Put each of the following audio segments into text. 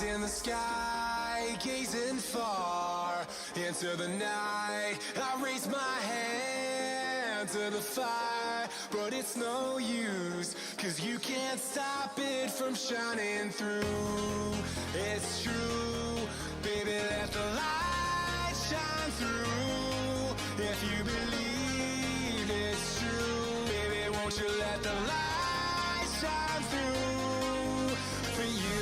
In the sky, gazing far into the night, I raise my hand to the fire, but it's no use, 'cause you can't stop it from shining through. It's true, baby, let the light shine through. If you believe it's true, baby, won't you let the light shine through for you.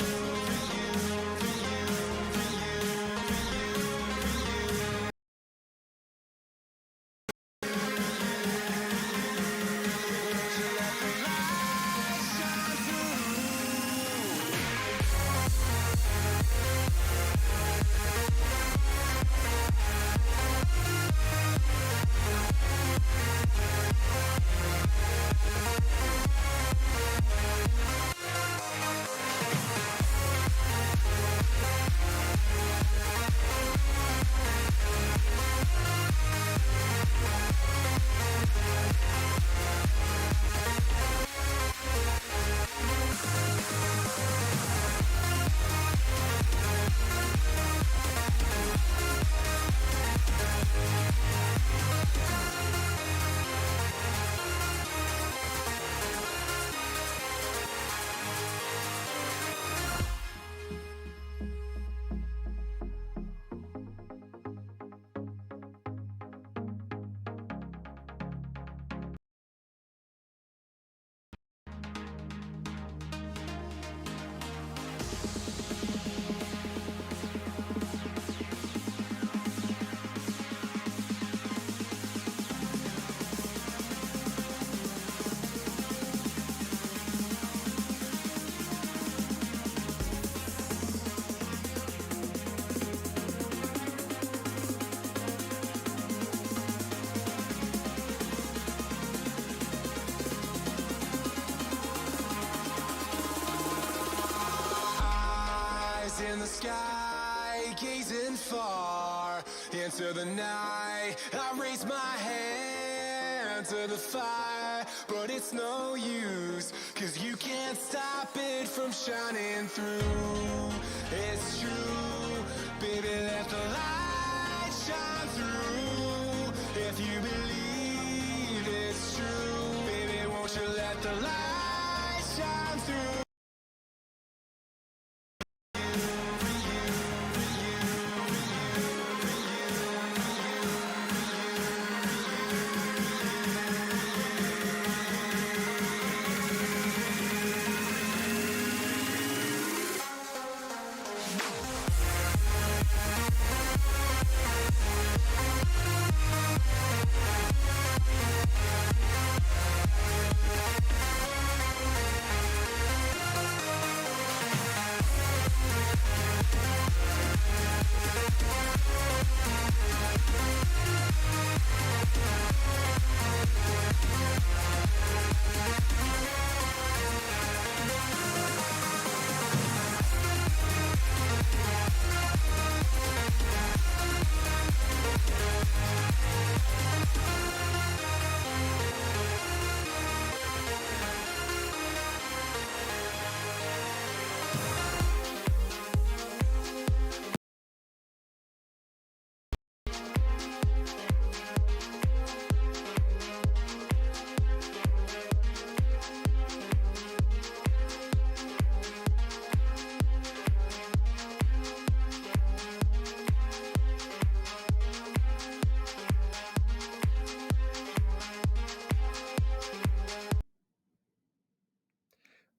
In the sky, gazing far into the night, I raise my hand to the fire, but it's no use, 'cause you can't stop it from shining through. It's true, baby, let the light shine through. If you believe it's true, baby, won't you let the light shine through.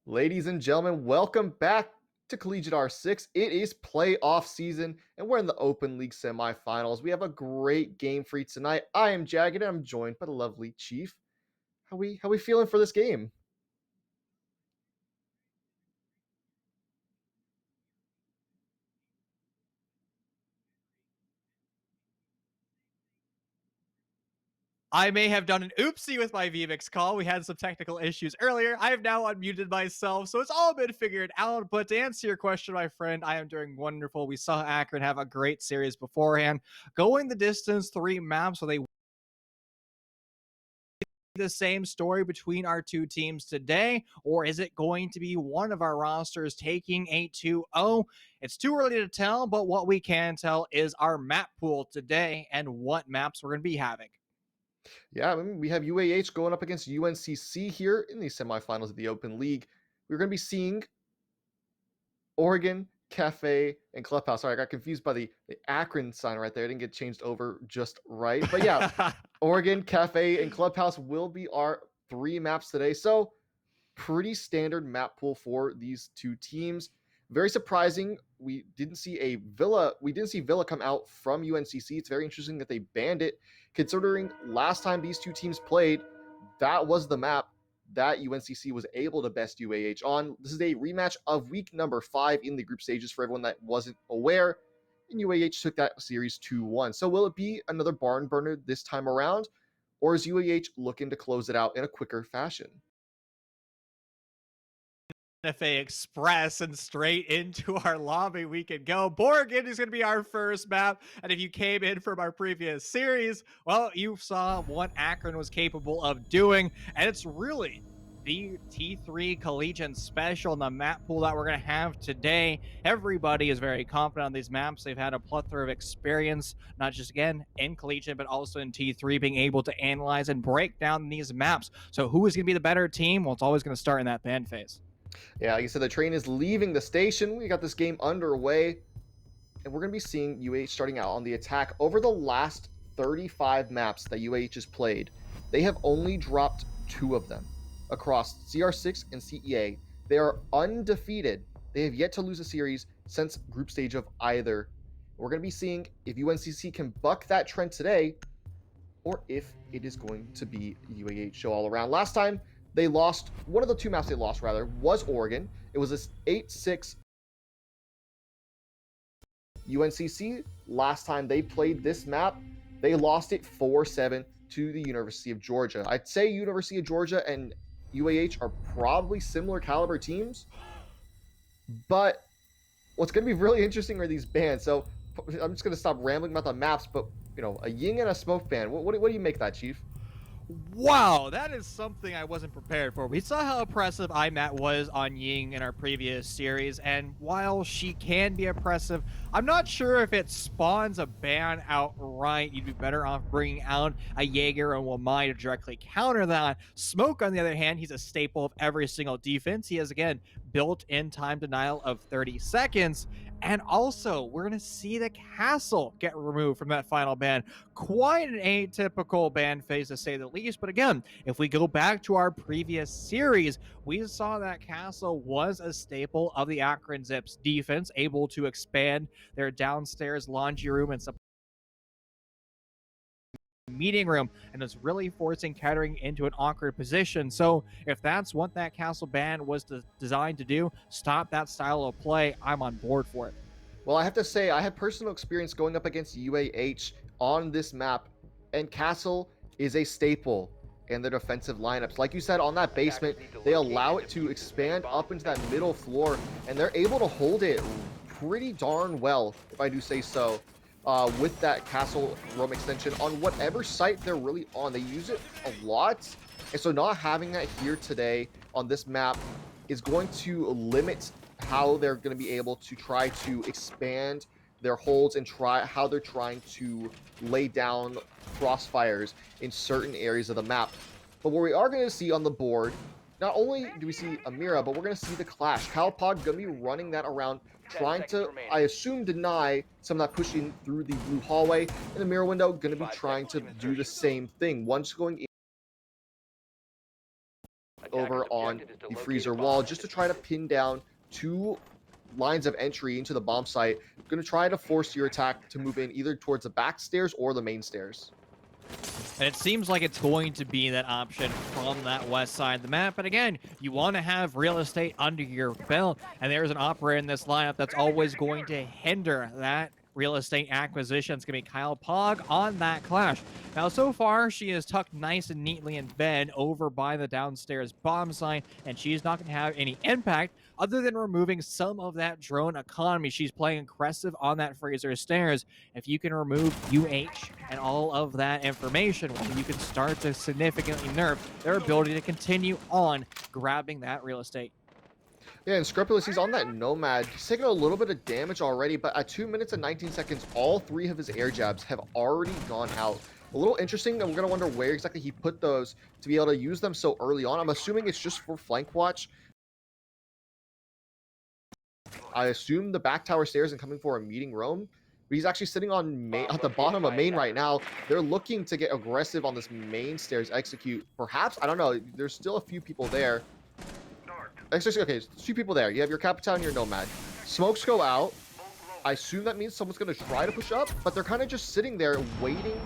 Ladies and gentlemen, welcome back to CollegiateR6. It is playoff season, and we're in the Open League semifinals. We have a great game for you tonight. I am Jagged, and I'm joined by the lovely Chief. How we feeling for this game? I may have done an oopsie with my VMix call. We had some technical issues earlier. I have now unmuted myself, so it's all been figured out. But to answer your question, my friend, I am doing wonderful. We saw Akron have a great series beforehand, going the distance, 3 maps, so they the same story between our two teams today, or is it going to be one of our rosters taking a 2-0? It's too early to tell, but what we can tell is our map pool today and what maps we're going to be having. Yeah, I mean, we have UAH going up against UNCC here in the semifinals of the Open League. We're going to be seeing Oregon, Cafe, and Clubhouse. Sorry, I got confused by the Akron sign right there. I didn't get changed over just right. But yeah, Oregon, Cafe, and Clubhouse will be our 3 maps today. So pretty standard map pool for these two teams. Very surprising. We didn't see Villa come out from UNCC. It's very interesting that they banned it, considering last time these two teams played, that was the map that UNCC was able to best UAH on. This is a rematch of week number 5 in the group stages for everyone that wasn't aware. And UAH took that series 2-1. So will it be another barn burner this time around, or is UAH looking to close it out in a quicker fashion? FA Express and straight into our lobby we can go. Borgen is going to be our first map. And if you came in from our previous series, well, you saw what Akron was capable of doing. And it's really the T3 Collegiate Special in the map pool that we're going to have today. Everybody is very confident on these maps. They've had a plethora of experience, not just again in Collegiate, but also in T3, being able to analyze and break down these maps. So who is going to be the better team? Well, it's always going to start in that band phase. Yeah, like I said, the train is leaving the station. We got this game underway, and we're going to be seeing UAH starting out on the attack. Over the last 35 maps that UAH has played, they have only dropped 2 of them across CR6 and CEA. They are undefeated. They have yet to lose a series since group stage of either. We're going to be seeing if UNCC can buck that trend today, or if it is going to be UAH show all around. Last time they lost, one of the 2 maps they lost rather was Oregon. It was this 8-6 UNCC. Last time they played this map, they lost it 4-7 to the University of Georgia. I'd say University of Georgia and UAH are probably similar caliber teams, but what's going to be really interesting are these bans. So I'm just going to stop rambling about the maps, but a Ying and a Smoke ban. What do you make that, Chief? Wow, that is something I wasn't prepared for. We saw how oppressive IMAT was on Ying in our previous series, and while she can be oppressive, I'm not sure if it spawns a ban outright. You'd be better off bringing out a Jaeger and Wamai to directly counter that. Smoke, on the other hand, he's a staple of every single defense. He has, again, built-in time denial of 30 seconds, and also, we're going to see the castle get removed from that final ban. Quite an atypical ban phase, to say the least. But again, if we go back to our previous series, we saw that castle was a staple of the Akron Zips defense, able to expand their downstairs laundry room and meeting room, and it's really forcing Kettering into an awkward position. So if that's what that castle ban was designed to do, stop that style of play, I'm on board for it. Well, I have to say, I have personal experience going up against UAH on this map, and Castle is a staple in their defensive lineups. Like you said, on that basement, they allow it to expand up into that middle floor, and they're able to hold it pretty darn well, if I do say so, with that Castle roam extension on whatever site they're really on. They use it a lot, and so not having that here today on this map is going to limit how they're going to be able to try to expand their holds and try how they're trying to lay down crossfires in certain areas of the map. But what we are going to see on the board, not only do we see Amira, but we're going to see the clash. Calpod going to be running that around, trying to, I assume, deny some of that pushing through the blue hallway, and the mirror window going to be trying to do the same thing. One's going over on the freezer wall just to try to pin down 2 lines of entry into the bomb site, going to try to force your attack to move in either towards the back stairs or the main stairs. And it seems like it's going to be that option from that west side of the map. But again, you want to have real estate under your belt, and there's an operator in this lineup that's always going to hinder that real estate acquisition. It's going to be CollegiateR6 on that clash. Now, so far, she is tucked nice and neatly in bed over by the downstairs bomb site, and she's not going to have any impact other than removing some of that drone economy. She's playing aggressive on that Fraser stairs. If you can remove UH and all of that information, well, you can start to significantly nerf their ability to continue on grabbing that real estate. Yeah, and Scrupulous, he's on that Nomad. He's taking a little bit of damage already, but at 2 minutes and 19 seconds, all 3 of his air jabs have already gone out. A little interesting, and we're going to wonder where exactly he put those to be able to use them so early on. I'm assuming it's just for flank watch. I assume the back tower stairs and coming for a meeting roam. But he's actually sitting on main, at the bottom of main right now. They're looking to get aggressive on this main stairs execute. Perhaps, I don't know, there's still a few people there. Okay, there's 2 people there. You have your Capitan and your Nomad. Smokes go out. I assume that means someone's going to try to push up, but they're kind of just sitting there waiting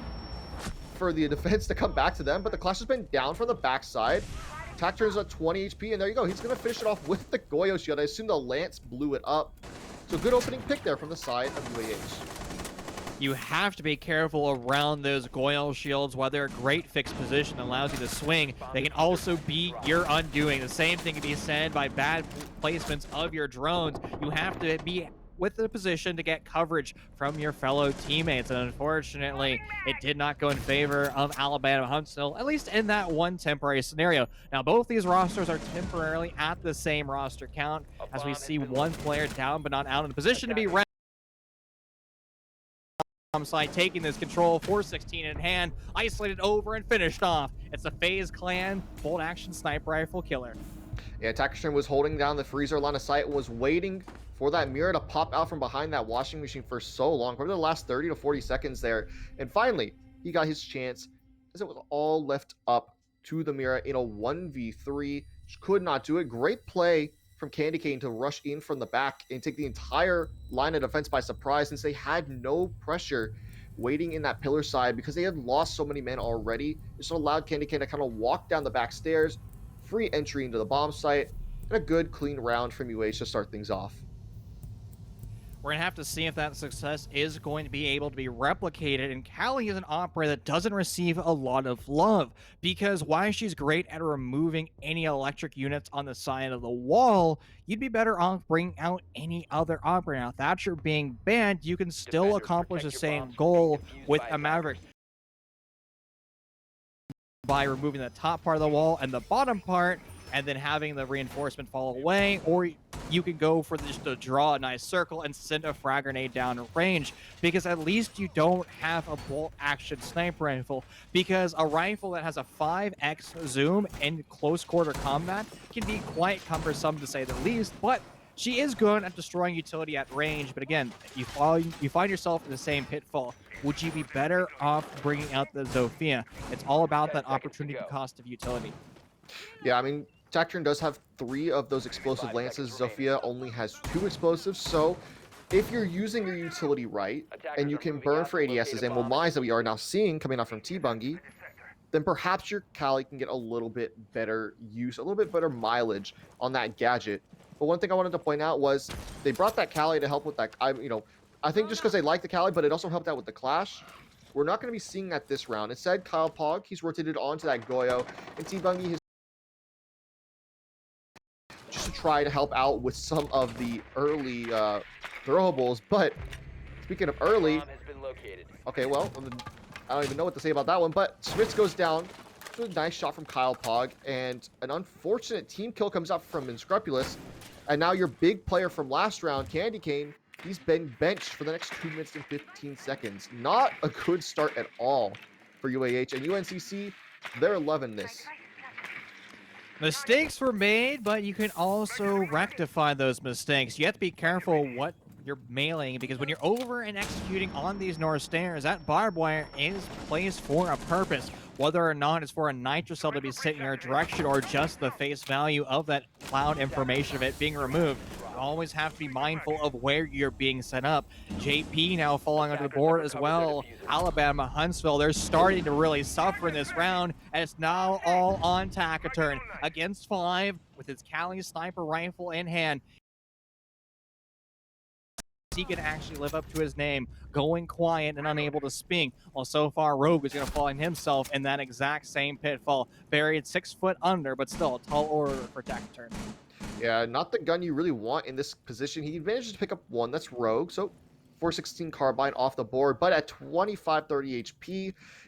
for the defense to come back to them. But the Clash has been down from the backside. Attack turns at 20 HP, and there you go. He's going to finish it off with the Goyo shield. I assume the Lance blew it up. So good opening pick there from the side of UAH. You have to be careful around those Goyle shields. While they're a great fixed position that allows you to swing, they can also be your undoing. The same thing can be said by bad placements of your drones. You have to be with the position to get coverage from your fellow teammates. And unfortunately, it did not go in favor of Alabama-Huntsville, at least in that one temporary scenario. Now, both these rosters are temporarily at the same roster count, as we see one player down but not out in the position to be ready. Side taking this control, 416 in hand, isolated over and finished off. It's a FaZe Clan bolt action sniper rifle killer. Yeah, Takashima was holding down the freezer line of sight and was waiting for that mirror to pop out from behind that washing machine for so long, probably the last 30 to 40 seconds there. And finally, he got his chance as it was all left up to the mirror in a 1v3. Could not do it. Great play from Candy Cane to rush in from the back and take the entire line of defense by surprise, since they had no pressure waiting in that pillar side because they had lost so many men already. It just allowed Candy Cane to kind of walk down the back stairs, free entry into the bomb site, and a good clean round from UH to start things off. We're going to have to see if that success is going to be able to be replicated. And Callie is an operator that doesn't receive a lot of love, because while she's great at removing any electric units on the side of the wall, you'd be better off bringing out any other operator. Now, Thatcher being banned, you can still accomplish the same goal with a Maverick by removing the top part of the wall and the bottom part, and then having the reinforcement fall away, or you can go for just to draw a nice circle and send a frag grenade down range, because at least you don't have a bolt action sniper rifle, because a rifle that has a 5x zoom in close quarter combat can be quite cumbersome to say the least. But she is good at destroying utility at range. But again, you find yourself in the same pitfall. Would you be better off bringing out the Zofia? It's all about that opportunity cost of utility. Yeah, I mean, Tacturn does have 3 of those explosive lances. Zofia only has 2 explosives, so if you're using your utility right, and you can burn for ADSs and Womais that we are now seeing coming out from T-Bungie, then perhaps your Callie can get a little bit better use, a little bit better mileage on that gadget. But one thing I wanted to point out was they brought that Callie to help with that. I think just because they like the Callie, but it also helped out with the Clash. We're not going to be seeing that this round. Instead, Kyle Pog, he's rotated onto that Goyo, and T-Bungie has just to try to help out with some of the early throwables. But speaking of early, okay, well, I don't even know what to say about that one, but Smiths goes down. It's a nice shot from Kyle Pog, and an unfortunate team kill comes up from Inscrupulous. And now your big player from last round, Candy Cane, he's been benched for the next 2 minutes and 15 seconds. Not a good start at all for UAH. And UNCC, they're loving this. Mistakes were made, but you can also rectify those mistakes. You have to be careful what you're mailing, because when you're over and executing on these north stairs, that barbed wire is placed for a purpose. Whether or not it's for a nitro cell to be sent in your direction, or just the face value of that cloud information of it being removed, always have to be mindful of where you're being set up. JP now falling onto the board as well. Alabama-Huntsville, they're starting to really suffer in this round, and it's now all on CollegiateR6 against 5 with his Cali sniper rifle in hand. He can actually live up to his name, going quiet and unable to speak. Well, so far, Rogue is going to find himself in that exact same pitfall, buried 6 foot under, but still a tall order for CollegiateR6. Yeah, not the gun you really want in this position. He manages to pick up one. That's Rogue. So 416 carbine off the board, but at 2530 HP,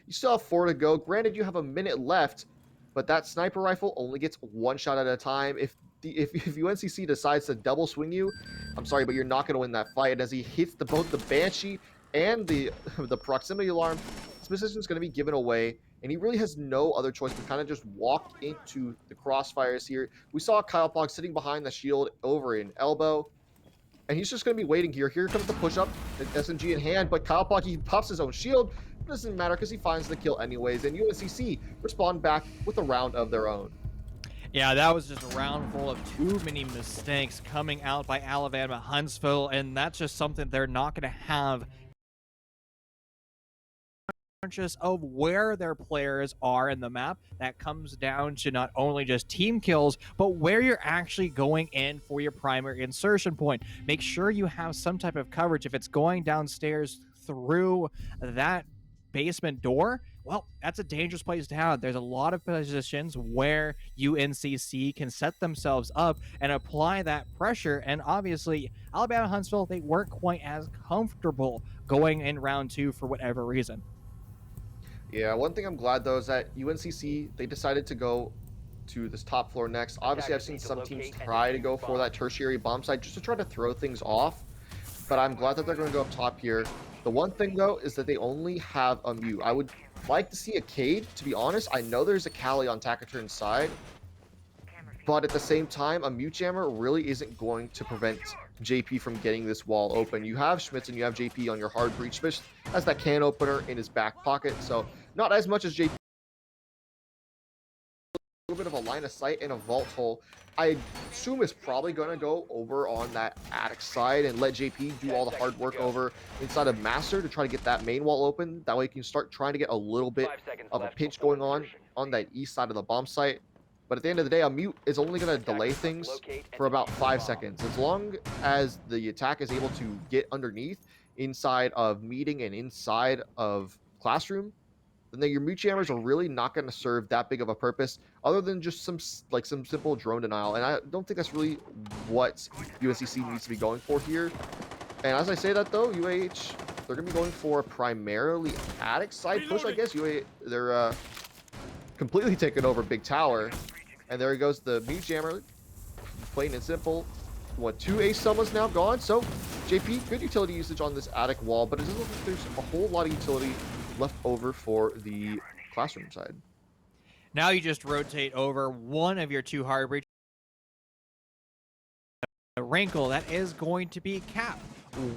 you still have 4 to go. Granted, you have a minute left, but that sniper rifle only gets 1 shot at a time. If UNCC decides to double swing you, I'm sorry, but you're not going to win that fight. And as he hits both the Banshee and the proximity alarm, this position is going to be given away, and he really has no other choice but kind of just walk into the crossfires here. We saw Kyle Pog sitting behind the shield over in elbow, and he's just going to be waiting here. Here comes the push-up, SMG in hand, but Kyle Pog, he pops his own shield. It doesn't matter because he finds the kill anyways, and UNCC respond back with a round of their own. Yeah, that was just a round full of too many mistakes coming out by Alabama-Huntsville, and that's just something they're not going to have. Conscious of where their players are in the map, that comes down to not only just team kills, but where you're actually going in for your primary insertion point. Make sure you have some type of coverage. If it's going downstairs through that basement door, well, that's a dangerous place to have. There's a lot of positions where UNCC can set themselves up and apply that pressure, and obviously Alabama-Huntsville, they weren't quite as comfortable going in round 2 for whatever reason. Yeah, one thing I'm glad though is that UNCC, they decided to go to this top floor next. Obviously, I've seen some teams try to go for that tertiary bomb site just to try to throw things off, but I'm glad that they're going to go up top here. The one thing though is that they only have a mute. I would like to see a Cade, to be honest. I know there's a Cali on CollegiateR6's side, but at the same time, a mute jammer really isn't going to prevent JP from getting this wall open. You have Schmitz and you have JP on your hard breach. Schmitz has that can opener in his back pocket, so not as much as JP. A little bit of a line of sight and a vault hole. I assume is probably going to go over on that attic side and let JP do all the hard work over inside of Master to try to get that main wall open. That way you can start trying to get a little bit of a pinch going on that east side of the bomb site. But at the end of the day, a mute is only going to delay things for about 5 seconds. As long as the attack is able to get underneath inside of meeting and inside of classroom, then your mute jammers are really not going to serve that big of a purpose other than just some simple drone denial. And I don't think that's really what UNCC needs to be going for here. And as I say that though, UAH, they're going to be going for primarily attic side push, I guess. They're completely taking over Big Tower. And there he goes, the mute jammer, plain and simple. What, 2 ace summons now gone? So JP, good utility usage on this attic wall, but it doesn't look like there's a whole lot of utility left over for the classroom side. Now you just rotate over one of your 2 hard breach. The wrinkle that is going to be Cap.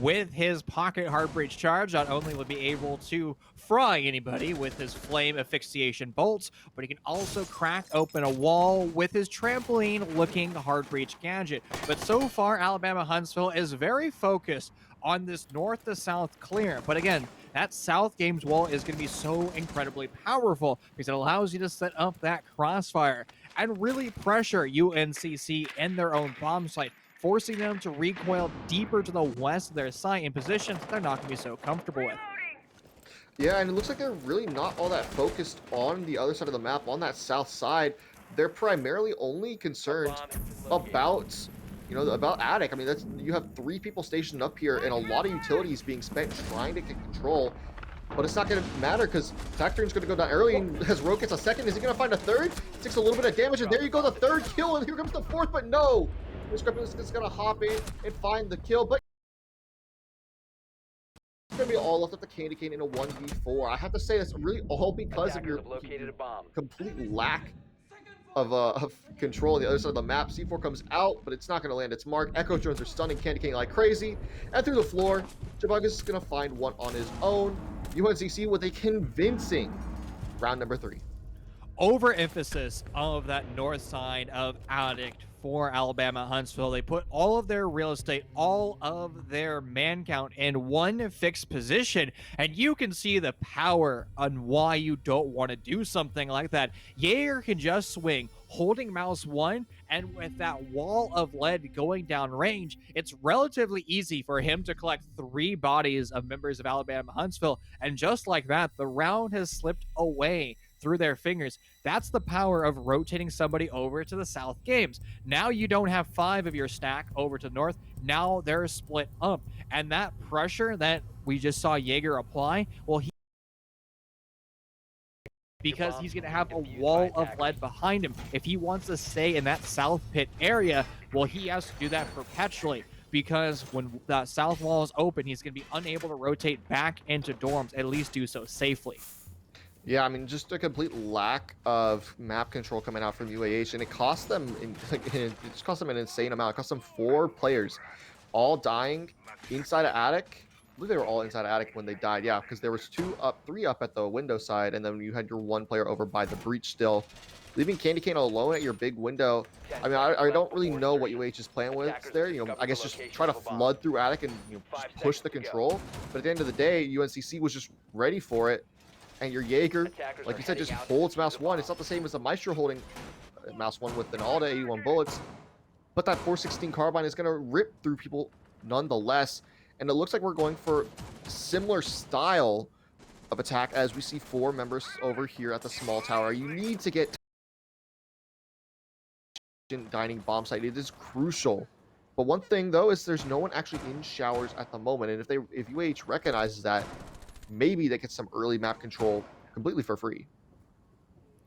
With his pocket hard breach charge, not only will he be able to fry anybody with his flame asphyxiation bolts, but he can also crack open a wall with his trampoline looking hard breach gadget. But so far, Alabama-Huntsville is very focused on this north to south clear. But again, that south games wall is going to be so incredibly powerful because it allows you to set up that crossfire and really pressure UNCC in their own bomb site, forcing them to recoil deeper to the west of their site in positions they're not going to be so comfortable with. Yeah, and it looks like they're really not all that focused on the other side of the map, on that south side. They're primarily only concerned about, about attic. I mean, you have 3 people stationed up here and a lot of utilities being spent trying to get control. But it's not going to matter because CollegiateR6's going to go down early, and as Rogue gets a second, is he going to find a third? Takes a little bit of damage, and there you go, the 3rd kill, and here comes the 4th, but no! Discrepancy is going to hop in and find the kill, but it's going to be all left at the Candy Cane in a 1v4. I have to say that's really all because of your complete lack of control on the other side of the map. C4 comes out, but it's not going to land its mark. Echo drones are stunning Candy Cane like crazy. And through the floor, Jabugus is going to find one on his own. UNCC with a convincing round number 3. Overemphasis of that north side of Addict for Alabama-Huntsville. They put all of their real estate, all of their man count in one fixed position, and you can see the power on why you don't want to do something like that. Jaeger can just swing, holding mouse 1, and with that wall of lead going down range, it's relatively easy for him to collect 3 bodies of members of Alabama-Huntsville, and just like that, the round has slipped away through their fingers. That's the power of rotating somebody over to the South games. Now you don't have 5 of your stack over to North. Now they're split up. And that pressure that we just saw Jaeger apply, well, because he's going to have a wall of lead behind him. If he wants to stay in that South pit area, well, he has to do that perpetually, because when that South wall is open, he's going to be unable to rotate back into dorms, at least do so safely. Yeah, I mean, just a complete lack of map control coming out from UAH, and it cost them, it just cost them an insane amount. It cost them 4 players, all dying inside of attic. I believe they were all inside of attic when they died. Yeah, because there was 3 up at the window side, and then you had your 1 player over by the breach still, leaving Candy Cane alone at your big window. I mean, I don't really know what UAH is playing with there. You know, I guess just try to flood through attic and just push the control. But at the end of the day, UNCC was just ready for it. And your Jaeger, like you said, just holds mouse 1. It's not the same as a Maestro holding mouse 1 with an all to 81 bullets. But that 416 carbine is going to rip through people nonetheless. And it looks like we're going for similar style of attack as we see 4 members over here at the small tower. You need to get dining bomb site. It is crucial. But one thing, though, is there's no one actually in showers at the moment. And if UAH recognizes that, maybe they get some early map control completely for free.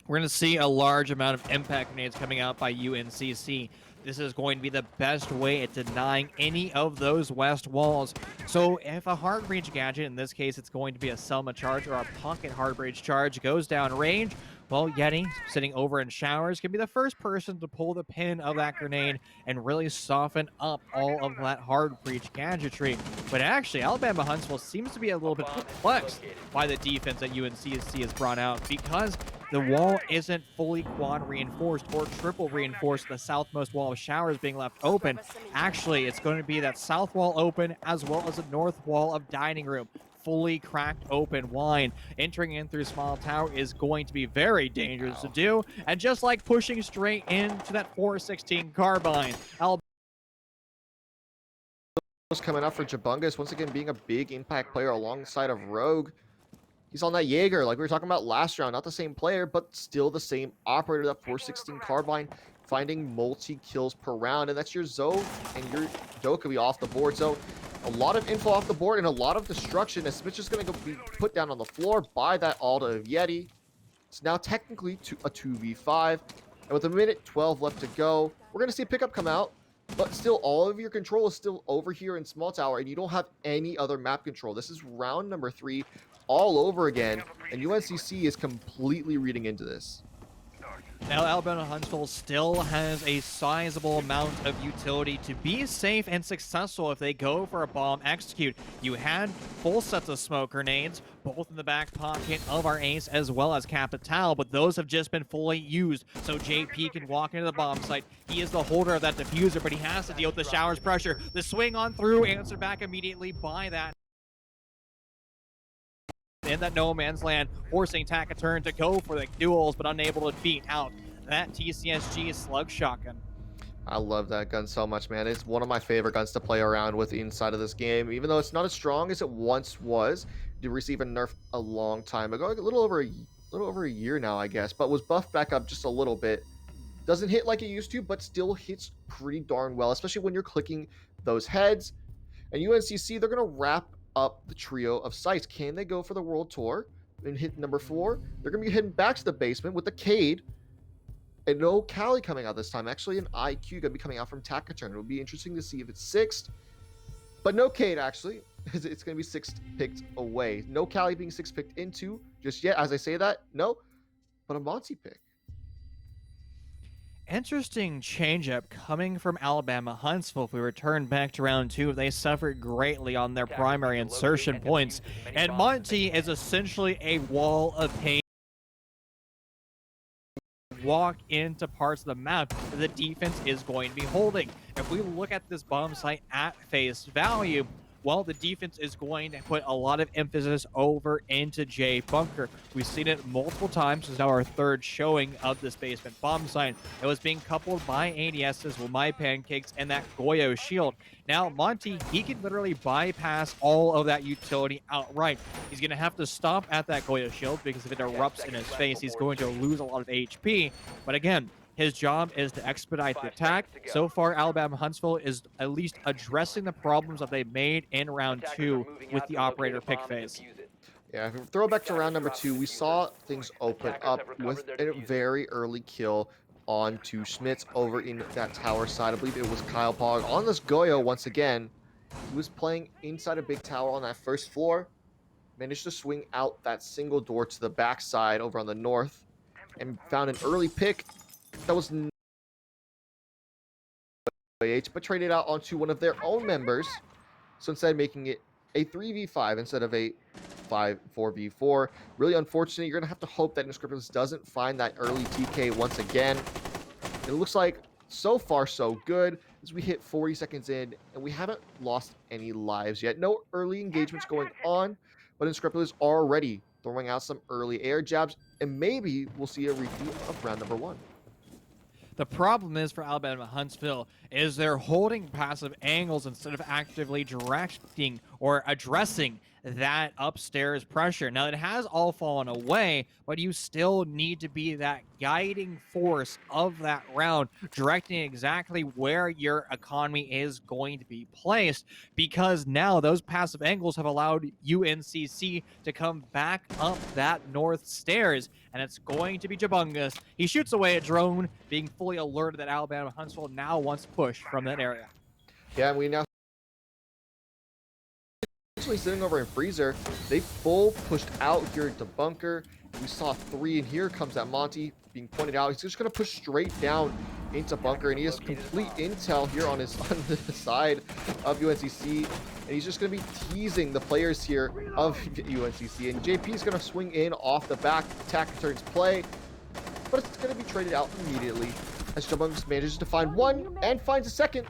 We're going to see a large amount of impact grenades coming out by UNCC. This is going to be the best way at denying any of those west walls. So if a hard breach gadget, in this case it's going to be a Selma charge or a pocket hard breach charge, goes down range, well, Yeti, sitting over in showers, can be the first person to pull the pin of that grenade and really soften up all of that hard breach gadgetry. But actually, Alabama-Huntsville seems to be a little bit perplexed by the defense that UNCC has brought out, because the wall isn't fully quad reinforced or triple reinforced, the southmost wall of showers being left open. Actually, it's going to be that south wall open as well as the north wall of dining room fully cracked open wide. Entering in through small tower is going to be very dangerous to do, and just like pushing straight into that 416 carbine, coming out for Jabungus, once again being a big impact player alongside of Rogue. He's on that Jaeger, like we were talking about last round. Not the same player, but still the same operator, that 416 carbine, finding multi-kills per round. And that's your Zoe and your Dokkaebi off the board. So a lot of info off the board and a lot of destruction, as Smith is going to be put down on the floor by that Alta of Yeti. It's now technically a 2v5. And with a minute 12 left to go, we're going to see a pickup come out. But still, all of your control is still over here in small tower, and you don't have any other map control. This is round number 3 all over again, and UNCC is completely reading into this. Now, Alabama-Huntsville still has a sizable amount of utility to be safe and successful if they go for a bomb execute. You had full sets of smoke grenades, both in the back pocket of our ace as well as Capital, but those have just been fully used, so JP can walk into the bomb site. He is the holder of that diffuser, but he has to deal with the showers pressure. The swing on through, answered back immediately by that. In that no man's land, forcing Takaturn to go for the duels, but unable to beat out that TCSG slug shotgun. I love that gun so much, man. It's one of my favorite guns to play around with inside of this game. Even though it's not as strong as it once was, it did receive a nerf a long time ago, like a little over a year now, I guess, but was buffed back up just a little bit. Doesn't hit like it used to, but still hits pretty darn well, especially when you're clicking those heads. And UNCC, they're going to wrap up the trio of sites. Can they go for the world tour and hit number 4? They're going to be heading back to the basement with the Cade. And no Cali coming out this time. Actually, an IQ going to be coming out from Takaturn. It will be interesting to see if it's 6th. But no Cade, actually. It's going to be 6th picked away. No Cali being 6th picked into just yet. As I say that, no. But a Monty pick. Interesting changeup coming from Alabama-Huntsville. If we return back to round 2, they suffered greatly on their primary insertion points. And Monty is essentially a wall of pain walk into parts of the map that the defense is going to be holding. If we look at this bomb site at face value, well, the defense is going to put a lot of emphasis over into J bunker. We've seen it multiple times. This is now our third showing of this basement bomb site. It was being coupled by ADSs with my pancakes and that Goyo shield. Now, Monty, he can literally bypass all of that utility outright. He's going to have to stop at that Goyo shield because if it erupts in his face, he's going to lose a lot of HP. But again, his job is to expedite the attack. So far, Alabama-Huntsville is at least addressing the problems that they made in round 2 with the operator pick phase. Yeah, if we throw back to round number 2, we saw things open up with a very early kill on to Schmitz over in that tower side. I believe it was Kyle Pog on this Goyo once again. He was playing inside a big tower on that first floor. Managed to swing out that single door to the backside over on the north and found an early pick that was but traded out onto one of their own members. So instead making it a 3v5 instead of a 4v4. Really unfortunate. You're going to have to hope that Inscriptus doesn't find that early TK once again. It looks like so far so good as we hit 40 seconds in and we haven't lost any lives yet. No early engagements going on, but Inscriptus is already throwing out some early air jabs and maybe we'll see a repeat of round number 1. The problem is for Alabama-Huntsville is they're holding passive angles instead of actively directing or addressing that upstairs pressure. Now, it has all fallen away, but you still need to be that guiding force of that round, directing exactly where your economy is going to be placed, because now those passive angles have allowed UNCC to come back up that north stairs, and it's going to be Jabungus. He shoots away a drone, being fully alerted that Alabama-Huntsville now wants to push from that area. Yeah, and we now sitting over in Freezer. They full pushed out here at the bunker. We saw 3, and here comes that Monty being pointed out. He's just going to push straight down into bunker, and he has complete intel here on the side of UNCC, and he's just going to be teasing the players here of UNCC, and JP is going to swing in off the back. Attack returns play, but it's going to be traded out immediately as Jabungus manages to find one and finds a second.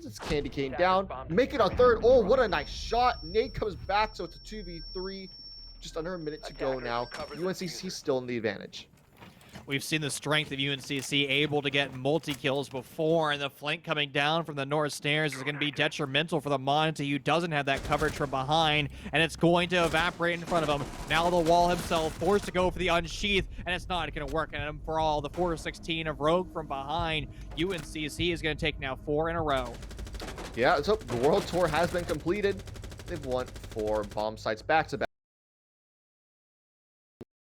It's Candy Cane down, make it a third. Oh, what a nice shot. Nate comes back, so it's a 2v3. Just under a minute to go now. UNCC still in the advantage. We've seen the strength of UNCC able to get multi-kills before, and the flank coming down from the north stairs is going to be detrimental for the Monty, who doesn't have that coverage from behind, and it's going to evaporate in front of him. Now the wall himself forced to go for the unsheath, and it's not going to work on him for all. The 416 of Rogue from behind. UNCC is going to take now 4 in a row. Yeah, so the World Tour has been completed. They've won 4 bomb sites back-to-back.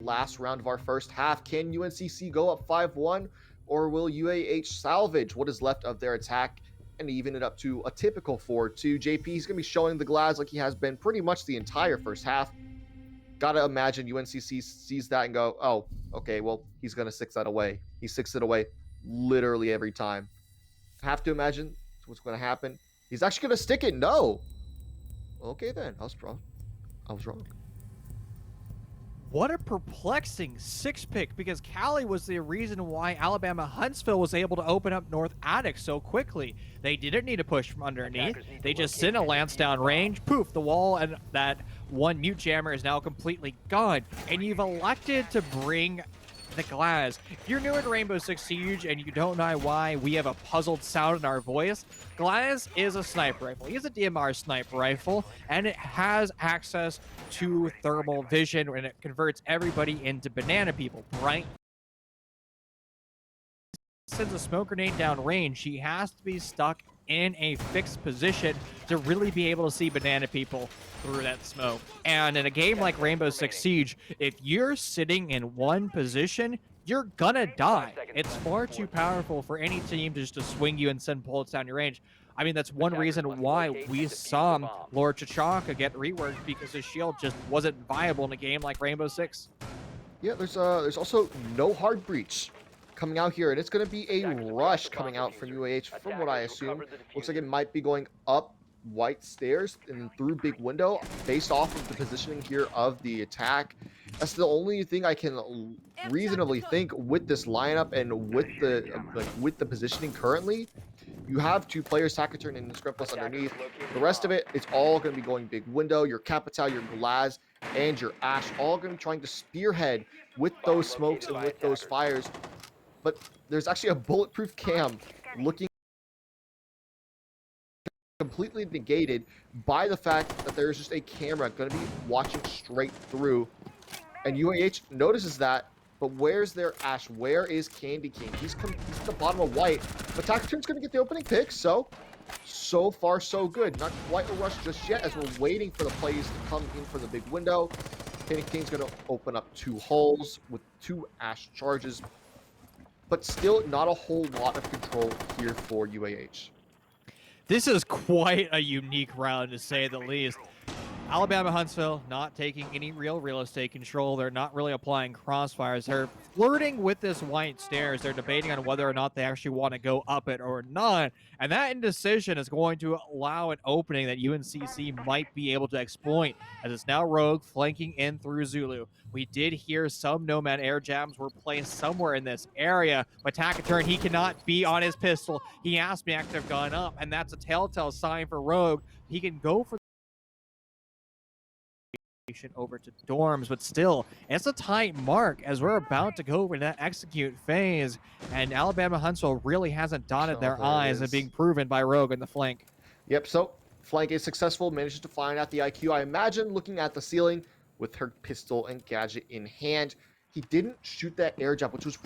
Last round of our first half. Can UNCC go up 5-1, or will UAH salvage what is left of their attack and even it up to a typical 4-2? JP is going to be showing the glass like he has been pretty much the entire first half. Gotta imagine UNCC sees that and go, oh, okay, well, he's going to 6 that away. He 6 it away literally every time. Have to imagine what's going to happen. He's actually going to stick it. No. Okay, then. I was wrong. What a perplexing 6-pick, because Cali was the reason why Alabama-Huntsville was able to open up North Attic so quickly. They didn't need to push from underneath. They just sent a lance down range. Poof, the wall and that one mute jammer is now completely gone. And you've elected to bring the Glaz. If you're new in Rainbow Six Siege and you don't know why we have a puzzled sound in our voice, Glaz is a sniper rifle. He's a DMR sniper rifle, and it has access to thermal vision, and it converts everybody into banana people. Bright sends a smoke grenade down range. He has to be stuck in a fixed position to really be able to see banana people through that smoke. And in a game like Rainbow Six Siege, if you're sitting in one position, you're gonna die. It's far too powerful for any team just to swing you and send bullets down your range. I mean, that's one reason why we saw Lord Chachaka get reworked, because his shield just wasn't viable in a game like Rainbow Six. Yeah, there's also no hard breach coming out here, and it's going to be a rush coming out from UAH, from what I assume. Looks like it might be going up white stairs and through big window based off of the positioning here of the attack. That's the only thing I can reasonably think with this lineup and with the with the positioning currently. You have two players, CollegiateR6 and Scrimpus underneath. The rest of it, it's all going to be going big window. Your Capital, your Glaz, and your Ash all going to be trying to spearhead with those smokes and with those fires. But there's actually a bulletproof cam looking completely negated by the fact that there's just a camera going to be watching straight through. And UAH notices that, but where's their Ash? Where is Candy King? He's at the bottom of white, but CollegiateR's going to get the opening pick, so far so good. Not quite a rush just yet as we're waiting for the plays to come in for the big window. Candy King's going to open up 2 holes with 2 Ash charges, but still not a whole lot of control here for UAH. This is quite a unique round, to say the least. Alabama-Huntsville not taking any real estate control. They're not really applying crossfires. They're flirting with this white stairs. They're debating on whether or not they actually want to go up it or not. And that indecision is going to allow an opening that UNCC might be able to exploit, as it's now Rogue flanking in through Zulu. We did hear some Nomad air jams were placed somewhere in this area, but CollegiateR, he cannot be on his pistol. He has to be active gun up, and that's a telltale sign for Rogue. He can go for over to dorms, but still, it's a tight mark as we're about to go over that execute phase, and Alabama-Huntsville really hasn't dotted their eyes and being proven by Rogue in the flank. Yep, so flank is successful, manages to find out the IQ. I imagine looking at the ceiling with her pistol and gadget in hand. He didn't shoot that air jump, which was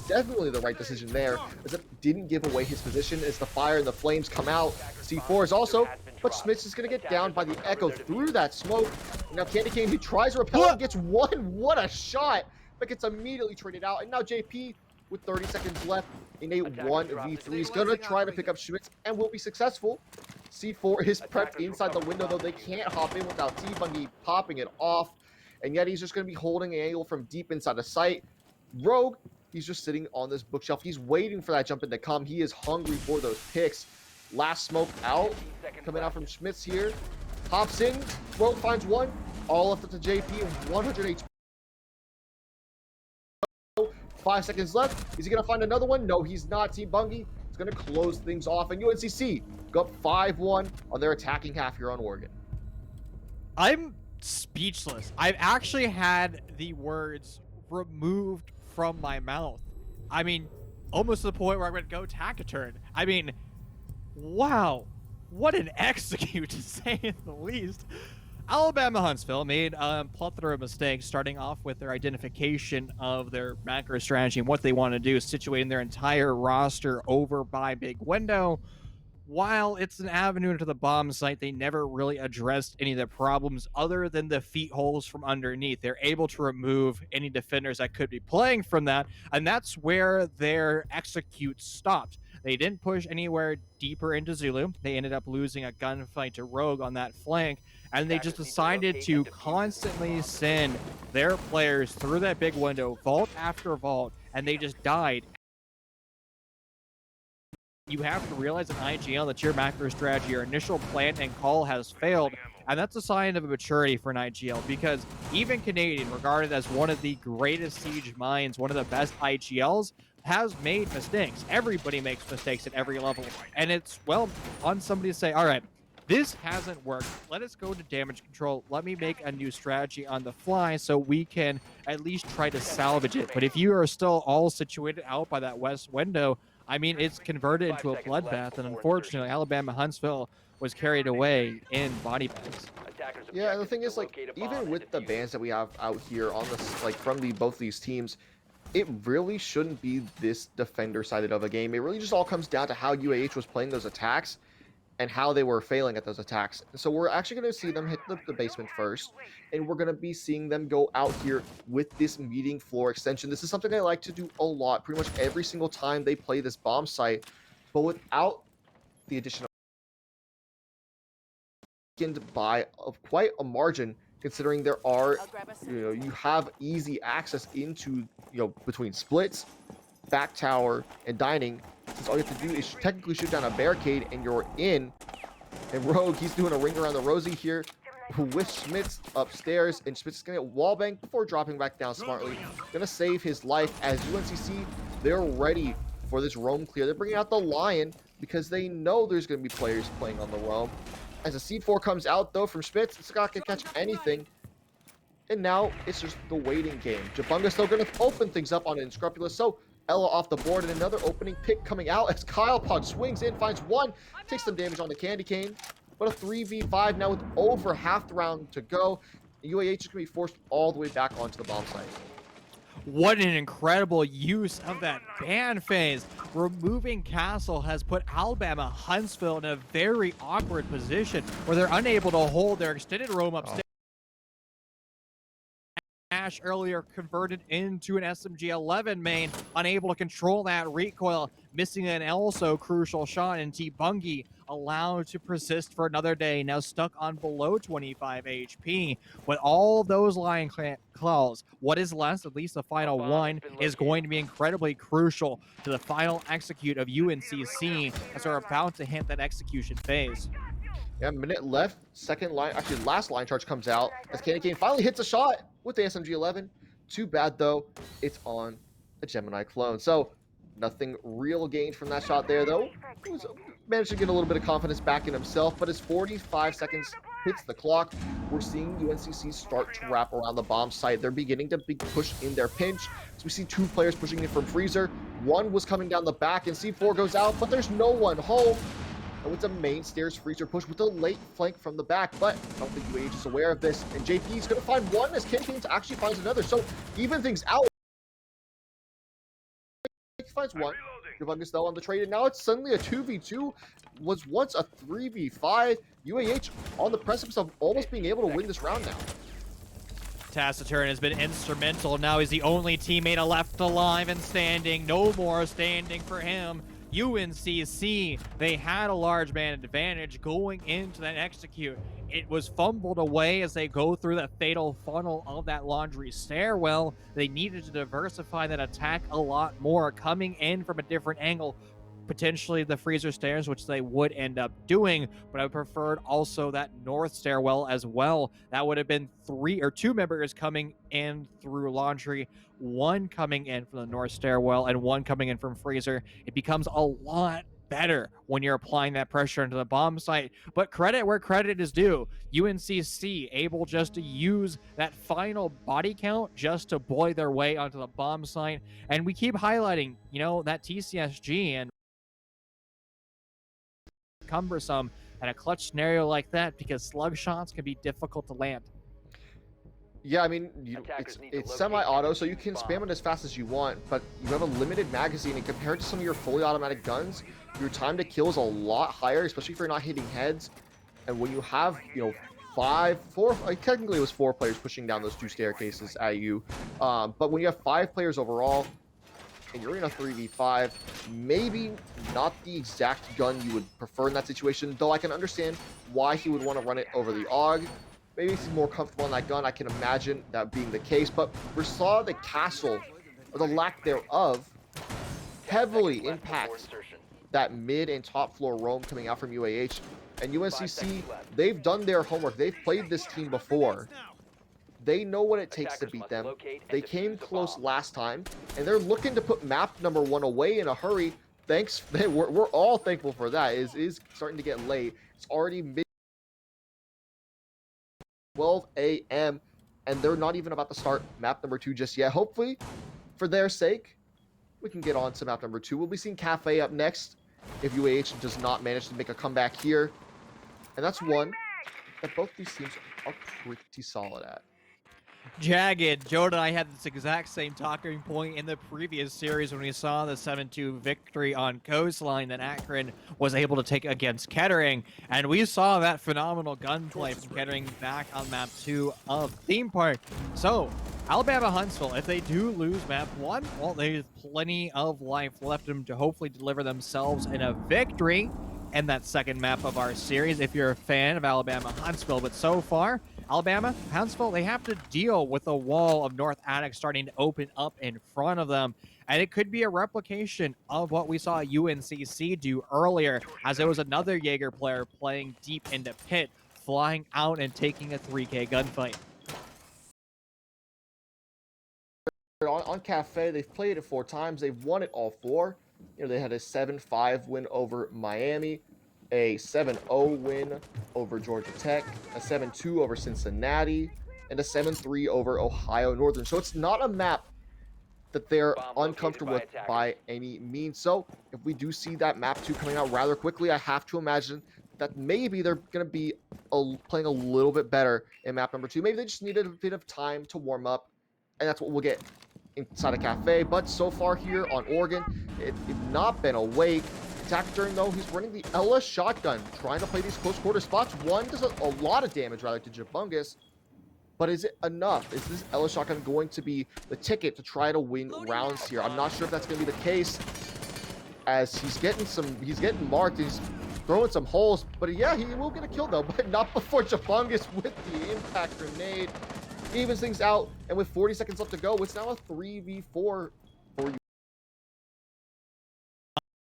definitely the right decision there, as it didn't give away his position as the fire and the flames come out. C4 is also, but Smits is going to get down by the echo through that smoke. Now Candy King, he tries to repel and gets one. What a shot, but gets immediately traded out. And now JP, with 30 seconds left in a 1v3, is going to try to pick up Schmitz and will be successful. C4 is prepped inside the window, though they can't hop in without T-Bungy popping it off. And yet he's just going to be holding an angle from deep inside the site. Rogue, he's just sitting on this bookshelf. He's waiting for that jump in to come. He is hungry for those picks. Last smoke out, coming out from Schmitz here. Hops in, Rogue finds one. All left up to JP, 100 HP. 5 seconds left. Is he going to find another one? No, he's not. Team Bungie is going to close things off. And UNCC go up 5-1 on their attacking half here on Oregon. I'm speechless. I've actually had the words removed from my mouth. I mean, almost to the point where I'm going to go CollegiateR. I mean, wow. What an execute, to say the least. Alabama-Huntsville made a plethora of mistakes, starting off with their identification of their macro strategy and what they want to do, situating their entire roster over by big window. While it's an avenue into the bomb site, they never really addressed any of the problems other than the feet holes from underneath. They're able to remove any defenders that could be playing from that, and that's where their execute stopped. They didn't push anywhere deeper into Zulu. They ended up losing a gunfight to Rogue on that flank, and they just decided to constantly send their players through that big window, vault after vault, and they just died. You have to realize in IGL that your macro strategy, your initial plan and call has failed, and that's a sign of a maturity for an IGL, because even Canadian, regarded as one of the greatest siege minds, one of the best IGLs, has made mistakes. Everybody makes mistakes at every level, and it's, well, on somebody to say, all right, this hasn't worked. Let us go to damage control. Let me make a new strategy on the fly so we can at least try to salvage it. But if you are still all situated out by that west window, I mean, it's converted into a bloodbath, and unfortunately, Alabama-Huntsville was carried away in body bags. Yeah, and the thing is, like, even with the bans that we have out here on this, like, from both these teams, it really shouldn't be this defender-sided of a game. It really just all comes down to how UAH was playing those attacks and how they were failing at those attacks. So we're actually going to see them hit the basement first, and we're going to be seeing them go out here with this meeting floor extension. This is something I like to do a lot, pretty much every single time they play this bomb site, but without the addition of by quite a margin, considering there are, you have easy access into, between splits, back tower, and dining. Since all you have to do is technically shoot down a barricade and you're in. And Rogue, he's doing a ring around the rosy here with Schmitz upstairs, and Schmitz is going to get wallbang before dropping back down smartly. Going to save his life as UNCC, they're ready for this roam clear. They're bringing out the Lion because they know there's going to be players playing on the roam. As a C4 comes out, though, from Schmitz, it's not going to catch anything. And now it's just the waiting game. Jabunga's still going to open things up on Inscrupulous. So Ella off the board, and another opening pick coming out as Kyle Pod swings in, finds one, takes some damage on the Candy Cane. But a 3v5 now with over half the round to go. UAH is going to be forced all the way back onto the bomb site. What an incredible use of that ban phase. Removing Castle has put Alabama-Huntsville in a very awkward position where they're unable to hold their extended roam upstairs. Ash earlier converted into an SMG-11 main, unable to control that recoil, missing an also crucial shot, and T-Bungie allowed to persist for another day, now stuck on below 25 HP. With all those Lion Claws, what is left, at least the final one, is going to be incredibly crucial to the final execute of UNCC as they're about to hit that execution phase. Yeah, minute left. Second line, actually last line charge comes out as Candy Cane finally hits a shot with the SMG-11. Too bad though, it's on a Gemini clone. So nothing real gained from that shot there though. Managed to get a little bit of confidence back in himself, but as 45 seconds hits the clock, we're seeing UNCC start to wrap around the bomb site. They're beginning to be pushed in their pinch. So we see two players pushing in from Freezer. One was coming down the back and C4 goes out, but there's no one home. And it's a main stairs Freezer push with a late flank from the back, but I don't think UAH is aware of this. And JP is going to find one as Candy Cane actually finds another. So even things out. He finds one. Jabungus though on the trade, and now it's suddenly a 2v2. Was once a 3v5. UAH on the precipice of almost being able to win this round now. Taciturn has been instrumental. Now he's the only teammate left alive and standing. No more standing for him. UNCC, they had a large man advantage going into that execute. It was fumbled away as they go through the fatal funnel of that laundry stairwell. They needed to diversify that attack a lot more, coming in from a different angle, potentially the freezer stairs, which they would end up doing, but I preferred also that north stairwell as well. That would have been two members coming in through laundry, one coming in from the north stairwell and one coming in from freezer. It becomes a lot better when you're applying that pressure into the bomb site, but credit where credit is due. UNCC able just to use that final body count just to boy their way onto the bomb site, and we keep highlighting, you know, that TCSG and cumbersome and a clutch scenario like that because slug shots can be difficult to land. Yeah, I mean, it's semi-auto, so you can spam it as fast as you want, but you have a limited magazine, and compared to some of your fully automatic guns, your time to kill is a lot higher, especially if you're not hitting heads. And when you have, you know, technically it was 4 players pushing down those 2 staircases at you, but when you have 5 players overall, and you're in a 3v5, maybe not the exact gun you would prefer in that situation, though I can understand why he would want to run it over the AUG. Maybe he's more comfortable on that gun. I can imagine that being the case, but we saw the castle, or the lack thereof, heavily impacts that mid and top floor roam coming out from UAH. And UNCC, they've done their homework. They've played this team before. They know what it takes to beat them. They came close last time, and they're looking to put map number 1 away in a hurry. We're all thankful for that. It is starting to get late. It's already mid 12 a.m. and they're not even about to start map number 2 just yet. Hopefully, for their sake, we can get on to map number 2. We'll be seeing Cafe up next if UAH does not manage to make a comeback here. And that's one that both these teams are pretty solid at. Jagged, Joe and I had this exact same talking point in the previous series when we saw the 7-2 victory on Coastline that Akron was able to take against Kettering, and we saw that phenomenal gunplay from Kettering back on map 2 of Theme Park. So, Alabama-Huntsville, if they do lose map 1, well, there's plenty of life left them to hopefully deliver themselves in a victory. and that second map of our series if you're a fan of Alabama-Huntsville. But so far, Alabama-Huntsville, they have to deal with a wall of North Attic starting to open up in front of them. And it could be a replication of what we saw UNCC do earlier, as there was another Jaeger player playing deep into pit, flying out and taking a 3K gunfight. On Cafe, they've played it 4 times. They've won it all 4. They had a 7-5 win over Miami, a 7-0 win over Georgia Tech, a 7-2 over Cincinnati, and a 7-3 over Ohio Northern. So it's not a map that they're uncomfortable with by any means. So if we do see that map 2 coming out rather quickly, I have to imagine that maybe they're going to be playing a little bit better in map number 2. Maybe they just needed a bit of time to warm up, and that's what we'll get inside a Cafe. But so far here on Oregon, it's not been awake. Attack during though, he's running the Ella shotgun, trying to play these close quarter spots. One does a lot of damage rather to Jabungus, but is it enough? Is this Ella shotgun going to be the ticket to try to win rounds here? I'm not sure if that's going to be the case, as he's getting marked, he's throwing some holes, but yeah, he will get a kill though, but not before Jabungus with the impact grenade evens things out. And with 40 seconds left to go, it's now a 3v4 for you.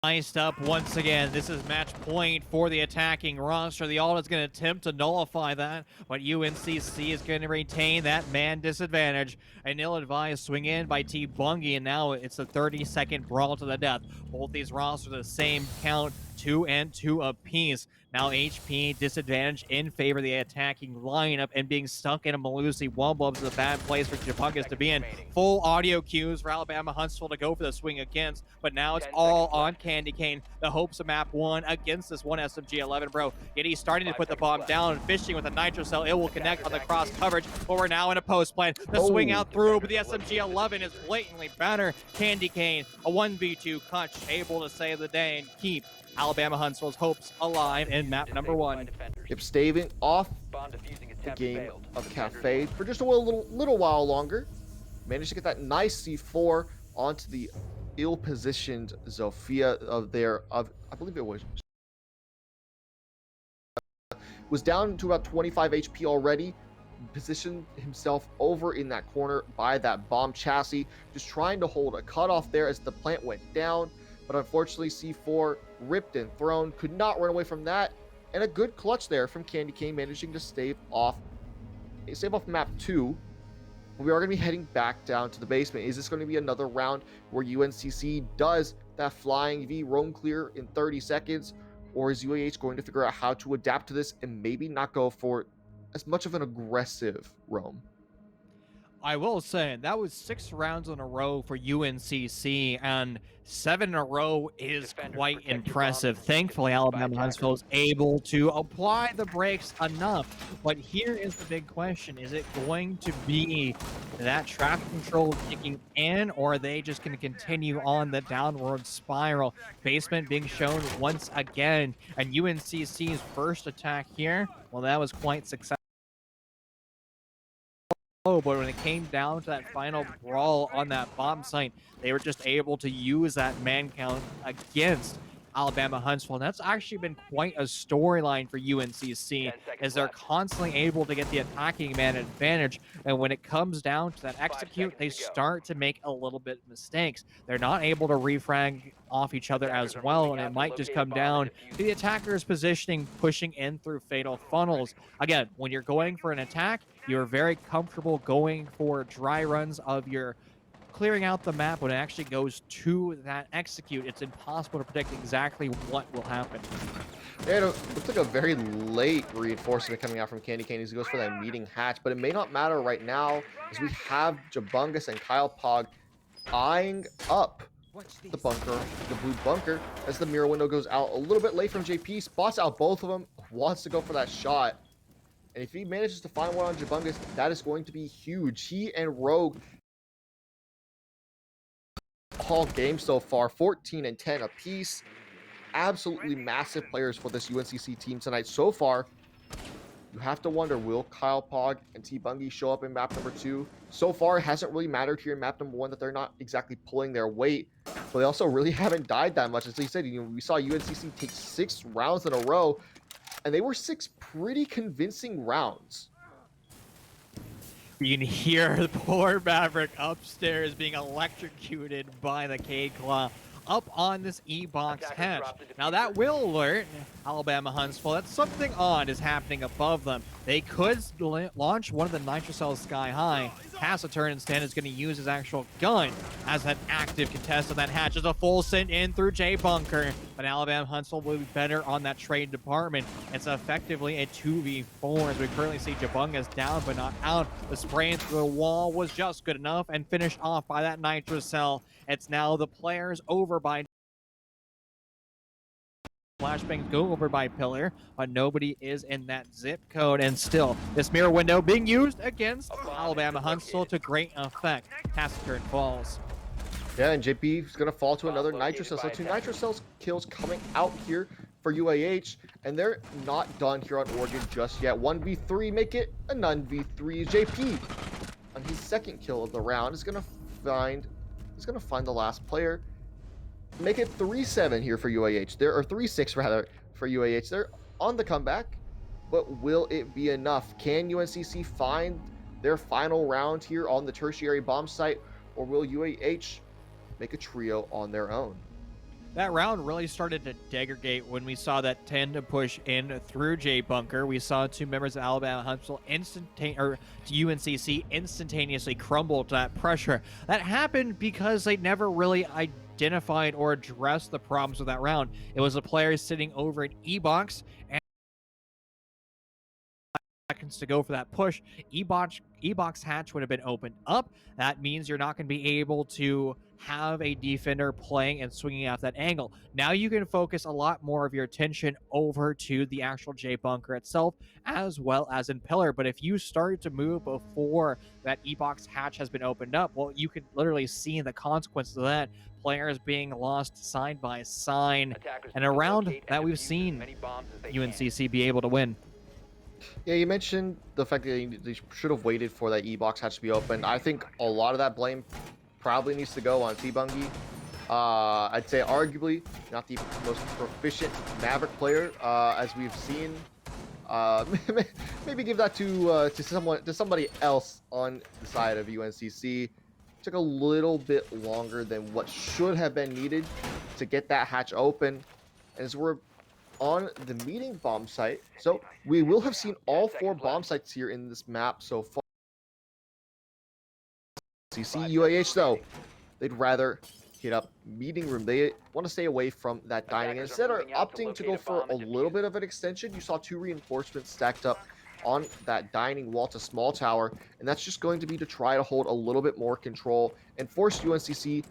Iced up once again. This is match point for the attacking roster. The Alt is going to attempt to nullify that, but UNCC is going to retain that man disadvantage. An ill-advised swing in by T Bungie, and now it's a 30-second brawl to the death. Both these rosters the same count, 2 and 2 apiece. Now HP disadvantage in favor of the attacking lineup, and being stuck in a Malusi Wumbubs is a bad place for Jabungus to be in. Full audio cues for Alabama-Huntsville to go for the swing against, but now it's all on Candy Cane. The hopes of map 1 against this one SMG-11, bro. Yet he's starting to put the bomb down, fishing with a nitro cell. It will connect on the cross coverage, but we're now in a post plan. The swing out through, but the SMG-11 is blatantly better. Candy Cane, a 1v2 clutch, able to save the day and keep Alabama-Huntsville's hopes alive in map number 1. Yep, staving off the game of Cafe for just a little while longer. Managed to get that nice C4 onto the ill-positioned Zofia I believe it was down to about 25 HP already. Positioned himself over in that corner by that bomb chassis, just trying to hold a cutoff there as the plant went down. But unfortunately, C4 ripped and thrown, could not run away from that. And a good clutch there from Candy Cane, managing to stave off map 2. We are going to be heading back down to the basement. Is this going to be another round where UNCC does that flying V roam clear in 30 seconds? Or is UAH going to figure out how to adapt to this and maybe not go for as much of an aggressive roam? I will say that was 6 rounds in a row for UNCC, and 7 in a row is quite impressive. Thankfully, Alabama-Huntsville is able to apply the brakes enough. But here is the big question. Is it going to be that traffic control kicking in, or are they just going to continue on the downward spiral? Basement being shown once again, and UNCC's first attack here, well, that was quite successful. But when it came down to that final brawl on that bomb site, they were just able to use that man count against Alabama-Huntsville. And that's actually been quite a storyline for UNCC, as they're constantly able to get the attacking man advantage. And when it comes down to that execute, they start to make a little bit of mistakes. They're not able to refrag off each other as well, and it might just come down to the attacker's positioning, pushing in through fatal funnels. Again, when you're going for an attack, you're very comfortable going for dry runs of your clearing out the map. When it actually goes to that execute, it's impossible to predict exactly what will happen. Yeah, it looks like a very late reinforcement coming out from Candy Cane as he goes for that meeting hatch, but it may not matter right now, as we have Jabungus and Kyle Pog eyeing up the bunker, the blue bunker, as the mirror window goes out a little bit late from JP, spots out both of them, wants to go for that shot. And if he manages to find one on Jabungus, that is going to be huge. He and Rogue all game so far, 14 and 10 apiece. Absolutely massive players for this UNCC team tonight so far. You have to wonder, will Kyle Pog and T-Bungie show up in map number 2? So far, it hasn't really mattered here in map number 1 that they're not exactly pulling their weight, but they also really haven't died that much. As he said, we saw UNCC take 6 rounds in a row, and they were 6 pretty convincing rounds. You can hear the poor Maverick upstairs being electrocuted by the K-Claw up on this E-box hatch. Now that will alert Alabama-Huntsville that something odd is happening above them. They could launch one of the nitrocells sky high. CollegiateR instead is going to use his actual gun as an active contest on that hatch. As a full send in through J-Bunker, but Alabama-Huntsville will be better on that trade department. It's effectively a 2v4 as we currently see Jabunga's down but not out. The spray through the wall was just good enough and finished off by that nitrocell. It's now the players over by flashbangs go over by Pillar, but nobody is in that zip code, and still this mirror window being used against Alabama-Huntsville to great effect. CollegiateR falls. Yeah, and JP is going to fall to another nitrocell. So 2 nitrocell kills coming out here for UAH, and they're not done here on Oregon just yet. 1v3, make it a none v3. JP on his second kill of the round is going to find the last player. Make it 3-7 here for UAH. There are 3-6 rather for UAH. They're on the comeback, but will it be enough? Can UNCC find their final round here on the tertiary bomb site, or will UAH make a trio on their own? That round really started to degrade when we saw that 10 to push in through J-Bunker. We saw 2 members of Alabama-Huntsville UNCC instantaneously crumble to that pressure. That happened because they never really identified or addressed the problems with that round. It was the players sitting over at E-Box and seconds to go for that push. E-Box hatch would have been opened up. That means you're not going to be able to have a defender playing and swinging out that angle. Now you can focus a lot more of your attention over to the actual J-Bunker itself, as well as in Pillar. But if you start to move before that E-Box hatch has been opened up, well, you can literally see the consequences of that. Players being lost side by side, and a round that we've seen UNCC be able to win. Yeah, you mentioned the fact that they should have waited for that E-Box hatch to be open. I think a lot of that blame probably needs to go on T-Bungie. I'd say arguably not the most proficient Maverick player as we've seen. Maybe give that to somebody else on the side of UNCC. Took a little bit longer than what should have been needed to get that hatch open. As we're on the meeting bomb site, so we will have seen all 4 bomb sites here in this map so far. CC UAH though, they'd rather hit up meeting room. They want to stay away from that dining, and instead are opting to go for a little bit of an extension. You saw 2 reinforcements stacked up on that dining wall to small tower, and that's just going to be to try to hold a little bit more control and force UNCC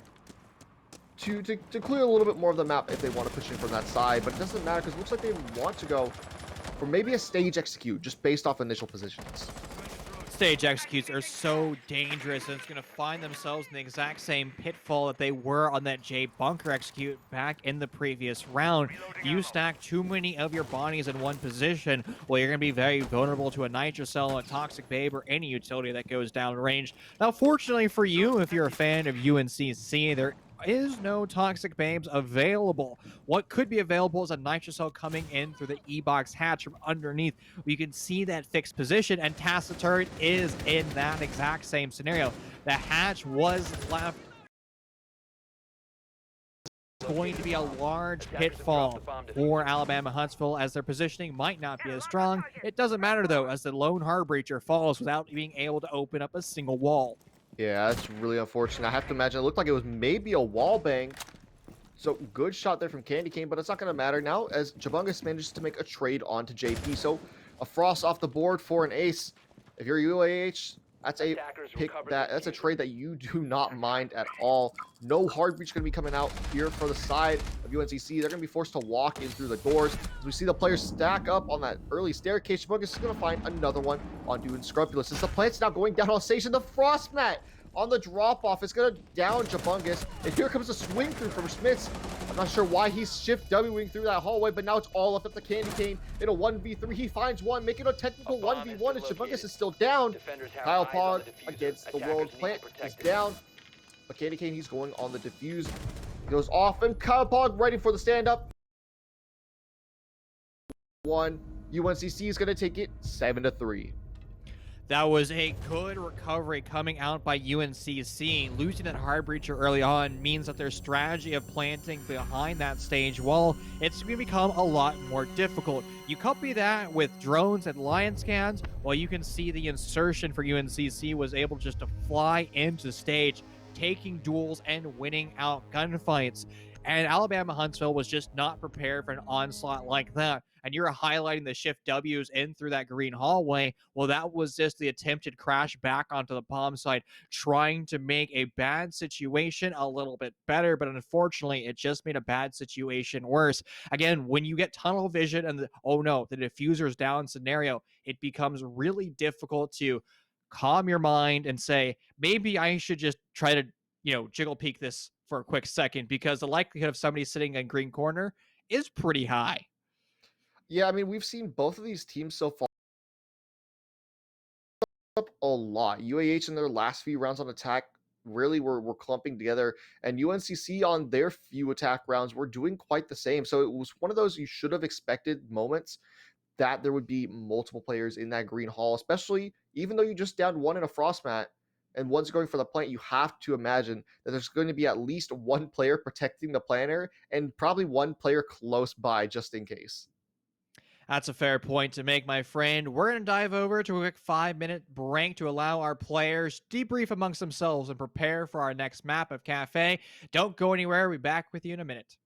to clear a little bit more of the map if they want to push in from that side. But it doesn't matter because it looks like they want to go for maybe a stage execute just based off initial positions. Stage executes are so dangerous, and it's going to find themselves in the exact same pitfall that they were on that J-Bunker execute back in the previous round. You stack too many of your bodies in one position, well, you're going to be very vulnerable to a nitrocell, a toxic babe, or any utility that goes down range. Now, fortunately for you, if you're a fan of UNCC, there is no toxic babes available. What could be available is a nitrocell coming in through the E-Box hatch from underneath. You can see that fixed position, and CollegiateR is in that exact same scenario. The hatch was left. Going to be a large pitfall for Alabama-Huntsville as their positioning might not be as strong. It doesn't matter though, as the lone hard breacher falls without being able to open up a single wall. Yeah, that's really unfortunate. I have to imagine it looked like it was maybe a wall bang. So good shot there from Candy Cane, but it's not going to matter now as Jabungus manages to make a trade onto JP. So a frost off the board for an ace. If you're UAH, that's a pick that's a trade that you do not mind at all. No hard breach going to be coming out here for the side of UNCC. They're going to be forced to walk in through the doors. As we see the players stack up on that early staircase, Jabungus is going to find another one on Dude Scrupulous. As the plant's now going down on station, the frost mat on the drop-off. It's going to down Jabungus. And here comes a swing through from Schmitz. I'm not sure why he's shift Wing through that hallway, but now it's all up at the Candy Cane in a 1v3. He finds one, making a technical 1v1, and Jabungus is still down. Kyle Pog against the World Plant is down. But Candy Cane, he's going on the defuse. Goes off, and Kyle Pog ready for the stand-up. UNCC is going to take it 7-3. That was a good recovery coming out by UNCC. Losing that hard breacher early on means that their strategy of planting behind that stage wall, it's going to become a lot more difficult. You copy that with drones and lion scans, while you can see the insertion for UNCC was able just to fly into stage, taking duels and winning out gunfights. And Alabama-Huntsville was just not prepared for an onslaught like that. And you're highlighting the shift W's in through that green hallway. Well, that was just the attempted crash back onto the bomb site, trying to make a bad situation a little bit better. But unfortunately, it just made a bad situation worse. Again, when you get tunnel vision and oh no, the diffuser's down scenario, it becomes really difficult to calm your mind and say, maybe I should just try to, jiggle peek this for a quick second, because the likelihood of somebody sitting in green corner is pretty high. Yeah, I mean, we've seen both of these teams so far up a lot. UAH in their last few rounds on attack really were clumping together, and UNCC on their few attack rounds were doing quite the same. So it was one of those you should have expected moments that there would be multiple players in that green hall, especially even though you just downed one in a frost mat and one's going for the plant. You have to imagine that there's going to be at least one player protecting the planter and probably one player close by just in case. That's a fair point to make, my friend. We're going to dive over to a quick 5-minute break to allow our players debrief amongst themselves and prepare for our next map of Cafe. Don't go anywhere. We'll be back with you in a minute.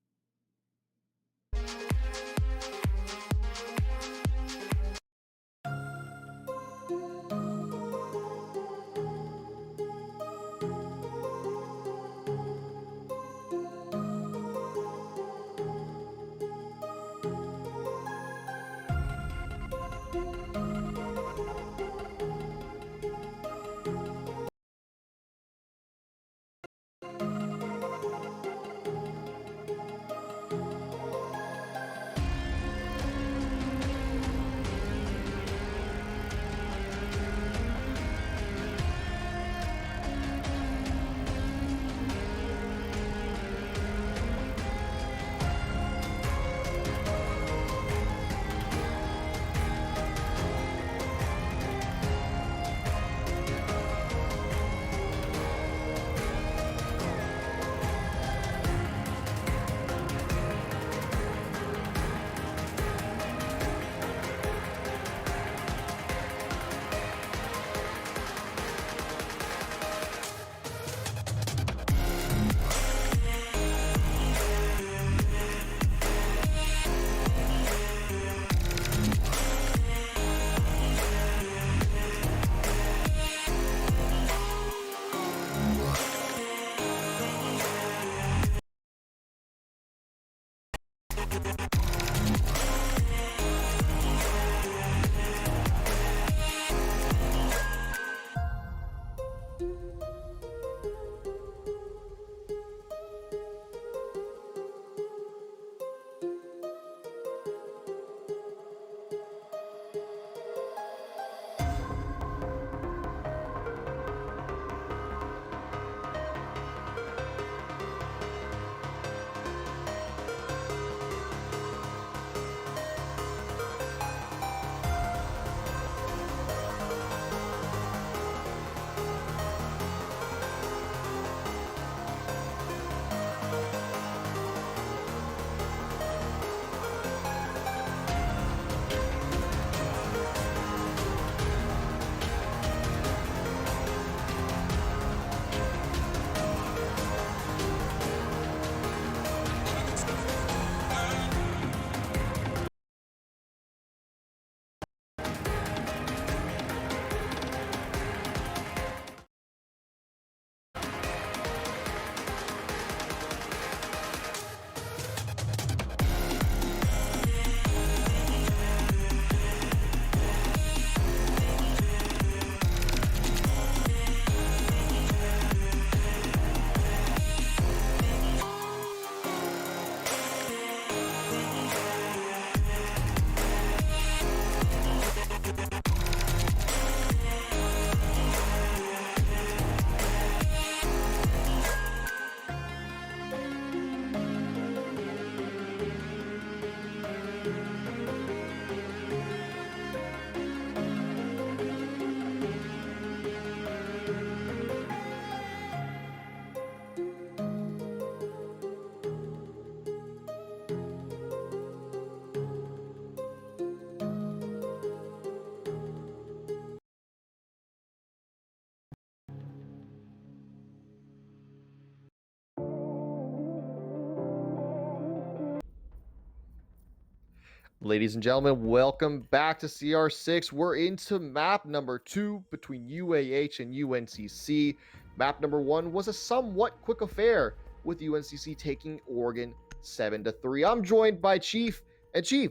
Ladies and gentlemen, welcome back to CR6. We're into map number 2 between UAH and UNCC. Map number 1 was a somewhat quick affair with UNCC taking Oregon 7-3. I'm joined by Chief. And Chief,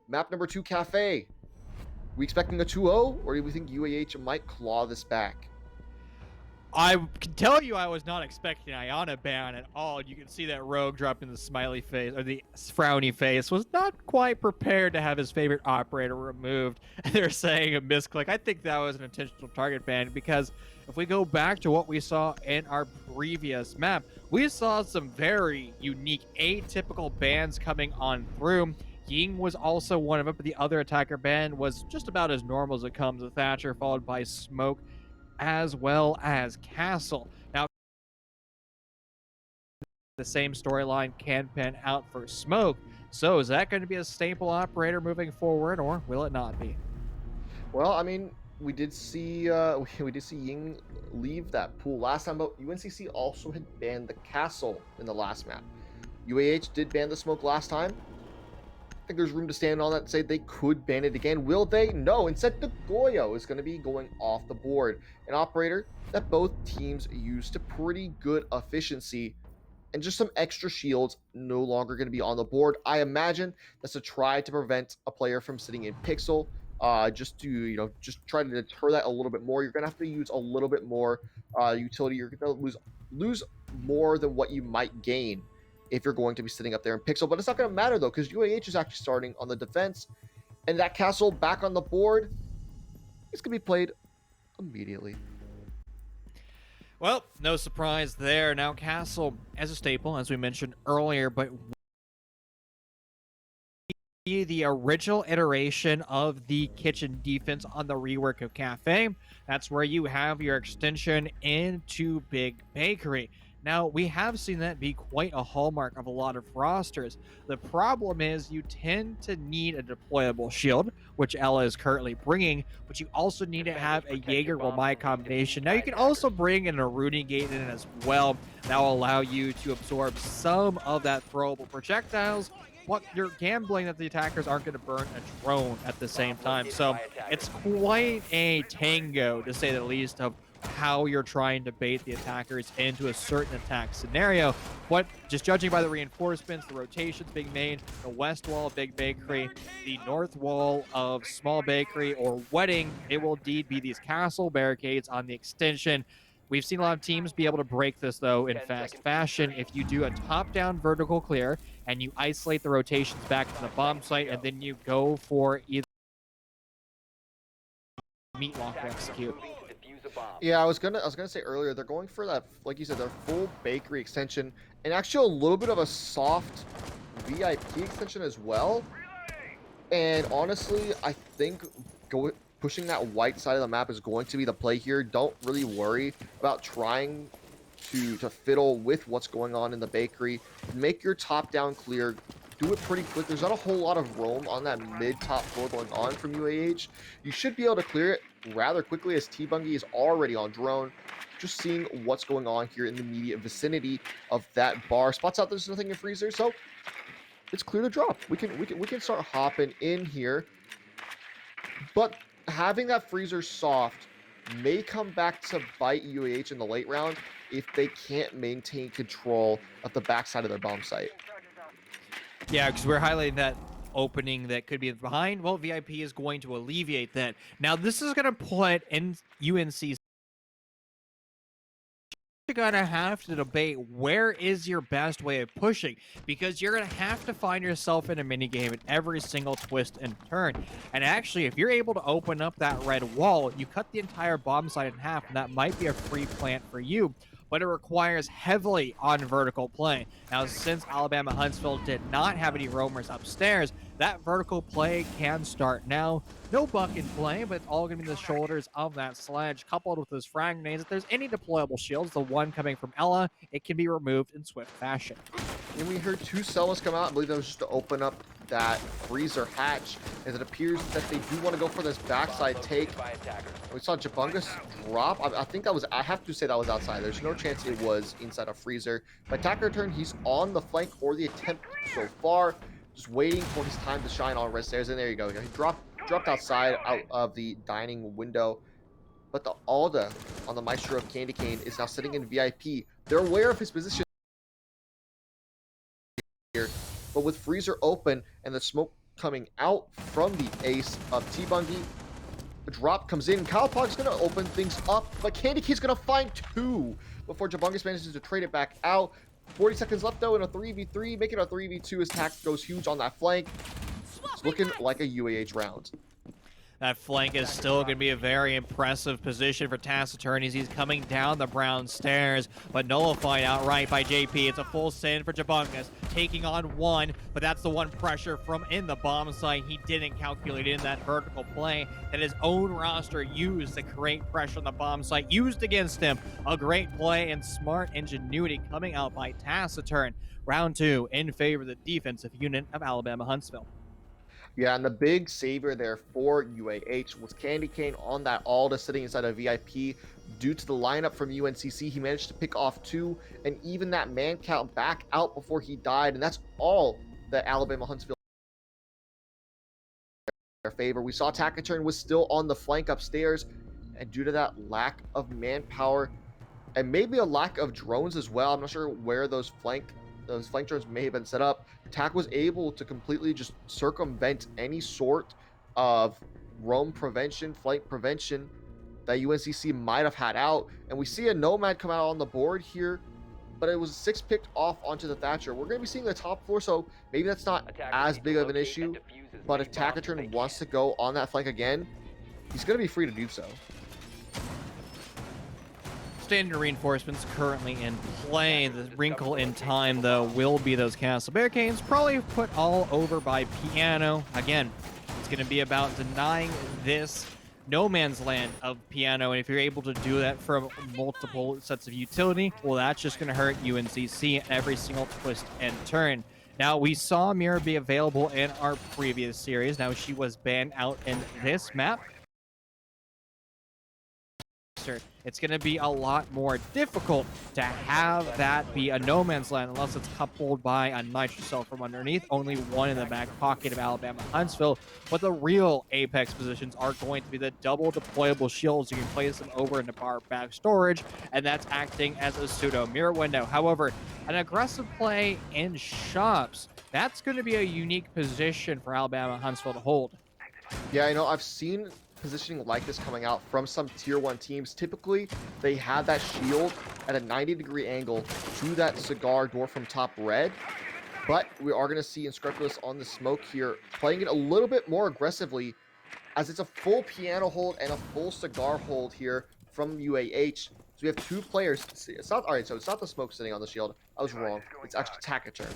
map number 2 Cafe. We expecting a 2-0 or do we think UAH might claw this back? I can tell you I was not expecting Iona ban at all. You can see that Rogue dropping the smiley face, or the frowny face, was not quite prepared to have his favorite operator removed. They're saying a misclick. I think that was an intentional target ban because if we go back to what we saw in our previous map, we saw some very unique, atypical bans coming on through. Ying was also one of them, but the other attacker ban was just about as normal as it comes with Thatcher, followed by Smoke, as well as Castle. Now, the same storyline can pan out for Smoke. So is that going to be a staple operator moving forward, or will it not be? Well, I mean, we did see we did see Ying leave that pool last time, but UNCC also had banned the castle in the last map. UAH did ban the smoke last time. I think there's room to stand on that and say they could ban it again. Will they? No. Instead, the Goyo is going to be going off the board. An operator that both teams used to pretty good efficiency, and just some extra shields no longer going to be on the board. I imagine that's to try to prevent a player from sitting in pixel. Just to just try to deter that a little bit more. You're going to have to use a little bit more utility. You're going to lose more than what you might gain if you're going to be sitting up there in pixel. But it's not going to matter though, because UAH is actually starting on the defense, and that castle back on the board is going to be played immediately. Well, no surprise there. Now, Castle as a staple, as we mentioned earlier, but the original iteration of the kitchen defense on the rework of Cafe. That's where you have your extension into Big Bakery. Now, we have seen that be quite a hallmark of a lot of rosters. The problem is you tend to need a deployable shield, which Ella is currently bringing, but you also need to have a Jaeger-Romai combination. Now, you can also bring in a Rooney Gate in as well. That will allow you to absorb some of that throwable projectiles, but you're gambling that the attackers aren't going to burn a drone at the same time. So it's quite a tango, to say the least, of how you're trying to bait the attackers into a certain attack scenario. But just judging by the reinforcements, the rotations being made, the west wall of Big Bakery, the north wall of Small Bakery or Wedding, it will indeed be these castle barricades on the extension. We've seen a lot of teams be able to break this, though, in fast fashion. If you do a top-down vertical clear and you isolate the rotations back to the bomb site, and then you go for either meat lock to execute. Yeah, I was gonna say earlier, they're going for that, like you said, their full bakery extension, and actually a little bit of a soft VIP extension as well. And honestly, I think pushing that white side of the map is going to be the play here. Don't really worry about trying to fiddle with what's going on in the bakery. Make your top down clear. Do it pretty quick. There's not a whole lot of roam on that mid-top floor going on from UAH. You should be able to clear it rather quickly, as T-Bungie is already on drone. Just seeing what's going on here in the immediate vicinity of that bar. Spots out there's nothing in freezer, so it's clear to drop. We can start hopping in here. But having that freezer soft may come back to bite UAH in the late round if they can't maintain control of the backside of their bomb site. Yeah, because we're highlighting that opening that could be behind. Well, VIP is going to alleviate that. Now, this is going to put in UNC. You're going to have to debate where is your best way of pushing, because you're going to have to find yourself in a minigame at every single twist and turn. And actually, if you're able to open up that red wall, you cut the entire bomb site in half, and that might be a free plant for you. But it requires heavily on vertical play. Now, since Alabama-Huntsville did not have any roamers upstairs, that vertical play can start now. No buck in play, but it's all going to be the shoulders of that sledge, coupled with those frag grenades. If there's any deployable shields, the one coming from Ella, it can be removed in swift fashion. And we heard two Selmas come out. I believe that was just to open up that freezer hatch, as it appears that they do want to go for this backside take. We saw Jabungus drop. I think that was, I have to say that was outside. There's no chance it was inside a freezer. By attacker turn, he's on the flank, or the attempt so far. just waiting for his time to shine on red stairs. And there you go. He dropped outside out of the dining window. But the Alda on the Maestro of Candy Cane is now sitting in VIP. They're aware of his position here, but with Freezer open and the smoke coming out from the ace of T-Bungie, the drop comes in. Kyle Pog's going to open things up, but Candy Cane's going to find two before Jabungus manages to trade it back out. 40 seconds left, though, in a 3v3, making a 3v2 as Tack goes huge on that flank. It's looking like a UAH round. That flank is still going to be a very impressive position for Taciturn as he's coming down the brown stairs, but nullified outright by JP. It's a full send for Jabungus, taking on one, but that's the one pressure from in the bomb site he didn't calculate in that vertical play that his own roster used to create pressure on the bomb site, used against him. A great play and smart ingenuity coming out by Taciturn. Round 2 in favor of the defensive unit of Alabama-Huntsville. Yeah, and the big savior there for UAH was Candy Cane on that Alda sitting inside a VIP. Due to the lineup from UNCC, he managed to pick off two and even that man count back out before he died. And that's all that Alabama-Huntsville their favor. We saw Taciturn was still on the flank upstairs, and due to that lack of manpower and maybe a lack of drones as well, I'm not sure where those flank drones may have been set up, Tac was able to completely just circumvent any sort of roam prevention, flank prevention that UNCC might have had out. And we see a Nomad come out on the board here, but it was 6 picked off onto the Thatcher. We're going to be seeing the top floor, so maybe that's not as big of an issue. But if Taciturn wants to go on that flank again, he's going to be free to do so. Standard reinforcements currently in play. The wrinkle in time, though, will be those castle barricades, probably put all over by Piano. Again, it's going to be about denying this no man's land of Piano, and if you're able to do that from multiple sets of utility, well, that's just going to hurt UNCC at every single twist and turn. Now, we saw Mira be available in our previous series. Now, she was banned out in this map. It's going to be a lot more difficult to have that be a no man's land unless it's coupled by a nitro cell from underneath. Only one in the back pocket of Alabama-Huntsville. But the real apex positions are going to be the double deployable shields. You can place them over into bar back storage, and that's acting as a pseudo mirror window. However, an aggressive play in shops, that's going to be a unique position for Alabama-Huntsville to hold. Yeah, you know, I've seen positioning like this coming out from some tier 1 teams. Typically, they have that shield at a 90-degree angle to that cigar door from top red. But we are going to see Inscrupulous on the smoke here, playing it a little bit more aggressively, as it's a full piano hold and a full cigar hold here from UAH. So we have two players. It's not all right. So it's not the smoke sitting on the shield. I was wrong. It's actually Taciturn.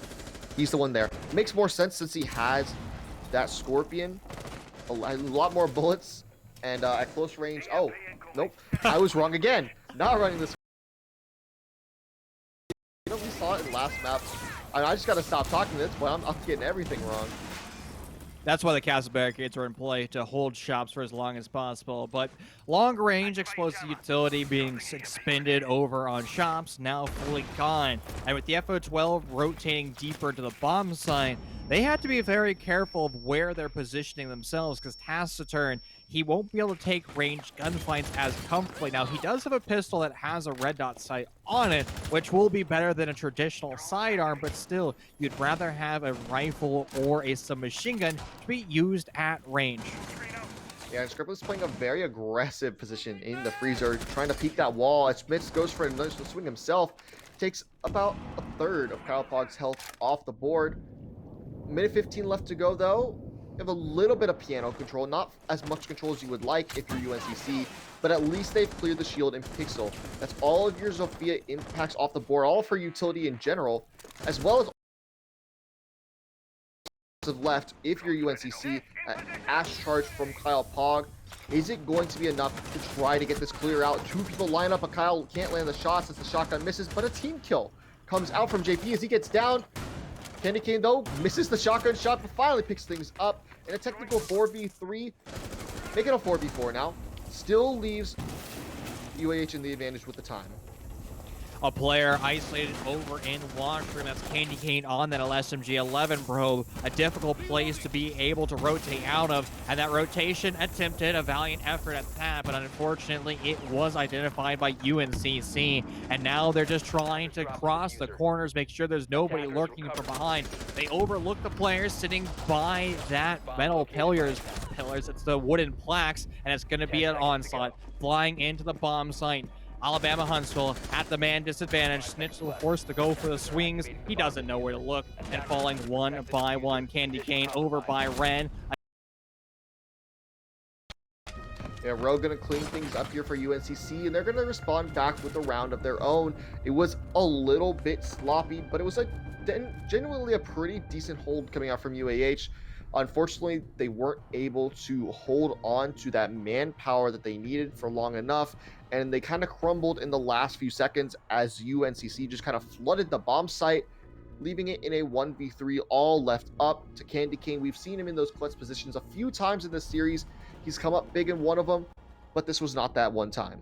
He's the one there. Makes more sense since he has that Scorpion, a lot more bullets. And at close range, oh, nope, I was wrong again. Not running this. You know, we saw it in last map. I just got to stop talking this, but I'm getting everything wrong. That's why the castle barricades are in play, to hold shops for as long as possible. But long-range explosive utility being expended over on shops, now fully gone. And with the FO12 rotating deeper to the bomb site, they have to be very careful of where they're positioning themselves, because Taciturn, he won't be able to take ranged gunfights as comfortably. Now, he does have a pistol that has a red dot sight on it, which will be better than a traditional sidearm, but still, you'd rather have a rifle or a submachine gun to be used at range. Yeah, and Scriptlet's playing a very aggressive position in the freezer, trying to peek that wall. As Smith goes for another swing himself, takes about a third of Kyle Pog's health off the board. Minute 15 left to go, though. You have a little bit of piano control, not as much control as you would like if you're UNCC, but at least they've cleared the shield in Pixel. That's all of your Zofia impacts off the board, all for utility in general, as well as left if you're UNCC. Ash charge from Kyle Pog. Is it going to be enough to try to get this clear out? Two people line up, but Kyle can't land the shots as the shotgun misses, but a team kill comes out from JP as he gets down. Candy Cane, though, misses the shotgun shot, but finally picks things up in a technical 4v3. Make it a 4v4 now. Still leaves UAH in the advantage with the time. A player isolated over in washroom. That's Candy Cane on that LSMG-11 probe. A difficult place to be able to rotate out of. And that rotation attempted a valiant effort at that, but unfortunately it was identified by UNCC. And now they're just trying to cross the corners, make sure there's nobody lurking from behind. They overlook the players sitting by that metal pillars. It's the wooden plaques, and it's going to be an onslaught flying into the bomb site. Alabama-Huntsville at the man disadvantage. Schnitzel forced to go for the swings. He doesn't know where to look, and falling one by one. Candy Cane over by Ren. Yeah, Rogue gonna clean things up here for UNCC, and they're gonna respond back with a round of their own. It was a little bit sloppy, but it was genuinely a pretty decent hold coming out from UAH. Unfortunately, they weren't able to hold on to that manpower that they needed for long enough, and they kind of crumbled in the last few seconds as UNCC just kind of flooded the bomb site, leaving it in a 1v3 all left up to Candy Cane. We've seen him in those clutch positions a few times in this series. He's come up big in one of them, but this was not that one time.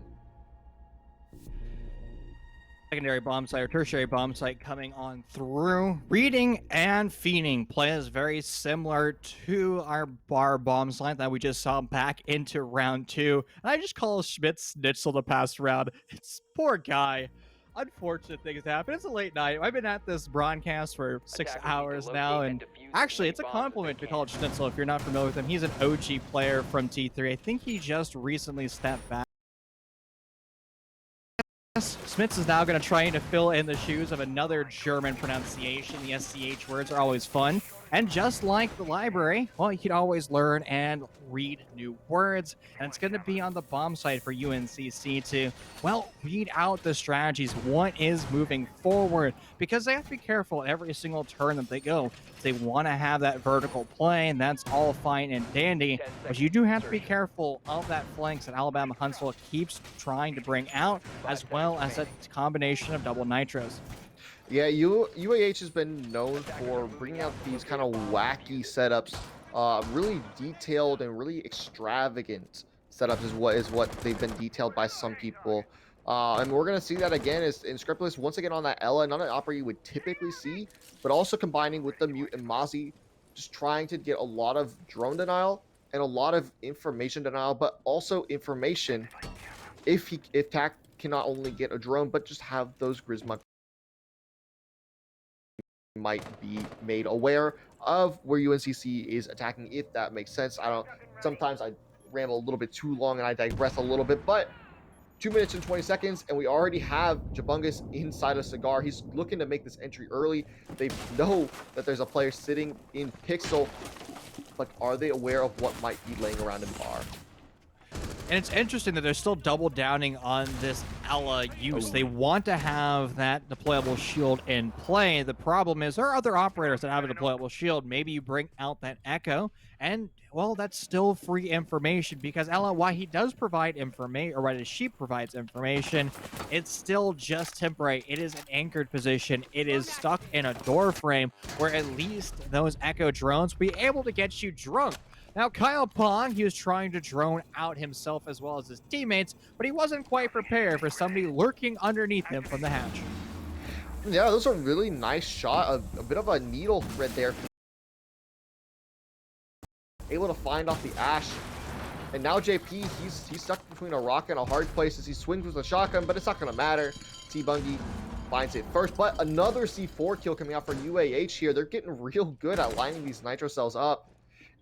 Secondary bomb site or tertiary bomb site coming on through. Reading and feeding plays very similar to our bar bomb site that we just saw back into round 2. And I just call Schmidt Schnitzel the past round. It's poor guy. Unfortunate things happen. It's a late night. I've been at this broadcast for 6 hours now, and actually it's a compliment to call Schnitzel if you're not familiar with him. He's an OG player from T3. I think he just recently stepped back. Smits is now going to try to fill in the shoes of another German pronunciation. The SCH words are always fun. And just like the library, well, you can always learn and read new words. And it's going to be on the bomb site for UNCC to, well, read out the strategies. What is moving forward? Because they have to be careful at every single turn that they go. They want to have that vertical play, and that's all fine and dandy. But you do have to be careful of that flanks that Alabama-Huntsville keeps trying to bring out, as well as a combination of double nitros. Yeah, UAH has been known for bringing out these kind of wacky setups, really detailed and really extravagant setups is what they've been detailed by some people. And we're going to see that again is in Scriptless once again on that Ella, not an opera you would typically see, but also combining with the Mute and Mozzie, just trying to get a lot of drone denial and a lot of information denial, but also information if TAC can not only get a drone, but just have those Grisma might be made aware of where UNCC is attacking, if that makes sense. Sometimes I ramble a little bit too long and I digress a little bit, but 2 minutes and 20 seconds and we already have Jabungus inside a cigar. He's looking to make this entry early. They know that there's a player sitting in Pixel, but are they aware of what might be laying around in bar? And it's interesting that they're still double downing on this Ella use. They want to have that deployable shield in play. The problem is there are other operators that have a deployable shield. Maybe you bring out that Echo, and, well, that's still free information because Ella, while he does provide information, or while she provides information, it's still just temporary. It is an anchored position. It is stuck in a door frame where at least those Echo drones will be able to get you drunk. Now, Kyle Pong, he was trying to drone out himself as well as his teammates, but he wasn't quite prepared for somebody lurking underneath him from the hatch. Yeah, those are really nice shot, a bit of a needle thread there. Able to find off the Ash. And now JP, he's stuck between a rock and a hard place as he swings with a shotgun, but it's not going to matter. T-Bungie finds it first, but another C4 kill coming out for UAH here. They're getting real good at lining these nitro cells up.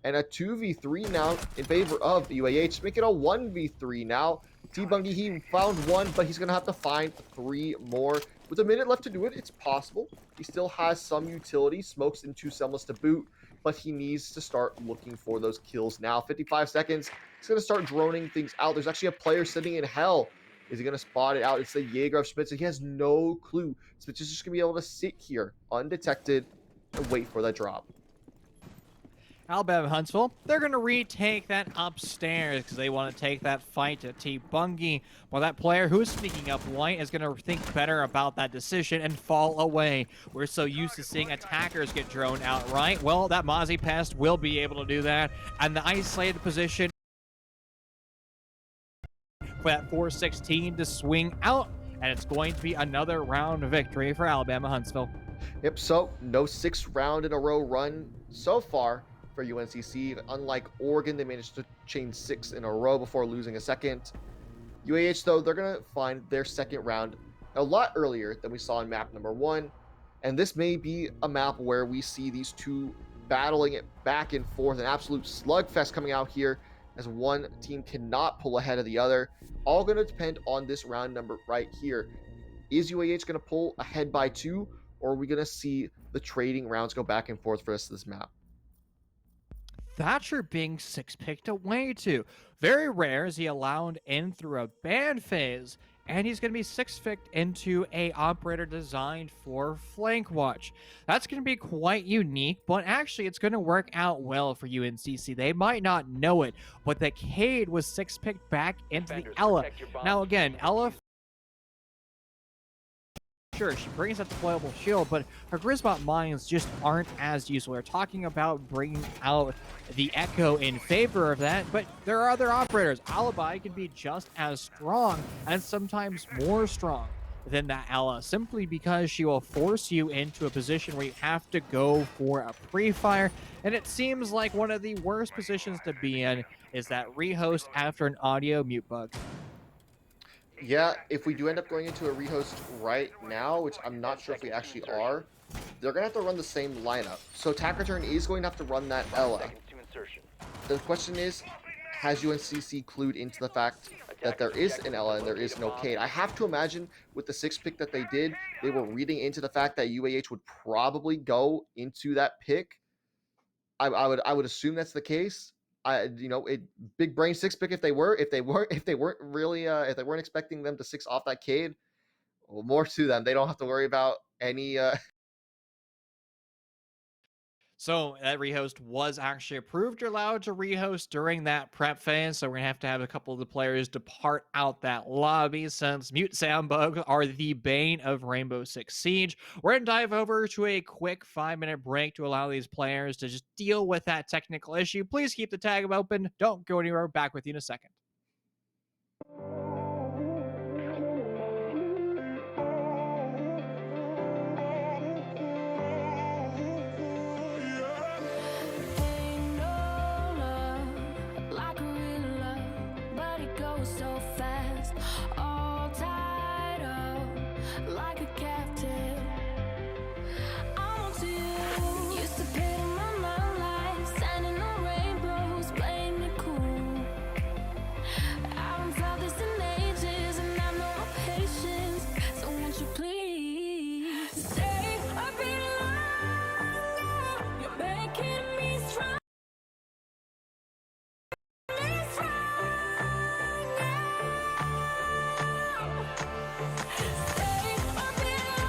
And a 2v3 now in favor of the UAH. Make it a 1v3 now. T-Bungie, he found one, but he's going to have to find 3 more. With a minute left to do it, it's possible. He still has some utility. Smokes in 2 Selmas to boot, but he needs to start looking for those kills now. 55 seconds. He's going to start droning things out. There's actually a player sitting in hell. Is he going to spot it out? It's the Jaeger of Spitzer. He has no clue. Spitzer's just going to be able to sit here undetected and wait for that drop. Alabama-Huntsville, they're going to retake that upstairs because they want to take that fight to T-Bungie. Well, that player who's sneaking up white is going to think better about that decision and fall away. We're so used to seeing attackers get droned out, right? Well, that Mozzie Pest will be able to do that. And the isolated position for that 416 to swing out. and it's going to be another round victory for Alabama-Huntsville. Yep, so no 6th round in a row run so far for UNCC. Unlike Oregon, they managed to chain 6 in a row before losing a second. UAH, though, they're going to find their second round a lot earlier than we saw in map number 1. And this may be a map where we see these two battling it back and forth, an absolute slugfest coming out here as one team cannot pull ahead of the other. All going to depend on this round number right here. Is UAH going to pull ahead by 2, or are we going to see the trading rounds go back and forth for the rest of this map? Thatcher being 6-picked away too. Very rare is he allowed in through a ban phase, and he's going to be 6-picked into a operator designed for flank watch. That's going to be quite unique, but actually it's going to work out well for UNCC. They might not know it, but the Cade was 6-picked back into the Ella. Now again, Ella, sure, she brings that deployable shield, but her Grisbot mines just aren't as useful. We're talking about bringing out the Echo in favor of that, but there are other operators. Alibi can be just as strong and sometimes more strong than that Ella, simply because she will force you into a position where you have to go for a pre-fire, and it seems like one of the worst positions to be in is that rehost after an audio mute bug. Yeah, if we do end up going into a rehost right now, which I'm not sure if we actually are, they're going to have to run the same lineup. So attack return is going to have to run that Ella. The question is, has UNCC clued into the fact that there is an Ella and there is no Cade? I have to imagine with the 6th pick that they did, they were reading into the fact that UAH would probably go into that pick. I would assume that's the case. Big brain 6 pick if they weren't expecting them to 6 off that Cade. Well, more to them. They don't have to worry about any So that rehost was actually approved. You're allowed to rehost during that prep phase, so we're gonna have a couple of the players depart out that lobby, since mute sound bugs are the bane of Rainbow Six Siege. We're gonna dive over to a quick 5-minute break to allow these players to just deal with that technical issue. Please keep the tab open. Don't go anywhere. Back with you in a second. Ain't no love like a real love, but it goes so fast. All tied up like a captive. I'm on to you. Used to pay to my life, standing on rainbows, playing it cool. I haven't felt this in ages, and I know no patience. So won't you please stay a bit longer? You're making me strong. Stay a bit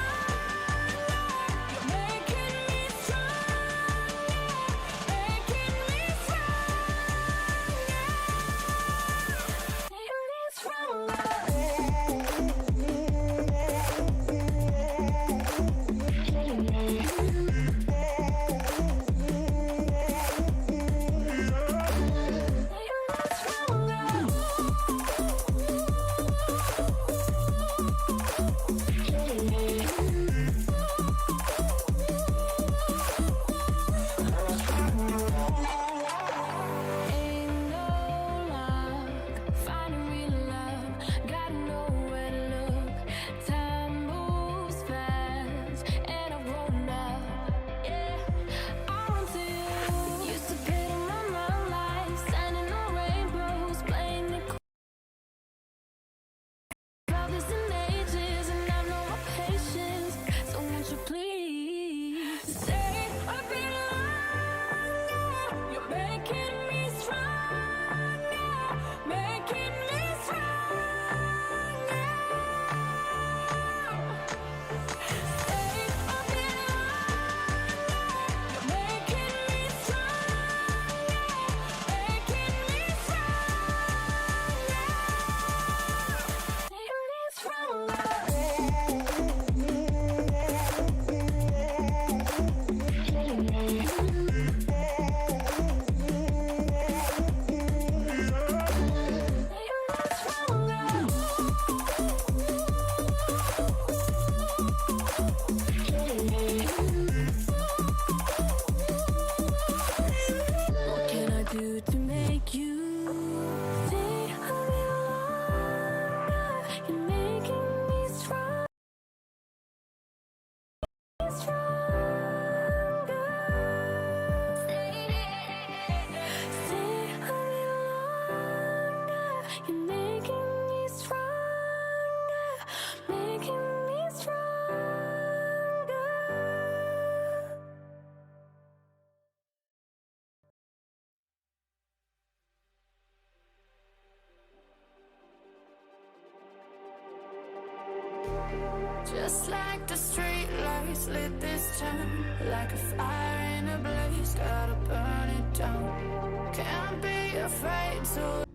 Just like the street lights lit this town, like a fire in a blaze, gotta burn it down. Can't be afraid to.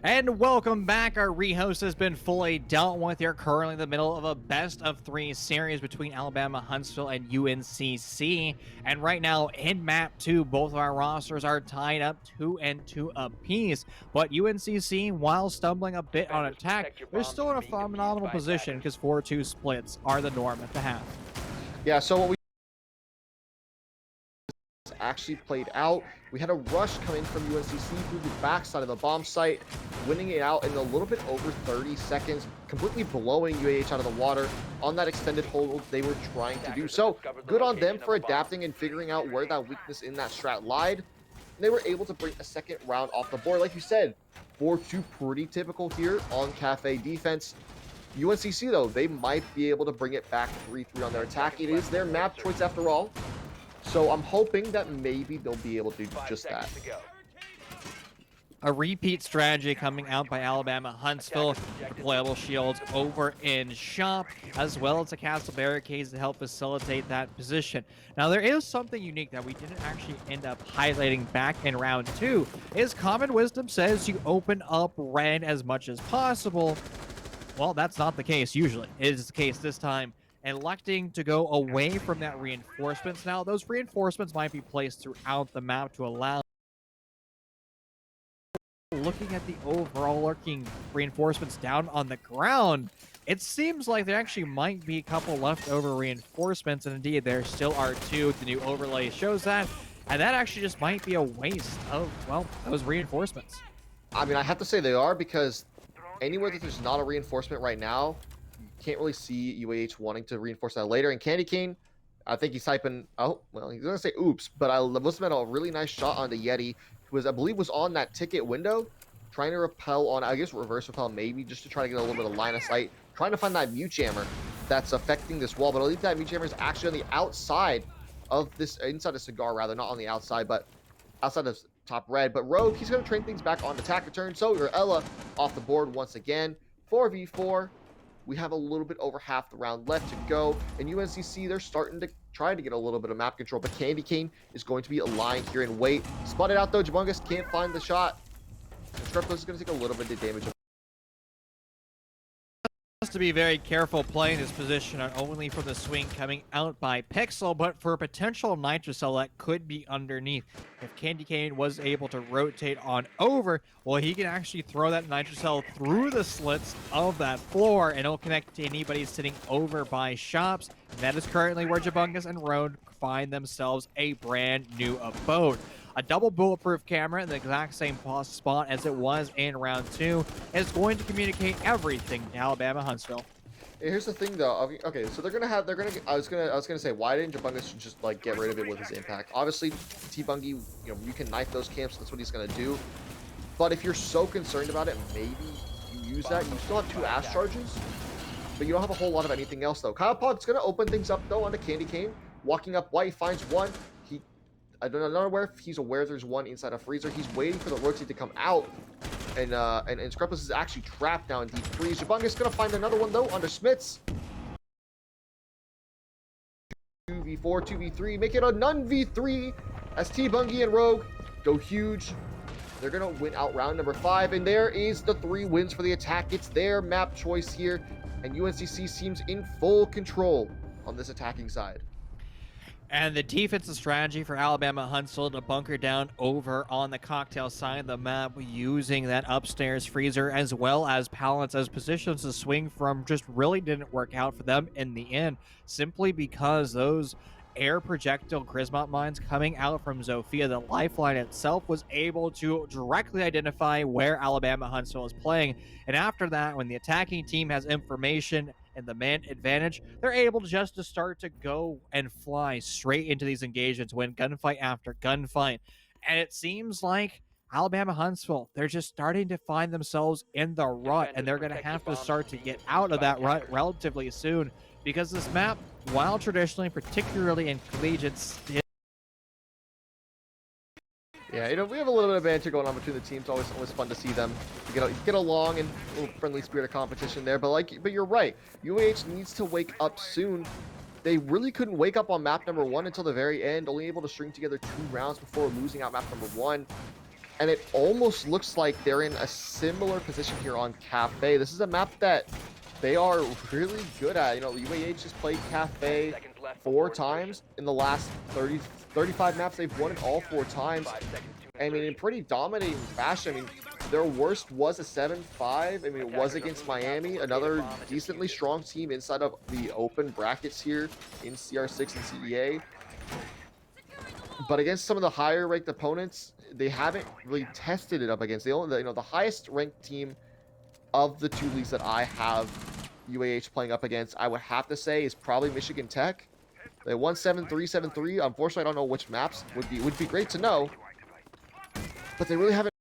And welcome back. Our rehost has been fully dealt with. You're currently in the middle of a best-of-3 series between Alabama-Huntsville and UNCC. And right now, in Map 2, both of our rosters are tied up 2-2 apiece. But UNCC, while stumbling a bit on attack, they're still in a phenomenal position because 4-2 splits are the norm at the half. Yeah, so what we actually played out, we had a rush come in from UNCC through the backside of the bomb site, winning it out in a little bit over 30 seconds, completely blowing UAH out of the water on that extended hold they were trying to do. So good on them for adapting and figuring out where that weakness in that strat lied. They were able to bring a second round off the board. Like you said, 4-2 pretty typical here on Cafe defense. UNCC though, they might be able to bring it back 3-3 on their attack. It is their map choice after all. So I'm hoping that maybe they'll be able to do just that. A repeat strategy coming out by Alabama-Huntsville. Deployable shields over in shop, as well as the castle barricades to help facilitate that position. Now, there is something unique that we didn't actually end up highlighting back in round 2, is common wisdom says you open up red as much as possible. Well, that's not the case usually. It is the case this time. Electing to go away from that reinforcements. Now, those reinforcements might be placed throughout the map to allow. Looking at the overall lurking reinforcements down on the ground, it seems like there actually might be a couple leftover reinforcements, and indeed there still are 2. The new overlay shows that, and that actually just might be a waste of, well, those reinforcements. I mean, I have to say they are, because anywhere that there's not a reinforcement right now, can't really see UAH wanting to reinforce that later. And Candy Cane, I think he's typing, oh, well, he's going to say oops, but I must have had a really nice shot on the Yeti, who was, I believe, was on that ticket window, trying to repel on, I guess, reverse repel maybe, just to try to get a little bit of line of sight, trying to find that mute jammer that's affecting this wall. But I believe that mute jammer is actually on the outside of this, inside the cigar rather, not on the outside, but outside of top red. But Rogue, he's going to train things back on attack return. So your Ella off the board once again. 4v4. We have a little bit over half the round left to go, and UNCC, they're starting to try to get a little bit of map control, but Candy Cane is going to be aligned here and wait. Spotted out though, Jabungus can't find the shot. Streplos is going to take a little bit of damage. Has to be very careful playing this position, not only from the swing coming out by Pixel, but for a potential Nitrocell that could be underneath. If Candy Cane was able to rotate on over, well, he can actually throw that Nitrocell through the slits of that floor, and it'll connect to anybody sitting over by shops. And that is currently where Jabungus and Road find themselves a brand new abode. A double bulletproof camera in the exact same spot as it was in round 2 is going to communicate everything to Alabama-Huntsville. Here's the thing though. Okay, so I was gonna say, why didn't Jabungus just like get rid of it with his impact? Obviously, T-Bungie, you know, you can knife those camps. That's what he's gonna do. But if you're so concerned about it, maybe you use that. You still have 2 ash charges, but you don't have a whole lot of anything else though. Kyle Pog's gonna open things up though onto Candy Cane. Walking up white, finds one. I'm not aware if he's aware there's one inside a freezer. He's waiting for the rotate to come out. And Scrupulous is actually trapped now in deep freeze. Jabungus gonna find another one though under Smits. 2v4, 2v3, make it a none v3 as T-Bungie and Rogue go huge. They're gonna win out round number 5, and there is the 3 wins for the attack. It's their map choice here, and UNCC seems in full control on this attacking side. And the defensive strategy for Alabama-Huntsville to bunker down over on the cocktail side of the map using that upstairs freezer as well as pallets as positions to swing from just really didn't work out for them in the end, simply because those air projectile Grismont mines coming out from Zofia, the lifeline itself was able to directly identify where Alabama-Huntsville is playing. And after that, when the attacking team has information and the man advantage, they're able just to start to go and fly straight into these engagements, win gunfight after gunfight. And it seems like Alabama-Huntsville, they're just starting to find themselves in the rut, and they're going to have to start to get out of that rut relatively soon, because this map, while traditionally, particularly in collegiate, Yeah, we have a little bit of banter going on between the teams. Always fun to see them get along and a little friendly spirit of competition there. But you're right. UAH needs to wake up soon. They really couldn't wake up on map number 1 until the very end, only able to string together 2 rounds before losing out map number 1. And it almost looks like they're in a similar position here on Cafe. This is a map that they are really good at. UAH has played Cafe 4 times in the last 35 maps. They've won it all 4 times. I mean, in pretty dominating fashion. I mean, their worst was a 7-5. I mean, it was against Miami, another decently strong team inside of the open brackets here in CR6 and CEA. But against some of the higher ranked opponents, they haven't really tested it up against. The highest ranked team of the 2 leagues that I have UAH playing up against, I would have to say, is probably Michigan Tech. They won 7-3, 7-3. Unfortunately, I don't know which maps. Would be great to know. But they really haven't.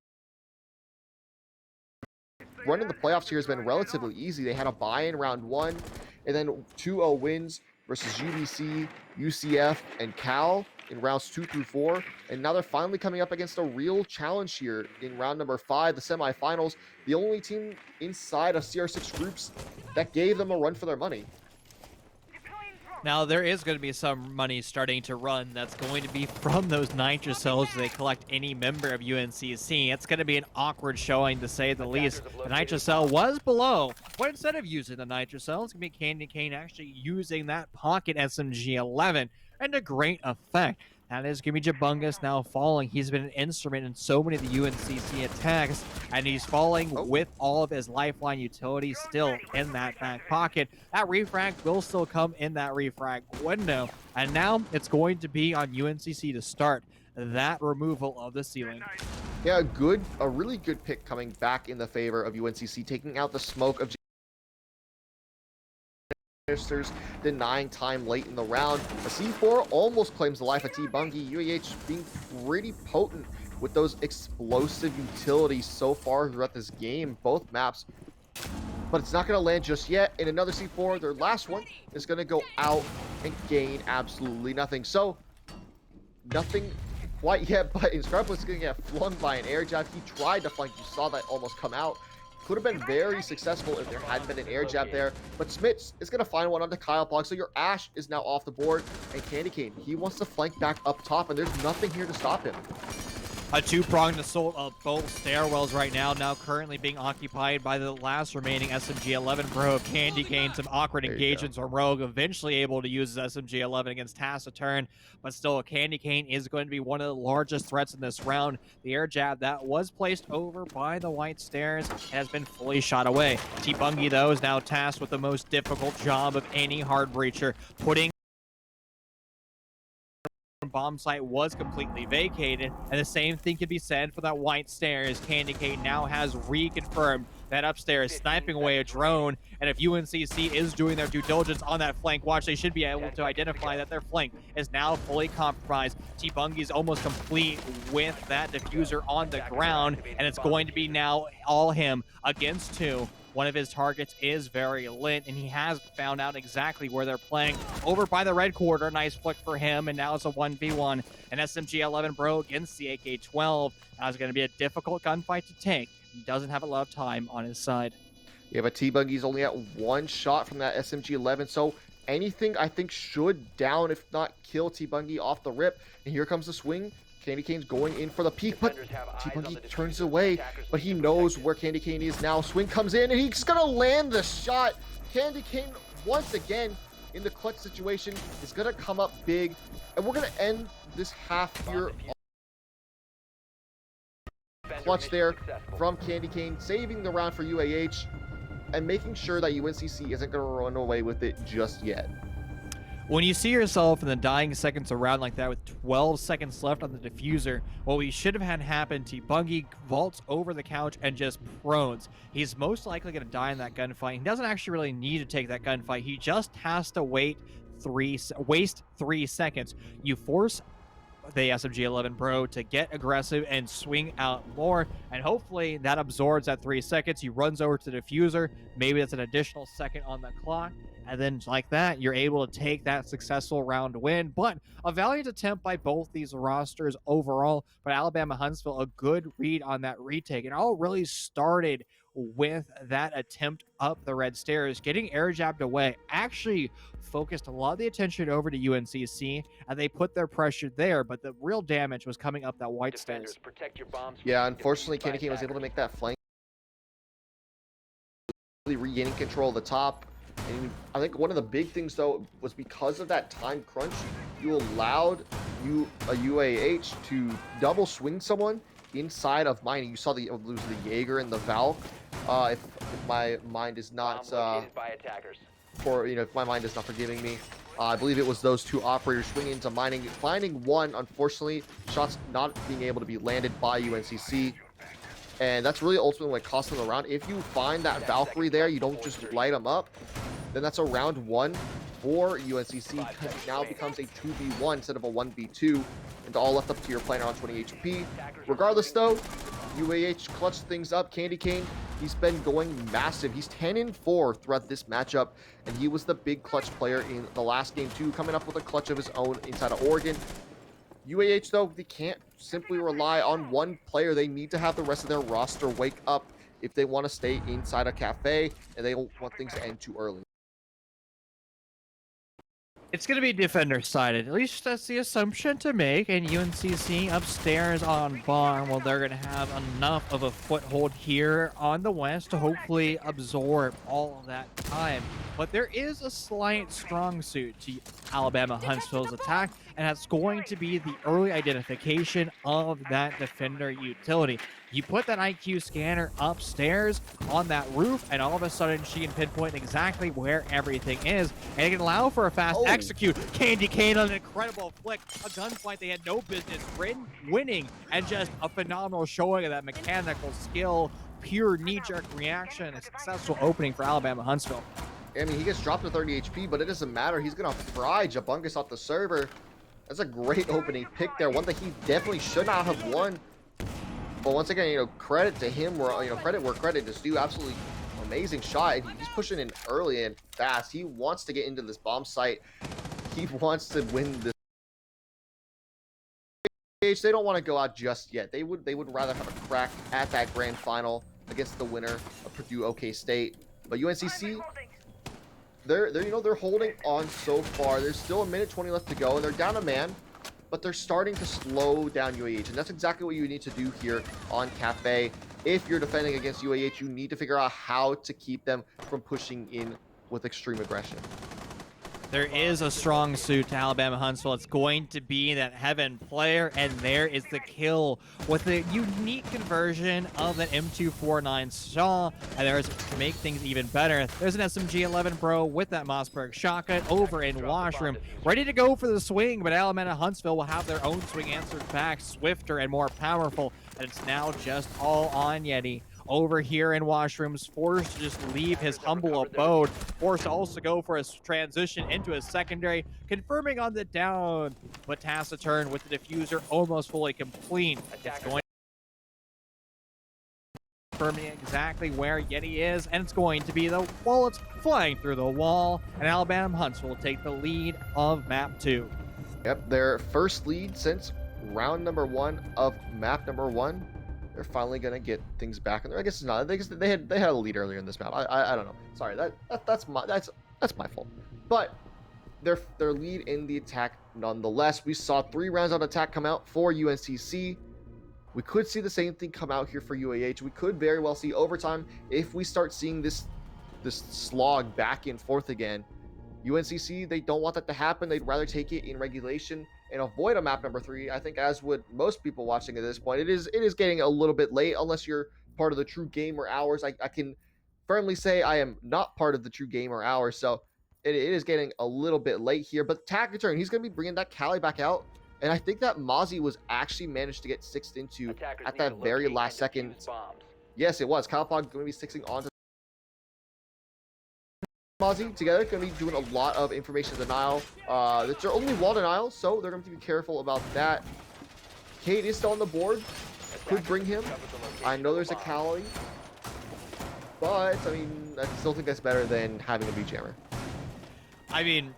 Running the playoffs here has been relatively easy. They had a bye in round 1, and then 2-0 wins versus UBC, UCF, and Cal in rounds 2 through 4. And now they're finally coming up against a real challenge here in round number 5, the semifinals. The only team inside of CR6 groups that gave them a run for their money. Now, there is going to be some money starting to run that's going to be from those nitro cells they collect any member of UNCC. It's going to be an awkward showing, to say the least. The nitro cell was below, but instead of using the nitro cell, it's going to be Candy Cane actually using that pocket SMG-11, and to great effect. That is going to be Jabungus now falling. He's been an instrument in so many of the UNCC attacks, and he's falling with all of his lifeline utilities still in that back pocket. That refrag will still come in that refrag window, and now it's going to be on UNCC to start that removal of the ceiling. Yeah, a really good pick coming back in the favor of UNCC, taking out the smoke of denying time late in the round. A C4 almost claims the life of T-Bungie. UAH being pretty potent with those explosive utilities so far throughout this game, both maps. But it's not going to land just yet. In another C4, their last one is going to go out and gain absolutely nothing. So, nothing quite yet, but Inscrupulous is going to get flung by an air jab. He tried to flank. You saw that almost come out. Could have been very successful if there hadn't been an air jab there. But Smits is going to find one onto Kyle Plog. So your Ash is now off the board. And Candy Cane, he wants to flank back up top. And there's nothing here to stop him. A 2-pronged assault of both stairwells right now currently being occupied by the last remaining SMG-11 pro of Candy Cane. Some awkward engagements from Rogue, eventually able to use his SMG-11 against Taciturn, but still Candy Cane is going to be one of the largest threats in this round. The air jab that was placed over by the white stairs has been fully shot away. T-Bungie, though, is now tasked with the most difficult job of any hard breacher, putting bomb site was completely vacated, and the same thing could be said for that white stairs. Candy Cane now has reconfirmed that upstairs sniping away a drone, and if UNCC is doing their due diligence on that flank watch, they should be able to identify that their flank is now fully compromised. T-Bungie is almost complete with that diffuser on the ground, and it's going to be now all him against 2. One of his targets is very lit, and he has found out exactly where they're playing. Over by the red quarter, nice flick for him, and now it's a 1v1. An SMG-11 bro against the AK-12. That's going to be a difficult gunfight to take. He doesn't have a lot of time on his side. Yeah, but T-Bungie's only at 1 shot from that SMG-11, so anything I think should down, if not kill T-Bungie off the rip. And here comes the swing. Candy Cane's going in for the peek, but T-Bungie turns away, but he knows where Candy Cane is now. Swing comes in, and he's going to land the shot. Candy Cane, once again, in the clutch situation, is going to come up big, and we're going to end this half here. Clutch there from Candy Cane, saving the round for UAH, and making sure that UNCC isn't going to run away with it just yet. When you see yourself in the dying seconds around like that with 12 seconds left on the diffuser, what we should have had happen, T-Bungie vaults over the couch and just prones. He's most likely going to die in that gunfight. He doesn't actually really need to take that gunfight. He just has to waste 3 seconds. You force the SMG-11 Pro to get aggressive and swing out more, and hopefully that absorbs that 3 seconds. He runs over to the diffuser, maybe that's an additional second on the clock, and then like that, you're able to take that successful round win. But a valiant attempt by both these rosters overall, but Alabama-Huntsville, a good read on that retake. It all really started with that attempt up the red stairs, getting air jabbed away, actually focused a lot of the attention over to UNCC, and they put their pressure there, but the real damage was coming up that white stairs. Yeah, unfortunately, Candy Cane was able to make that flank, really regaining control of the top. And I think one of the big things, though, was because of that time crunch, you allowed a UAH to double swing someone inside of mining. You saw the Jaeger and the Valk. If my mind is not if my mind is not forgiving me, I believe it was those two operators swinging into mining, finding one. Unfortunately, shots not being able to be landed by UNCC. And that's really ultimately what cost them the round. If you find that Valkyrie there, you don't just light them up, then that's a round one for UNCC, because it now becomes a 2v1 instead of a 1v2, and all left up to your player on 20 HP. Regardless, though, UAH clutched things up. Candy Cane, he's been going massive. He's 10-4 throughout this matchup, and he was the big clutch player in the last game, too, coming up with a clutch of his own inside of Oregon. UAH, though, they can't simply rely on one player. They need to have the rest of their roster wake up if they want to stay inside a cafe, and they don't want things to end too early. It's going to be defender-sided. At least that's the assumption to make. And UNCC upstairs on Barn, well, they're going to have enough of a foothold here on the west to hopefully absorb all of that time. But there is a slight strong suit to Alabama-Huntsville's attack, and that's going to be the early identification of that defender utility. You put that IQ scanner upstairs on that roof, and all of a sudden she can pinpoint exactly where everything is, and it can allow for a fast execute. Candy Cane on an incredible flick, a gunfight they had no business winning, and just a phenomenal showing of that mechanical skill, pure knee-jerk reaction, a successful opening for Alabama-Huntsville. I mean, he gets dropped to 30 HP, but it doesn't matter. He's going to fry Jabungus off the server. That's a great opening pick there, one that he definitely should not have won. But once again, credit to him, credit where credit is due. Absolutely amazing shot. And he's pushing in early and fast. He wants to get into this bomb site. He wants to win this. They don't want to go out just yet. They would rather have a crack at that grand final against the winner of Purdue OK State. But UNCC, they're holding on so far. There's still a minute 20 left to go, and they're down a man. But they're starting to slow down UAH, and that's exactly what you need to do here on Cafe. If you're defending against UAH, you need to figure out how to keep them from pushing in with extreme aggression. There is a strong suit to Alabama-Huntsville. It's going to be that Heaven player, and there is the kill with a unique conversion of an M249 Shaw, and there's to make things even better. There's an SMG-11 Pro with that Mossberg shotgun over in Washroom, ready to go for the swing, but Alabama-Huntsville will have their own swing answered back, swifter and more powerful, and it's now just all on Yeti. Over here in Washrooms, forced to just leave his humble abode, forced to also go for his transition into his secondary, confirming on the down, but Taciturn with the diffuser almost fully complete. It's going confirming exactly where Yeti is, and it's going to be the wallets flying through the wall, and Alabama-Huntsville will take the lead of map 2. Yep, their first lead since round number 1 of map number 1. They're finally gonna get things back, and I guess it's not. They had a lead earlier in this map. I don't know. Sorry, that's my fault. But their lead in the attack nonetheless. We saw 3 rounds on attack come out for UNCC. We could see the same thing come out here for UAH. We could very well see overtime if we start seeing this slog back and forth again. UNCC, they don't want that to happen. They'd rather take it in regulation and avoid a map number 3. I think, as would most people watching at this point. It is getting a little bit late, unless you're part of the True Gamer Hours. I can firmly say I am not part of the True Gamer Hours, so it is getting a little bit late here. But Taciturn, he's going to be bringing that Cali back out, and I think that Mozzie was actually managed to get 6'd into at that very last second. Yes, it was. Calpog going to be 6'ing onto Mozzie together going to be doing a lot of information denial. It's their only wall denial, so they're going to be careful about that. Cade is still on the board. Could bring him. I know there's a Cali, but I mean, I still think that's better than having a beat jammer. I mean,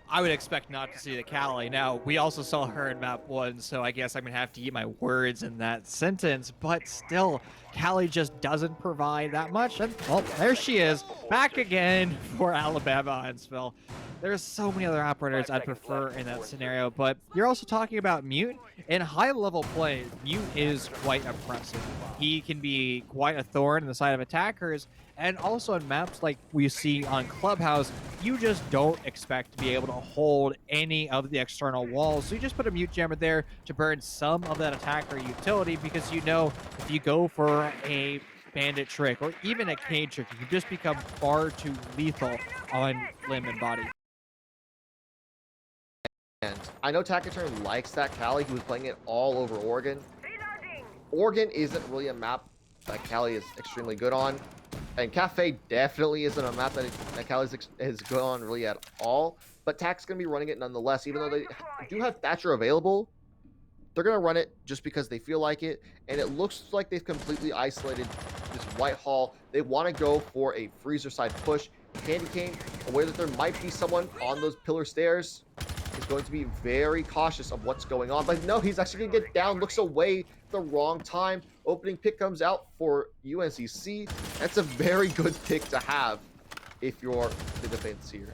I would expect not to see the Cali. Now, we also saw her in map 1, so I guess I'm going to have to eat my words in that sentence. But still, Cali just doesn't provide that much. And, well, there she is, back again for Alabama-Huntsville. There's so many other operators I'd prefer in that scenario, but you're also talking about Mute. In high-level play, Mute is quite impressive. He can be quite a thorn in the side of attackers, and also in maps like we see on Clubhouse, you just don't expect to be able to hold any of the external walls. So you just put a Mute Jammer there to burn some of that attacker utility, because you know if you go for a bandit trick or even a Cade trick, you can just become far too lethal on limb and body. And I know Takaturn likes that Cali. He was playing it all over Oregon. Oregon isn't really a map that Cali is extremely good on. And Cafe definitely isn't a map that Cali is good on really at all. But Tak's going to be running it nonetheless. Even though they do have Thatcher available, they're going to run it just because they feel like it. And it looks like they've completely isolated this White Hall. They want to go for a freezer side push. Candy Cane, aware that there might be someone on those pillar stairs, is going to be very cautious of what's going on. But no, he's actually going to get down, looks away at the wrong time. Opening pick comes out for UNCC. That's a very good pick to have if you're the defense here.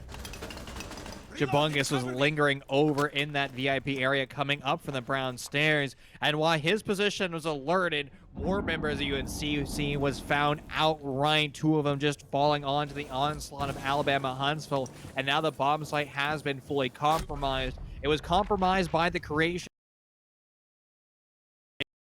Jabungus was lingering over in that VIP area coming up from the brown stairs, and while his position was alerted, more members of UNC was found outright, 2 of them just falling onto the onslaught of Alabama-Huntsville, and now the bomb site has been fully compromised. It was compromised by the creation,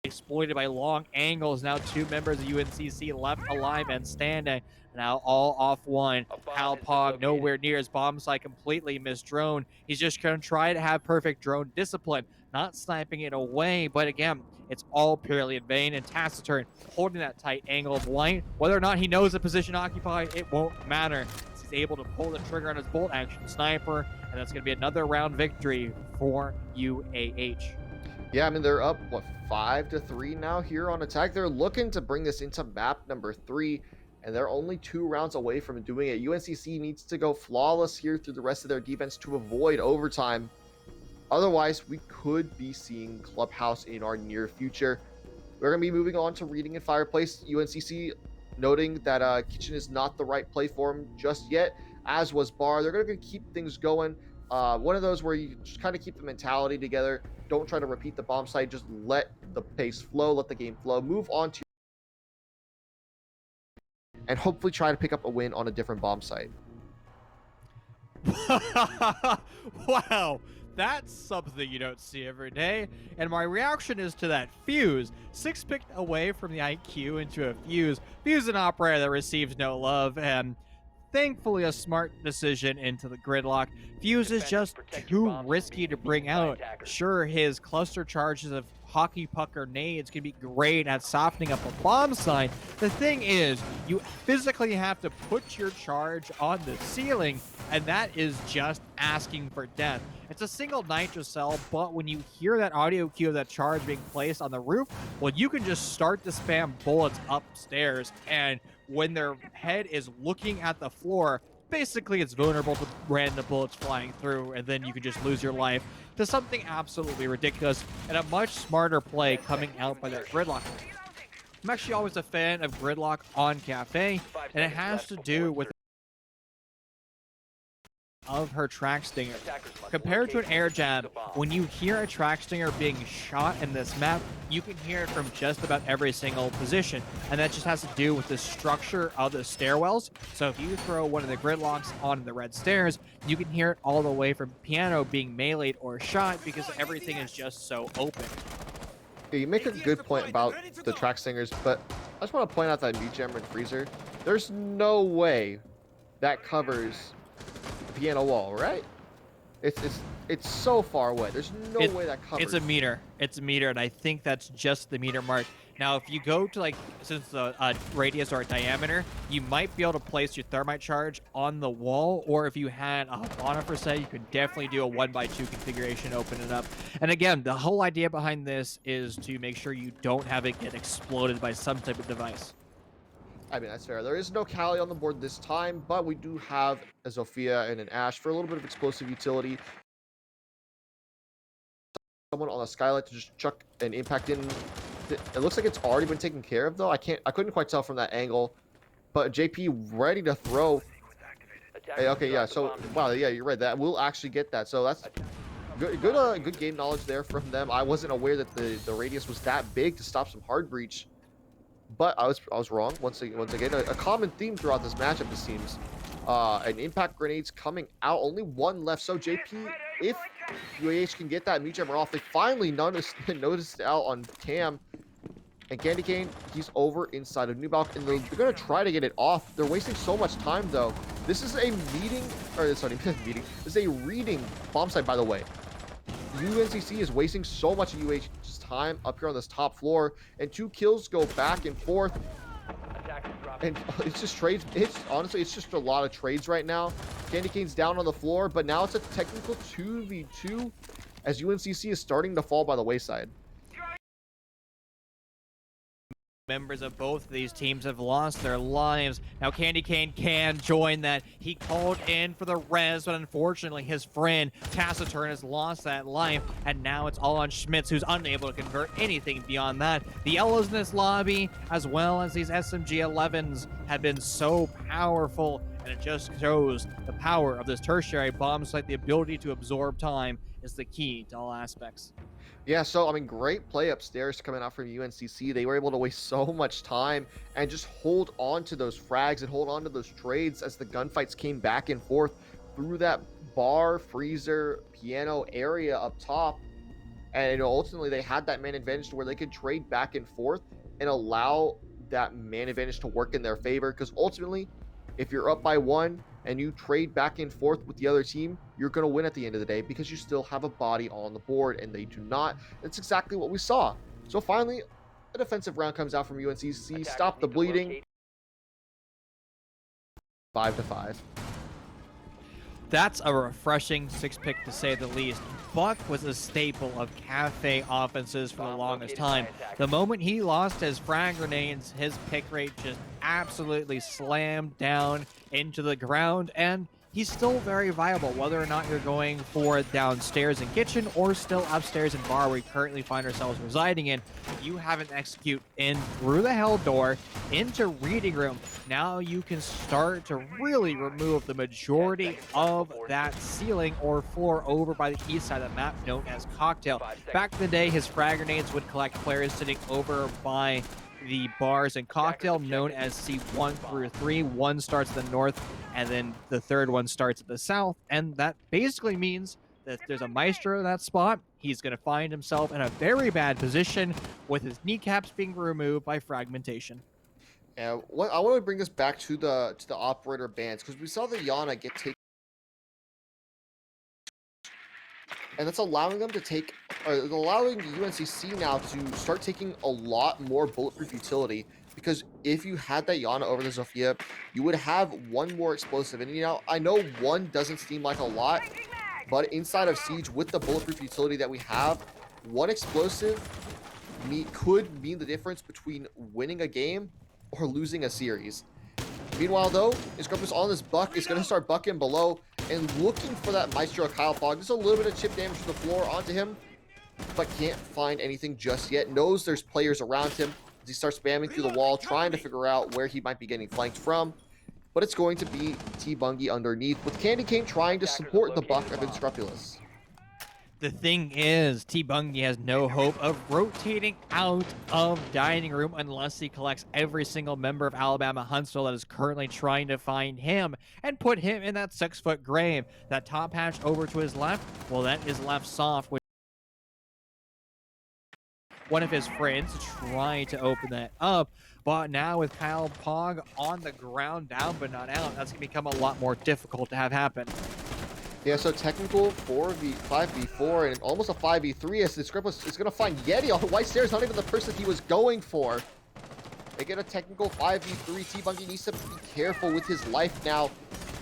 exploited by long angles. Now 2 members of UNCC left alive and standing. Now all off one. Halpog nowhere near his bomb site, completely missed drone. He's just going to try to have perfect drone discipline, not sniping it away. But again, it's all purely in vain. And Taciturn holding that tight angle of light. Whether or not he knows the position occupied, it won't matter. He's able to pull the trigger on his bolt action sniper, and that's going to be another round victory for UAH. Yeah, I mean, they're up, what, 5-3 now here on attack. They're looking to bring this into map number 3, and they're only 2 rounds away from doing it. UNCC needs to go flawless here through the rest of their defense to avoid overtime. Otherwise, we could be seeing Clubhouse in our near future. We're going to be moving on to Reading and Fireplace. UNCC noting that Kitchen is not the right play for him just yet, as was Bar. They're going to keep things going. One of those where you just kind of keep the mentality together. Don't try to repeat the bomb site. Just let the pace flow, let the game flow. Move on to and hopefully try to pick up a win on a different bomb site. Wow, that's something you don't see every day. And my reaction is to that Fuse. 6 picked away from the IQ into a Fuse. Fuse, an operator that receives no love, and thankfully a smart decision into the gridlock. Fuse is just too risky to bring out. Sure, his cluster charges of hockey puck grenades can be great at softening up a bomb site. The thing is, you physically have to put your charge on the ceiling, and that is just asking for death. It's a single nitro cell, but when you hear that audio cue of that charge being placed on the roof, well, you can just start to spam bullets upstairs, and when their head is looking at the floor, basically it's vulnerable to random bullets flying through, and then you can just lose your life to something absolutely ridiculous, and a much smarter play coming out by that gridlock. I'm actually always a fan of gridlock on Cafe, and it has to do with of her track stinger. Compared to an air jab, when you hear a track stinger being shot in this map, you can hear it from just about every single position, and that just has to do with the structure of the stairwells. So if you throw one of the gridlocks on the red stairs, you can hear it all the way from piano being meleeed or shot because everything is just so open. Yeah, you make a good point about the track stingers, but I just want to point out that Meat Jammer and Freezer, there's no way that covers piano wall, right? It's so far away. There's no way that covers. It's a meter, and I think that's just the meter mark. Now, if you go to, like, since the radius or diameter, you might be able to place your thermite charge on the wall, or if you had a Habana for say, you could definitely do a 1x2 configuration, open it up. And again, the whole idea behind this is to make sure you don't have it get exploded by some type of device. I mean, that's fair. There is no Kali on the board this time, but we do have a Zofia and an Ashe for a little bit of explosive utility. Someone on the skylight to just chuck an impact in. It looks like it's already been taken care of, though. I couldn't quite tell from that angle. But JP ready to throw. Hey, okay, yeah. So, wow, yeah, you're right. That we'll actually get that. So that's good game knowledge there from them. I wasn't aware that the radius was that big to stop some hard breach. But I was wrong once again. A common theme throughout this matchup, it seems. An impact grenades coming out. Only one left. So JP, if UAH can get that meat jammer off, they finally noticed out on Tam. And Candy Cane, he's over inside of Nubalk, and they're gonna try to get it off. They're wasting so much time though. This is a meeting, or sorry, meeting. This is a reading bomb site, by the way. UNCC is wasting so much of UH's time up here on this top floor, and 2 kills go back and forth. And it's just trades. Honestly, it's just a lot of trades right now. Candy Cane's down on the floor, but now it's a technical 2v2 as UNCC is starting to fall by the wayside. Members of both of these teams have lost their lives. Now Candy Cane can join that. He called in for the res, but unfortunately his friend Taciturn has lost that life, and now it's all on Schmitz, who's unable to convert anything beyond that. The yellows in this lobby, as well as these SMG-11s, have been so powerful, and it just shows the power of this tertiary bomb site. The ability to absorb time is the key to all aspects. Yeah, so, I mean, great play upstairs coming out from UNCC. They were able to waste so much time and just hold on to those frags and hold on to those trades as the gunfights came back and forth through that bar, freezer, piano area up top. And, you know, ultimately they had that man advantage to where they could trade back and forth and allow that man advantage to work in their favor. Because ultimately, if you're up by 1 and you trade back and forth with the other team, you're going to win at the end of the day because you still have a body on the board, and they do not. That's exactly what we saw. So finally, a defensive round comes out from UNCC. Stop the bleeding. 5-5. That's a refreshing 6-pick to say the least. Buck was a staple of cafe offenses for the longest time. The moment he lost his frag grenades, his pick rate just absolutely slammed down into the ground, and he's still very viable, whether or not you're going for downstairs in kitchen or still upstairs in bar where we currently find ourselves residing in. You have an execute in through the hell door into reading room. Now you can start to really remove the majority of that ceiling or floor over by the east side of the map, known as Cocktail. Back in the day, his frag grenades would collect players sitting over by the bars and Cocktail, known as C1 through 3. One starts at the north, and then the third one starts at the south, and that basically means that if there's a Maestro in that spot, he's going to find himself in a very bad position with his kneecaps being removed by fragmentation. And I want to bring this back to the operator bans, because we saw the Yana get taken, and that's allowing them to take, or allowing UNCC now to start taking a lot more bulletproof utility. Because if you had that Yana over the Zofia, you would have one more explosive. And, you know, I know one doesn't seem like a lot, but inside of Siege, with the bulletproof utility that we have, one explosive could mean the difference between winning a game or losing a series. Meanwhile, though, Scrumpus on this buck is going to start bucking below and looking for that Maestro Kyle Fog. Just a little bit of chip damage to the floor onto him, but can't find anything just yet. Knows there's players around him as he starts spamming through the wall, trying to figure out where he might be getting flanked from. But it's going to be T-Bungie underneath, with Candy Cane trying to support the buck of Unscrupulous. The thing is, T-Bungie has no hope of rotating out of dining room unless he collects every single member of Alabama-Huntsville that is currently trying to find him and put him in that 6-foot grave. That top hatch over to his left, well, that is left soft, with one of his friends trying to open that up. But now with Kyle Pog on the ground, down but not out, that's going to become a lot more difficult to have happen. Yeah, so technical 5v4 and almost a 5v3 as the Scriptless is going to find Yeti on the white stairs, not even the person he was going for. They get a technical 5v3. T-Bunky needs to be careful with his life now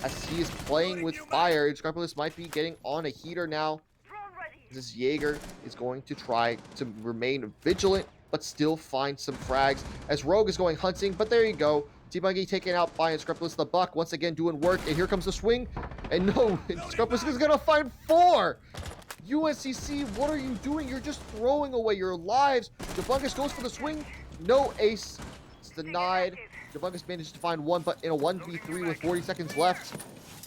as he is playing with fire. Scriptless might be getting on a heater now. This Jaeger is going to try to remain vigilant, but still find some frags as Rogue is going hunting, but there you go. T-Bunky taken out by Scriptless the Buck, once again doing work, and here comes the swing, and no, Scriptless is gonna find 4! UNCC, what are you doing? You're just throwing away your lives. Jabungus goes for the swing, no ace, it's denied. Jabungus manages to find 1, but in a 1v3 with 40 seconds left,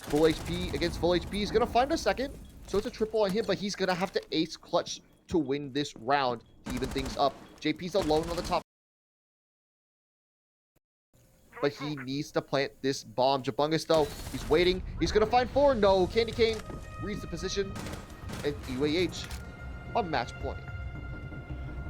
full HP against full HP, he's gonna find a second, so it's a triple on him, but he's gonna have to ace clutch to win this round to even things up. JP's alone on the top, but he needs to plant this bomb. Jabungus, though, he's waiting. He's going to find 4. No, Candy Cane reads the position, and UAH on match point.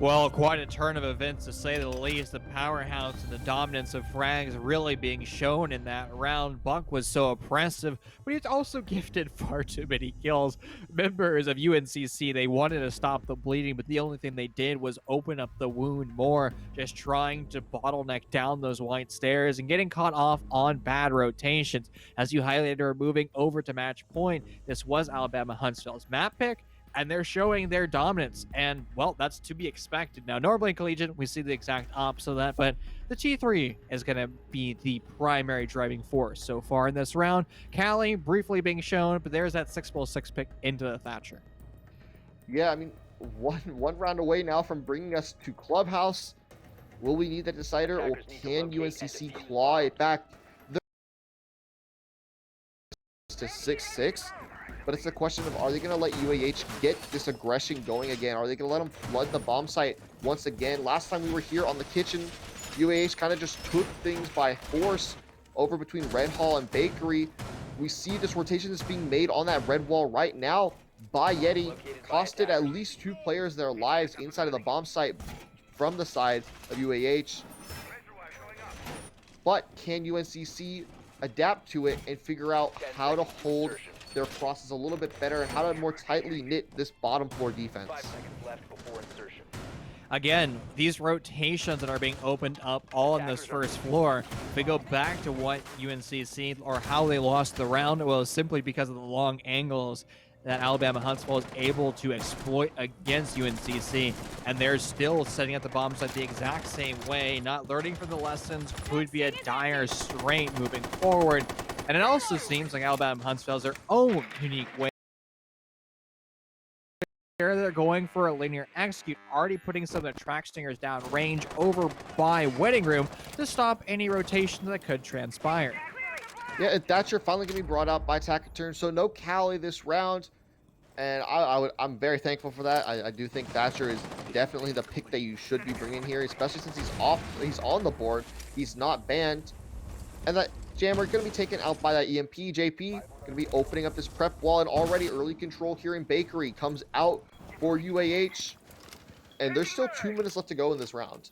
Well, quite a turn of events to say the least. The powerhouse and the dominance of frags really being shown in that round. Buck was so oppressive, but he's also gifted far too many kills. Members of UNCC, they wanted to stop the bleeding, but the only thing they did was open up the wound more, just trying to bottleneck down those white stairs and getting caught off on bad rotations. As you highlighted, are moving over to match point. This was Alabama-Huntsville's map pick, and they're showing their dominance, and well, that's to be expected. Now normally in Collegiate we see the exact opposite of that, but the T3 is going to be the primary driving force so far in this round. Cali briefly being shown, but there's that 6x6 pick into the Thatcher. Yeah, I mean, one round away now from bringing us to Clubhouse. Will we need the decider, or can UNCC claw it back to 6-6? But it's a question of, are they going to let UAH get this aggression going again? Are they going to let them flood the bomb site once again? Last time we were here on the kitchen, UAH kind of just took things by force over between Red Hall and Bakery. We see this rotation that's being made on that red wall right now by Yeti. Costed at least 2 players their lives inside of the bomb site from the side of UAH. But can UNCC adapt to it and figure out how to hold their process a little bit better and how to more tightly knit this bottom floor defense? Again, these rotations that are being opened up all on this first floor, if we go back to what UNCC or how they lost the round, well, simply because of the long angles that Alabama-Huntsville is able to exploit against UNCC, and they're still setting up the bomb site the exact same way, not learning from the lessons. Could be a dire strain moving forward. And it also seems like Alabama-Huntsville has their own unique way. They're going for a linear execute, already putting some of the track stingers down range over by Wedding Room to stop any rotation that could transpire. Yeah, and Thatcher finally going to be brought out by Taciturn, so no Cali this round, and I'm very thankful for that. I do think Thatcher is definitely the pick that you should be bringing here, especially since he's on the board, he's not banned, and that Jammer going to be taken out by that EMP. JP going to be opening up this prep wall, and already early control here in Bakery comes out for UAH, and there's still 2 minutes left to go in this round.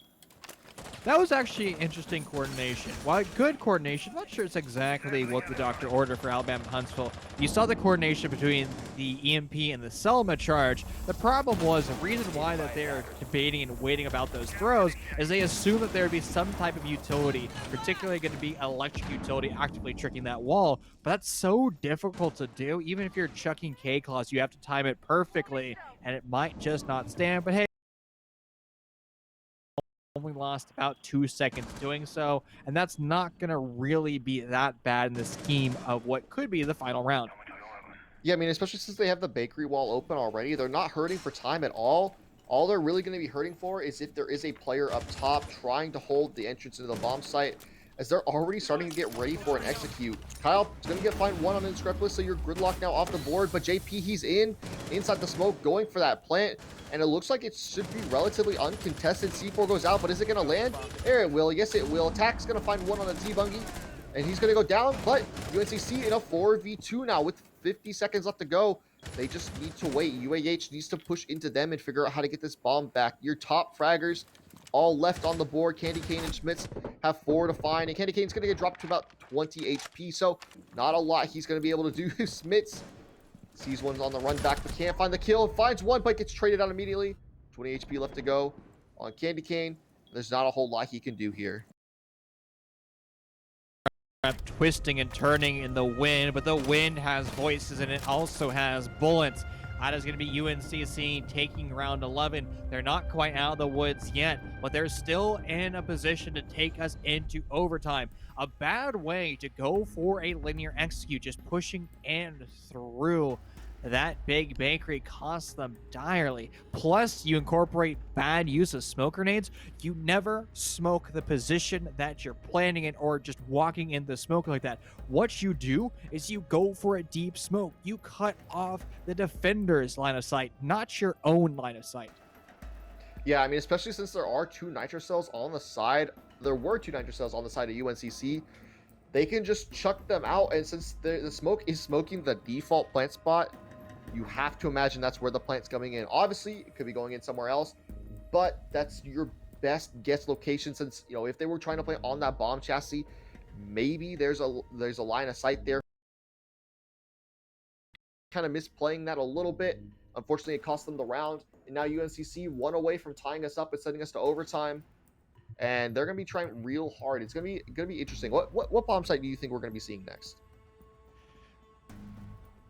That was actually interesting coordination. While good coordination, not sure it's exactly what the doctor ordered for Alabama-Huntsville. You saw the coordination between the EMP and the Selma charge. The problem was, the reason why that they're debating and waiting about those throws is they assume that there would be some type of utility, particularly going to be electric utility actively tricking that wall. But that's so difficult to do. Even if you're chucking K-Claws, you have to time it perfectly, and it might just not stand. But hey, only lost about 2 seconds doing so, and that's not going to really be that bad in the scheme of what could be the final round. Yeah, I mean, especially since they have the Bakery wall open already, they're not hurting for time at all. All they're really going to be hurting for is if there is a player up top trying to hold the entrance into the bomb site, as they're already starting to get ready for an execute. Kyle is going to get fined 1 on the Inscriptless, so your gridlock now off the board, but JP, he's inside the smoke, going for that plant, and it looks like it should be relatively uncontested. C4 goes out, but is it going to land? There it will. Yes, it will. Attack's going to find 1 on the T-Bungy, and he's going to go down, but UNCC in a 4v2 now with 50 seconds left to go. They just need to wait. UAH needs to push into them and figure out how to get this bomb back. Your top fraggers all left on the board. Candy Cane and Schmitz have 4 to find, and Candy Cane's going to get dropped to about 20 HP, so not a lot he's going to be able to do. Schmitz Sees one's on the run back, but can't find the kill. Finds one, but gets traded out immediately. 20 HP left to go on Candy Cane. There's not a whole lot he can do here. Twisting and turning in the wind, but the wind has voices and it also has bullets. That is going to be UNC taking round 11. They're not quite out of the woods yet, but they're still in a position to take us into overtime. A bad way to go for a linear execute, just pushing in through. That big bakery costs them direly. Plus, you incorporate bad use of smoke grenades. You never smoke the position that you're planning in or just walking in the smoke like that. What you do is you go for a deep smoke. You cut off the defender's line of sight, not your own line of sight. Yeah, I mean, especially since there are 2 nitro cells on the side. There were 2 nitro cells on the side of UNCC. They can just chuck them out, and since the smoke is smoking the default plant spot, you have to imagine that's where the plant's coming in. Obviously, it could be going in somewhere else, but that's your best guess location since, you know, if they were trying to play on that bomb chassis, maybe there's a line of sight there. Kind of misplaying that a little bit. Unfortunately, it cost them the round, and now UNCC 1 away from tying us up and sending us to overtime. And they're going to be trying real hard. It's going to be interesting. What bomb site do you think we're going to be seeing next?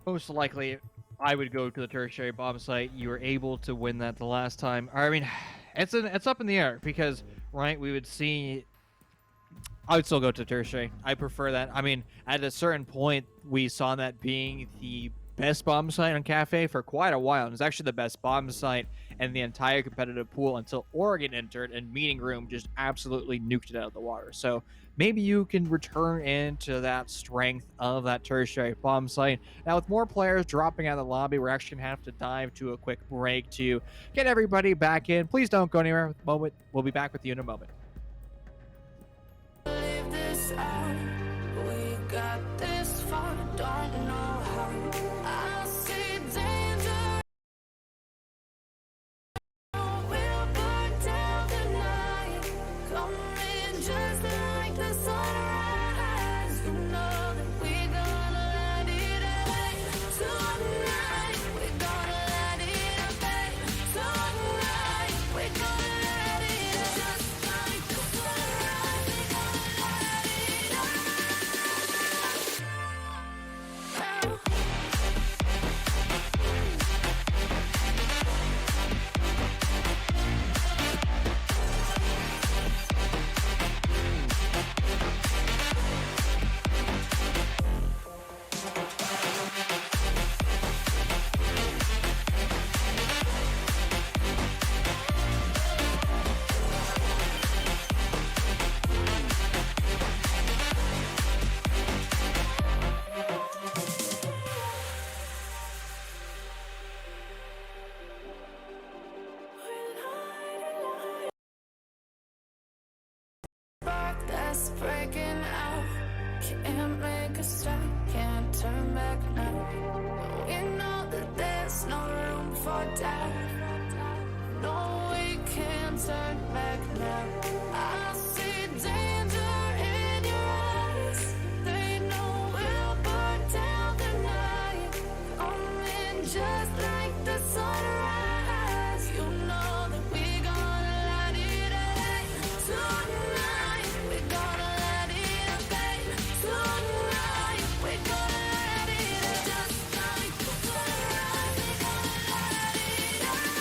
Most likely, I would go to the tertiary bomb site. You were able to win that the last time. I mean, it's up in the air because, right, we would see... I would still go to tertiary. I prefer that. I mean, at a certain point, we saw that being the best bomb site on Cafe for quite a while. It was actually the best bomb site in the entire competitive pool until Oregon entered and Meeting Room just absolutely nuked it out of the water. So maybe you can return into that strength of that tertiary bomb site. Now, with more players dropping out of the lobby, we're actually going to have to dive to a quick break to get everybody back in. Please don't go anywhere. We'll be back with you in a moment. Leave this out. We got this far, don't know how. I see danger. We'll burn down the night. Coming just like the sunrise. You know that we're gonna let it away. Tonight, we're gonna let it away. Tonight, we're gonna let it away. Just like the sunrise, we're gonna let it away. Spark that's breaking out. Can't make a stop, can't turn back now. We know that there's no room for doubt. No, we can't turn back now. I see danger in your eyes. They know we'll burn down the night. Coming just like the sunrise. You know that we're gonna let it away. Tonight, we're gonna let it away. Tonight, we're gonna let it away. Just like the sunrise, we're gonna let it away.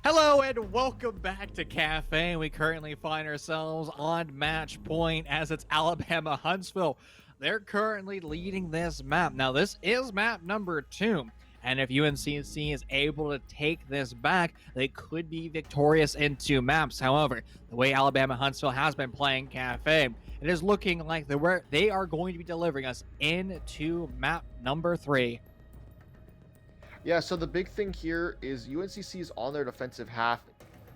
Hello and welcome back to Cafe. We currently find ourselves on match point as it's Alabama-Huntsville. They're currently leading this map. Now, this is map number 2. And if UNCC is able to take this back, they could be victorious in 2 maps. However, the way Alabama-Huntsville has been playing Cafe, it is looking like they are going to be delivering us into map number 3. Yeah, so the big thing here is UNCC is on their defensive half.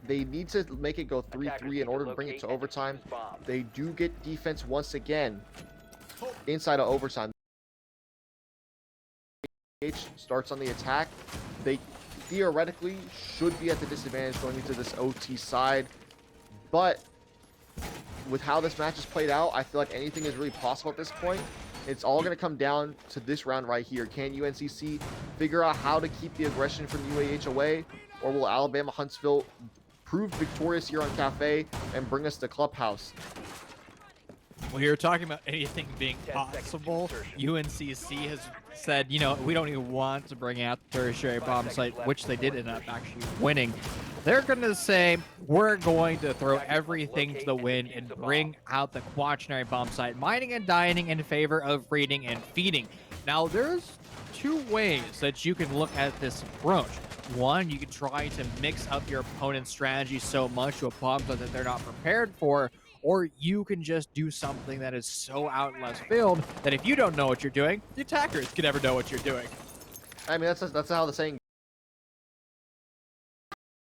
They need to make it go 3-3 in order to bring it to overtime. They do get defense once again inside of overtime. Starts on the attack. They theoretically should be at the disadvantage going into this OT side, but with how this match is played out, I feel like anything is really possible at this point. It's all going to come down to this round right here. Can UNCC figure out how to keep the aggression from UAH away, or will Alabama-Huntsville prove victorious here on Cafe and bring us to Clubhouse? Well, you're talking about anything being possible. UNCC has said, you know, we don't even want to bring out the tertiary bomb site, which they did end up actually winning. They're going to say, we're going to throw everything to the wind and bring out the quaternary bomb site, mining and dining in favor of reading and feeding. Now, there's 2 ways that you can look at this approach. One, you can try to mix up your opponent's strategy so much to a bomb site that they're not prepared for, or you can just do something that is so out in left field that if you don't know what you're doing, the attackers can never know what you're doing. I mean, that's how the saying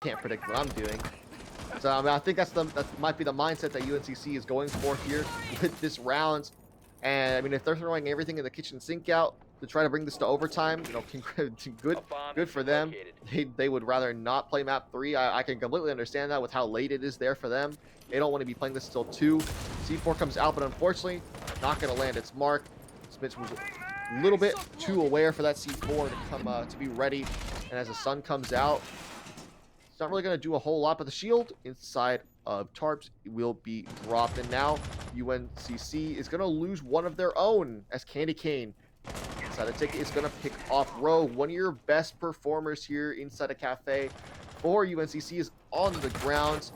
can't predict what I'm doing. So I mean, I think that might be the mindset that UNCC is going for here with this round. And I mean, if they're throwing everything in the kitchen sink out to try to bring this to overtime, you know, good for them. They would rather not play map 3. I can completely understand that with how late it is there for them. They don't want to be playing this till 2. C4 comes out, but unfortunately, not going to land its mark. Smits was a little bit too aware for that C4 to come to be ready. And as the sun comes out, it's not really going to do a whole lot, but the shield inside of tarps will be dropped. And now UNCC is going to lose one of their own as Candy Cane inside the ticket is going to pick off Rowe. One of your best performers here inside a Cafe for UNCC is on the ground.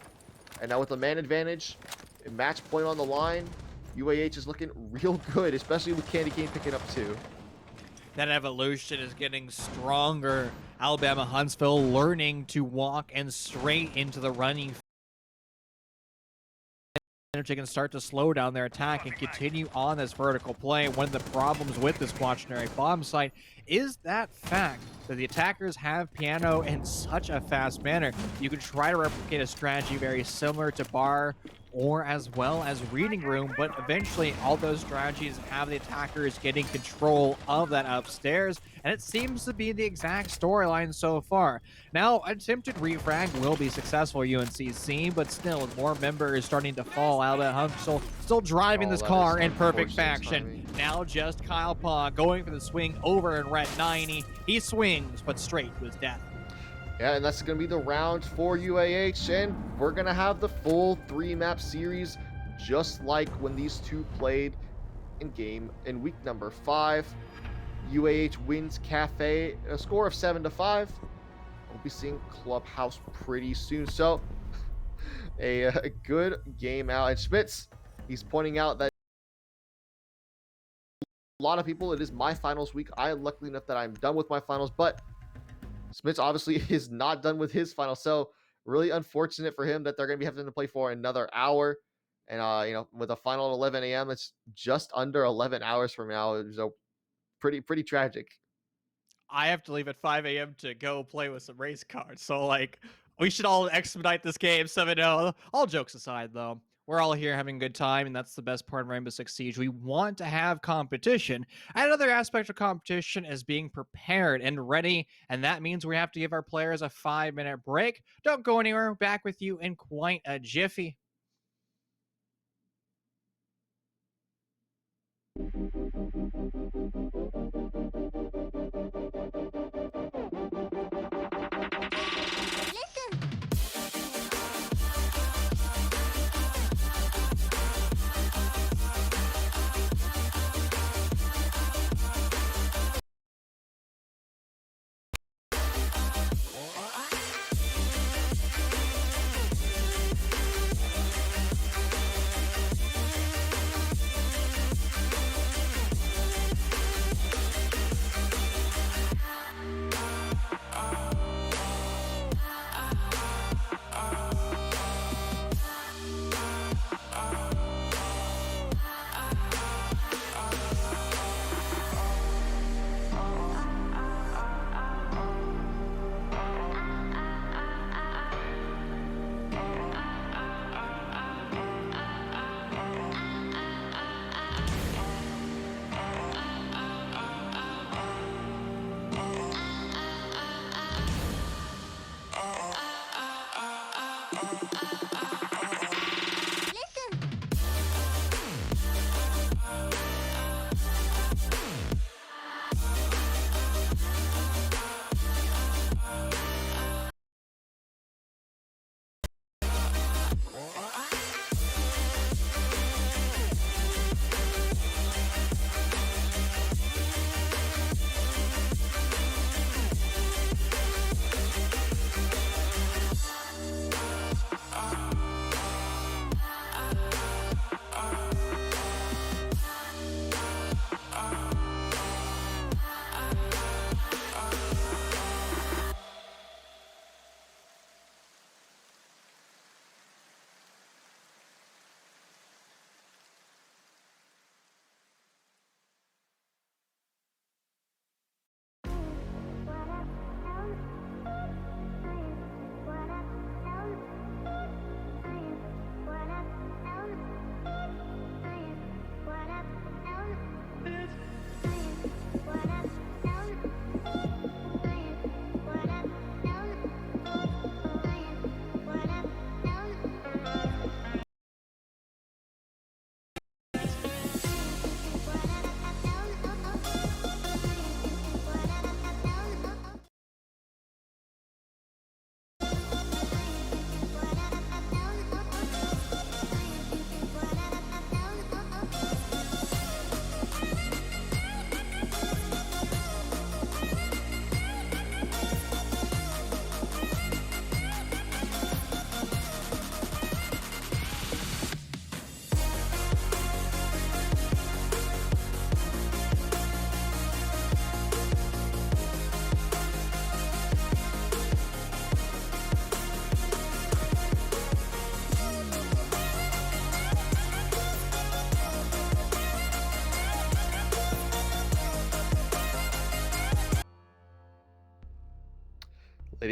And now with the man advantage, a match point on the line, UAH is looking real good, especially with Candy Cane picking up 2. That evolution is getting stronger. Alabama-Huntsville learning to walk and straight into the running. They can start to slow down their attack and continue on this vertical play. One of the problems with this quaternary bomb site is that fact that the attackers have piano in such a fast manner. You can try to replicate a strategy very similar to bar or as well as reading room, but eventually all those strategies have the attackers getting control of that upstairs, and it seems to be the exact storyline so far. Now, attempted refrag will be successful for UNCC, but still, with more members starting to fall, Alabama-Huntsville still driving this car in perfect fashion. Now just Kyle Pong going for the swing over in red 90. He swings, but straight to his death. Yeah, and that's going to be the round for UAH, and we're going to have the full 3-map series, just like when these two played in week number 5. UAH wins Cafe, a score of 7-5. We'll be seeing Clubhouse pretty soon, so a good game out. And Schmitz, he's pointing out that a lot of people, it is my finals week. I am lucky enough that I'm done with my finals, but Smits obviously is not done with his final, so really unfortunate for him that they're going to be having to play for another hour. And, you know, with a final at 11 a.m., it's just under 11 hours from now. So pretty tragic. I have to leave at 5 a.m. to go play with some race cars. So, like, we should all expedite this game 7-0. All jokes aside, though, we're all here having a good time, and that's the best part of Rainbow Six Siege. We want to have competition. Another aspect of competition is being prepared and ready, and that means we have to give our players a 5-minute break. Don't go anywhere. We're back with you in quite a jiffy.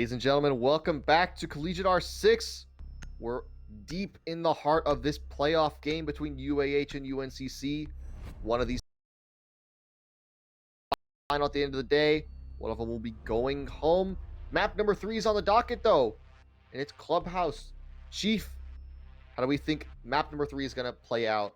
Ladies and gentlemen, welcome back to CollegiateR6. We're deep in the heart of this playoff game between UAH and UNCC. One of these final at the end of the day. One of them will be going home. Map number 3 is on the docket though, and it's Clubhouse. Chief, how do we think map number 3 is going to play out?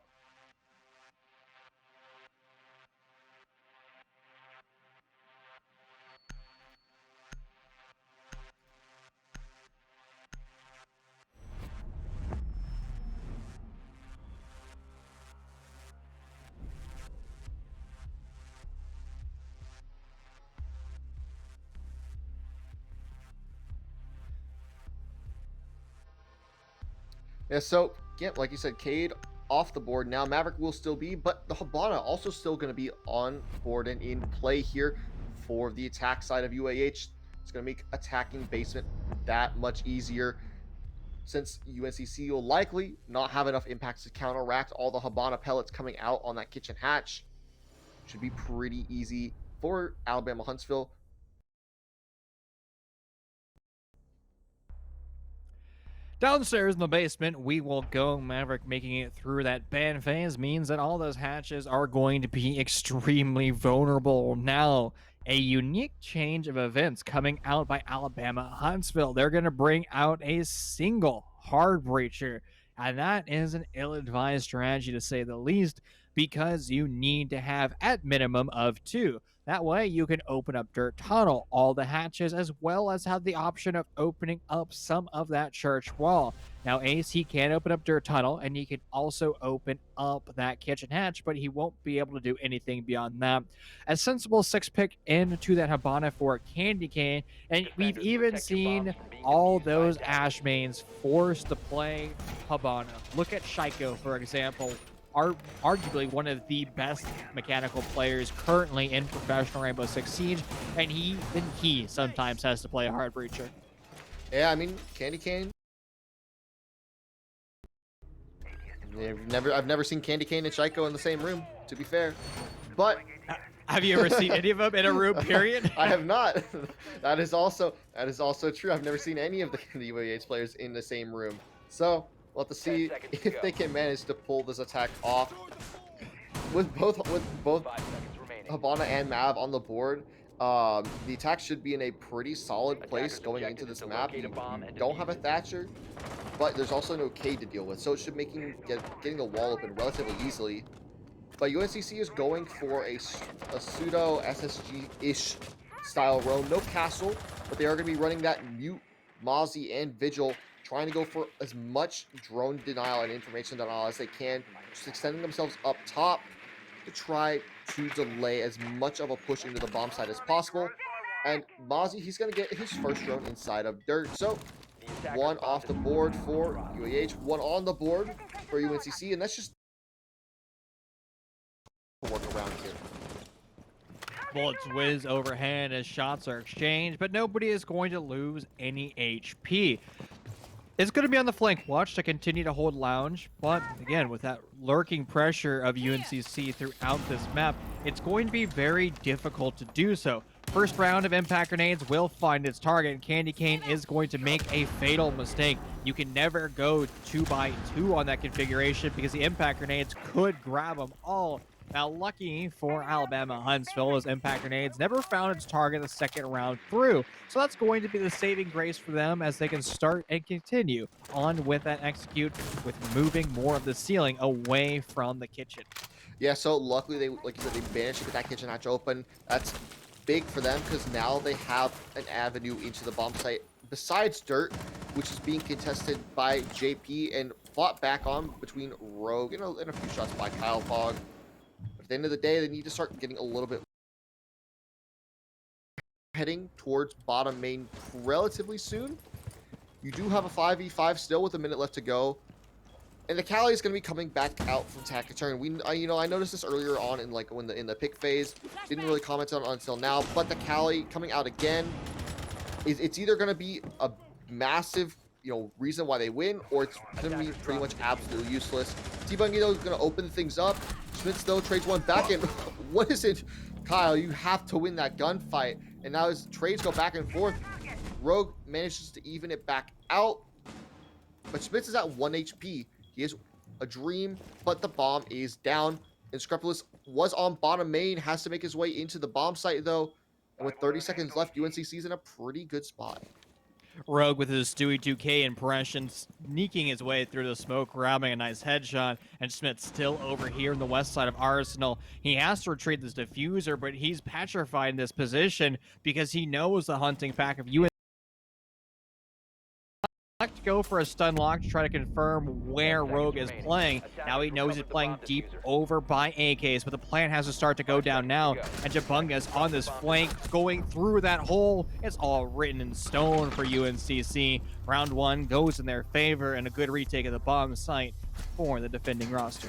Yeah, so, yeah, like you said, Cade off the board now. Maverick will still be, but the Hibana also still going to be on board and in play here for the attack side of UAH. It's going to make attacking basement that much easier, since UNCC will likely not have enough impacts to counteract all the Hibana pellets coming out on that kitchen hatch. Should be pretty easy for Alabama-Huntsville. Downstairs in the basement, we will go. Maverick making it through that ban phase means that all those hatches are going to be extremely vulnerable. Now, a unique change of events coming out by Alabama-Huntsville. They're going to bring out a single hard breacher, and that is an ill-advised strategy to say the least, because you need to have at minimum of 2. That way you can open up Dirt Tunnel, all the hatches, as well as have the option of opening up some of that church wall. Now, Ace, he can open up Dirt Tunnel, and he can also open up that kitchen hatch, but he won't be able to do anything beyond that. A sensible 6-pick into that Hibana for Candy Cane, and we've even seen all those Ash mains forced to play Hibana. Look at Shaiko, for example. Arguably one of the best mechanical players currently in professional Rainbow Six Siege, and he sometimes has to play a hard breacher. Yeah, I mean, Candy Cane. I've never seen Candy Cane and Shaiko in the same room, to be fair. But have you ever seen any of them in a room, period? I have not. That is also true. I've never seen any of the UAH players in the same room. So we'll have to see if they can manage to pull this attack off. With both Hibana and Mav on the board, the attack should be in a pretty solid place going into this map. You don't have a Thatcher, but there's also no Cade to deal with, so it should make getting the wall open relatively easily. But UNCC is going for a pseudo SSG-ish style roam. No castle, but they are going to be running that Mute, Mozzie, and Vigil, trying to go for as much drone denial and information denial as they can, just extending themselves up top to try to delay as much of a push into the bomb site as possible. And Mozzie, he's going to get his first drone inside of Dirt. So, 1 off the board for UAH, 1 on the board for UNCC, and that's just work around here. Bullets whiz overhead as shots are exchanged, but nobody is going to lose any HP. It's going to be on the flank watch to continue to hold Lounge, but again, with that lurking pressure of UNCC throughout this map, it's going to be very difficult to do so. First round of impact grenades will find its target, and Candy Cane is going to make a fatal mistake. You can never go 2x2 on that configuration because the impact grenades could grab them all. Now, lucky for Alabama-Huntsville, those impact grenades never found its target the second round through. So that's going to be the saving grace for them as they can start and continue on with that execute with moving more of the ceiling away from the kitchen. Yeah, so luckily, they, like you said, they managed to get that kitchen hatch open. That's big for them because now they have an avenue into the bomb site besides Dirt, which is being contested by JP and fought back on between Rogue and a few shots by Kyle Fogg. At the end of the day, they need to start getting a little bit heading towards bottom main relatively soon. You do have a 5v5 still with a minute left to go, and the Cali is going to be coming back out from Taciturn. I noticed this earlier on in in the pick phase. Didn't really comment on it until now, but the Cali coming out again it's either going to be a massive reason why they win, or it's going to be pretty much absolutely useless. T-Bungie though is going to open things up. Schmitz though trades one back in. What is it, Kyle? You have to win that gunfight. And now as trades go back and forth, Rogue manages to even it back out, but Schmitz is at 1 HP. He has a dream, but the bomb is down. And Scrupulous was on bottom main, has to make his way into the bomb site though. And with 30 seconds left, UNCC's in a pretty good spot. Rogue with his Stewie 2K impression, sneaking his way through the smoke, grabbing a nice headshot, and Schmidt still over here in the west side of Arsenal. He has to retreat this diffuser, but he's petrified in this position because he knows the hunting pack of UNC to go for a stun lock to try to confirm where Rogue is playing. Now he knows he's playing deep over by AKs, but the plan has to start to go down now, and Jabunga's on this flank going through that hole. It's all written in stone for UNCC. Round one goes in their favor, and a good retake of the bomb site for the defending roster.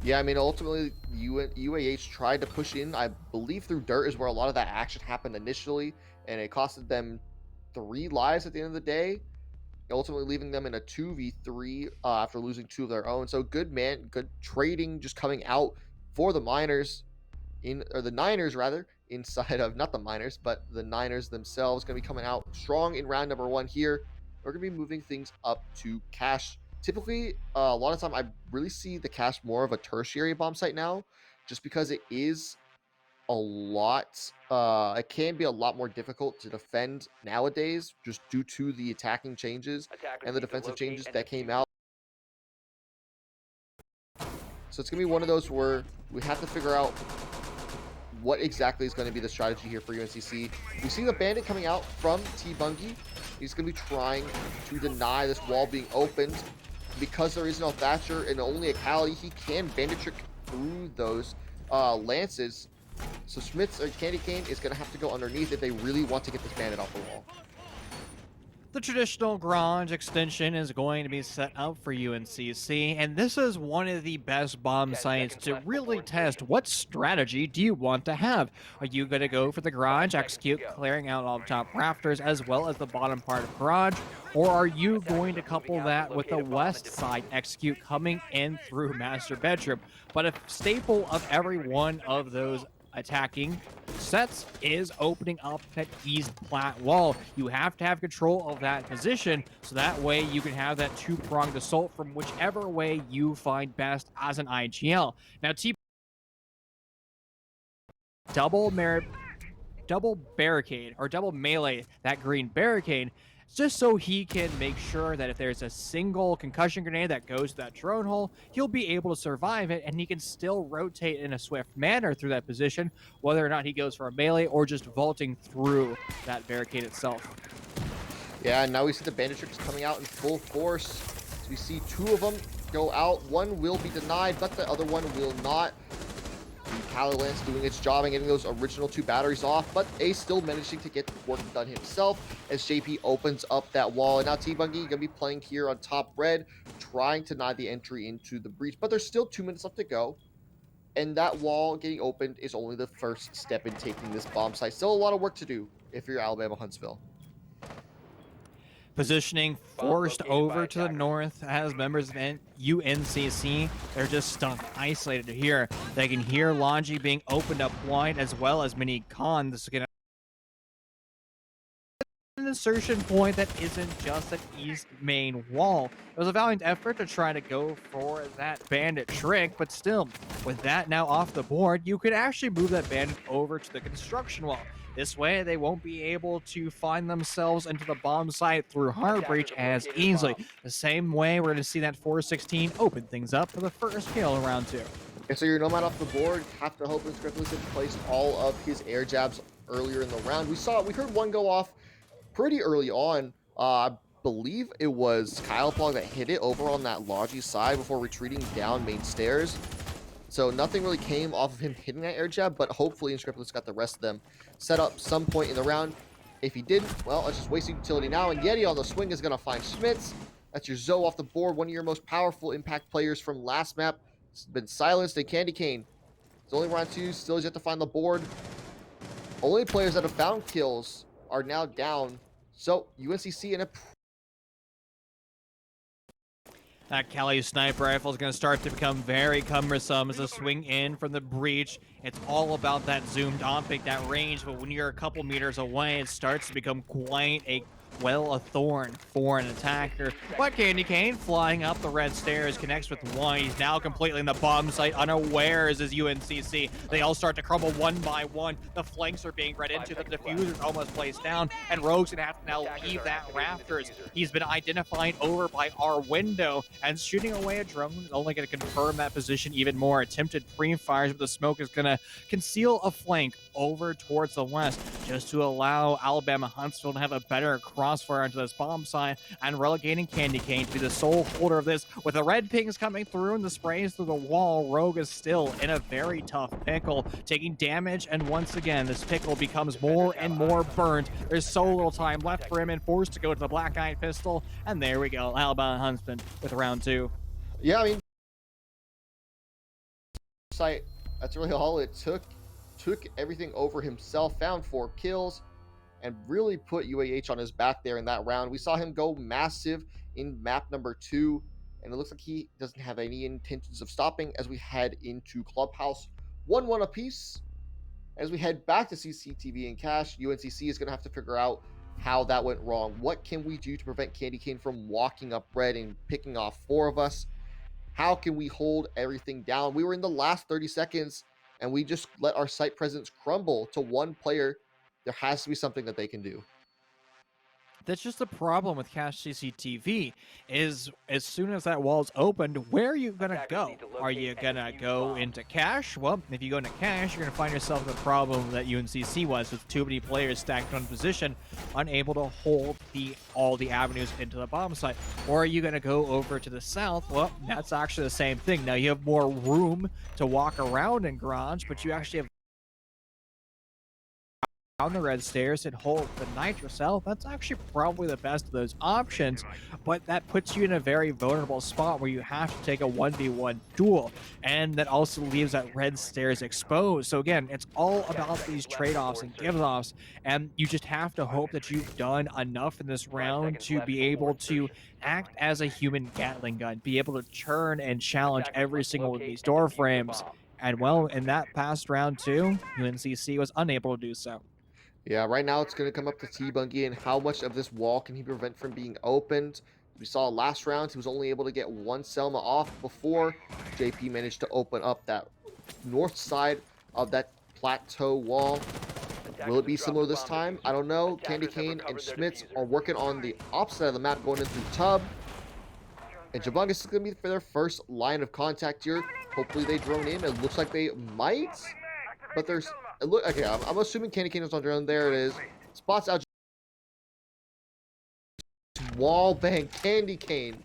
Yeah, I mean, ultimately, UAH tried to push in, I believe through dirt is where a lot of that action happened initially, and it costed them 3 lives at the end of the day, ultimately leaving them in a 2v3 after losing 2 of their own. So good trading just coming out for the Niners rather, inside of, not the Miners, but the Niners themselves, going to be coming out strong in round number 1 here. We're going to be moving things up to Cache. Typically, a lot of time I really see the Cache more of a tertiary bomb site now, just because it is a lot it can be a lot more difficult to defend nowadays, just due to the attacking changes and the defensive changes that came out. So it's gonna be one of those where we have to figure out what exactly is going to be the strategy here for UNCC. We see the bandit coming out from T-Bungie. He's going to be trying to deny this wall being opened. Because there is no Thatcher and only a Cali, he can bandit trick through those lances. So Schmitz or Candy Cane is going to have to go underneath if they really want to get this bandit off the wall. The traditional garage extension is going to be set up for UNCC, and this is one of the best bomb sites to really test what strategy do you want to have. Are you going to go for the garage, execute clearing out all the top rafters as well as the bottom part of garage, or are you going to couple that with the west side execute coming in through master bedroom? But a staple of every one of those attacking sets is opening up that east plat wall. You have to have control of that position, so that way you can have that two-pronged assault from whichever way you find best as an IGL. Now, double barricade or double melee that green barricade, just so he can make sure that if there's a single concussion grenade that goes to that drone hole, he'll be able to survive it, and he can still rotate in a swift manner through that position, whether or not he goes for a melee or just vaulting through that barricade itself. Yeah, and now we see the bandit tricks coming out in full force. So we see 2 of them go out. One will be denied, but the other one will not. Cali Lance doing its job and getting those original 2 batteries off, but Ace still managing to get work done himself as JP opens up that wall. And now T-Bungie gonna be playing here on top red, trying to deny the entry into the breach, but there's still 2 minutes left to go. And that wall getting opened is only the first step in taking this bomb site. Still a lot of work to do if you're Alabama-Huntsville. Positioning forced over to the north as members of UNCC. They're just stuck, isolated here. They can hear Longy being opened up wide as well as Mini Khan. This is going to an insertion point that isn't just an east main wall. It was a valiant effort to try to go for that bandit trick, but still, with that now off the board, you could actually move that bandit over to the construction wall. This way, they won't be able to find themselves into the bomb site through hard breach as easily. The same way, we're going to see that 416 open things up for the first kill in round 2. And so you're nomad off the board, have to hope that Scriptless had placed all of his air jabs earlier in the round. We heard one go off pretty early on. I believe it was Kyle Plog that hit it over on that Logi side before retreating down main stairs. So nothing really came off of him hitting that air jab, but hopefully Inscriptless got the rest of them set up some point in the round. If he didn't, well, it's just wasting utility now, and Yeti on the swing is going to find Schmitz. That's your Zoe off the board, one of your most powerful impact players from last map. It's been silenced, and Candy Cane. It's only round 2, still yet to find the board. Only players that have found kills are now down. So UNCC in a that Cali sniper rifle is going to start to become very cumbersome as a swing in from the breach. It's all about that zoomed optic, that range, but when you're a couple meters away, it starts to become quite a well, a thorn for an attacker. But Candy Cane flying up the red stairs connects with one. He's now completely in the bomb site, unawares as UNCC. They all start to crumble one by one. The flanks are being read into. The diffuser's almost placed down, and Rogue's gonna have to now leave that rafters. He's been identified over by our window, and shooting away a drone is only gonna confirm that position even more. Attempted pre-fires, but the smoke is gonna conceal a flank over towards the west, just to allow Alabama-Huntsville to have a better crossfire into this bomb site, and relegating Candy Cane to be the sole holder of this. With the red pings coming through and the sprays through the wall, Rogue is still in a very tough pickle, taking damage, and once again, this pickle becomes more and more burnt. There's so little time left for him, and forced to go to the black-eyed pistol, and there we go, Alabama-Huntsville with round 2. Yeah, I mean, site, that's really all it took. Took everything over himself, found 4 kills, and really put UAH on his back there in that round. We saw him go massive in map number 2, and it looks like he doesn't have any intentions of stopping as we head into Clubhouse. 1-1 apiece. As we head back to CCTV and Cash, UNCC is going to have to figure out how that went wrong. What can we do to prevent Candy Cane from walking up red and picking off 4 of us? How can we hold everything down? We were in the last 30 seconds, and we just let our site presence crumble to 1 player. There has to be something that they can do. That's just the problem with Cache CCTV, is as soon as that wall's opened, where are you gonna go? Are you gonna go into Cache? Well, if you go into Cache, you're gonna find yourself with a problem that UNCC was, with too many players stacked on position, unable to hold all the avenues into the bomb site. Or are you gonna go over to the south? Well, that's actually the same thing. Now you have more room to walk around in Garage, but you actually have down the red stairs and hold the nitro cell. That's actually probably the best of those options, but that puts you in a very vulnerable spot where you have to take a 1v1 duel, and that also leaves that red stairs exposed. So again, it's all about these trade-offs and give-offs, and you just have to hope that you've done enough in this round to be able to act as a human Gatling gun, be able to turn and challenge every single one of these door frames. And well, in that past round 2, UNCC was unable to do so. Yeah, right now it's going to come up to T-Bungie and how much of this wall can he prevent from being opened. We saw last round he was only able to get 1 Selma off before JP managed to open up that north side of that plateau wall. Will it be similar this time? I don't know. Candy Cane and Schmitz are working on the opposite side of the map, going in through Tub. And Jabungus is going to be for their first line of contact here. Hopefully they drone in. It looks like they might, but there's... Look, okay, I'm assuming Candy Cane is on drone. There it is. Spots out. Wall bang. Candy Cane.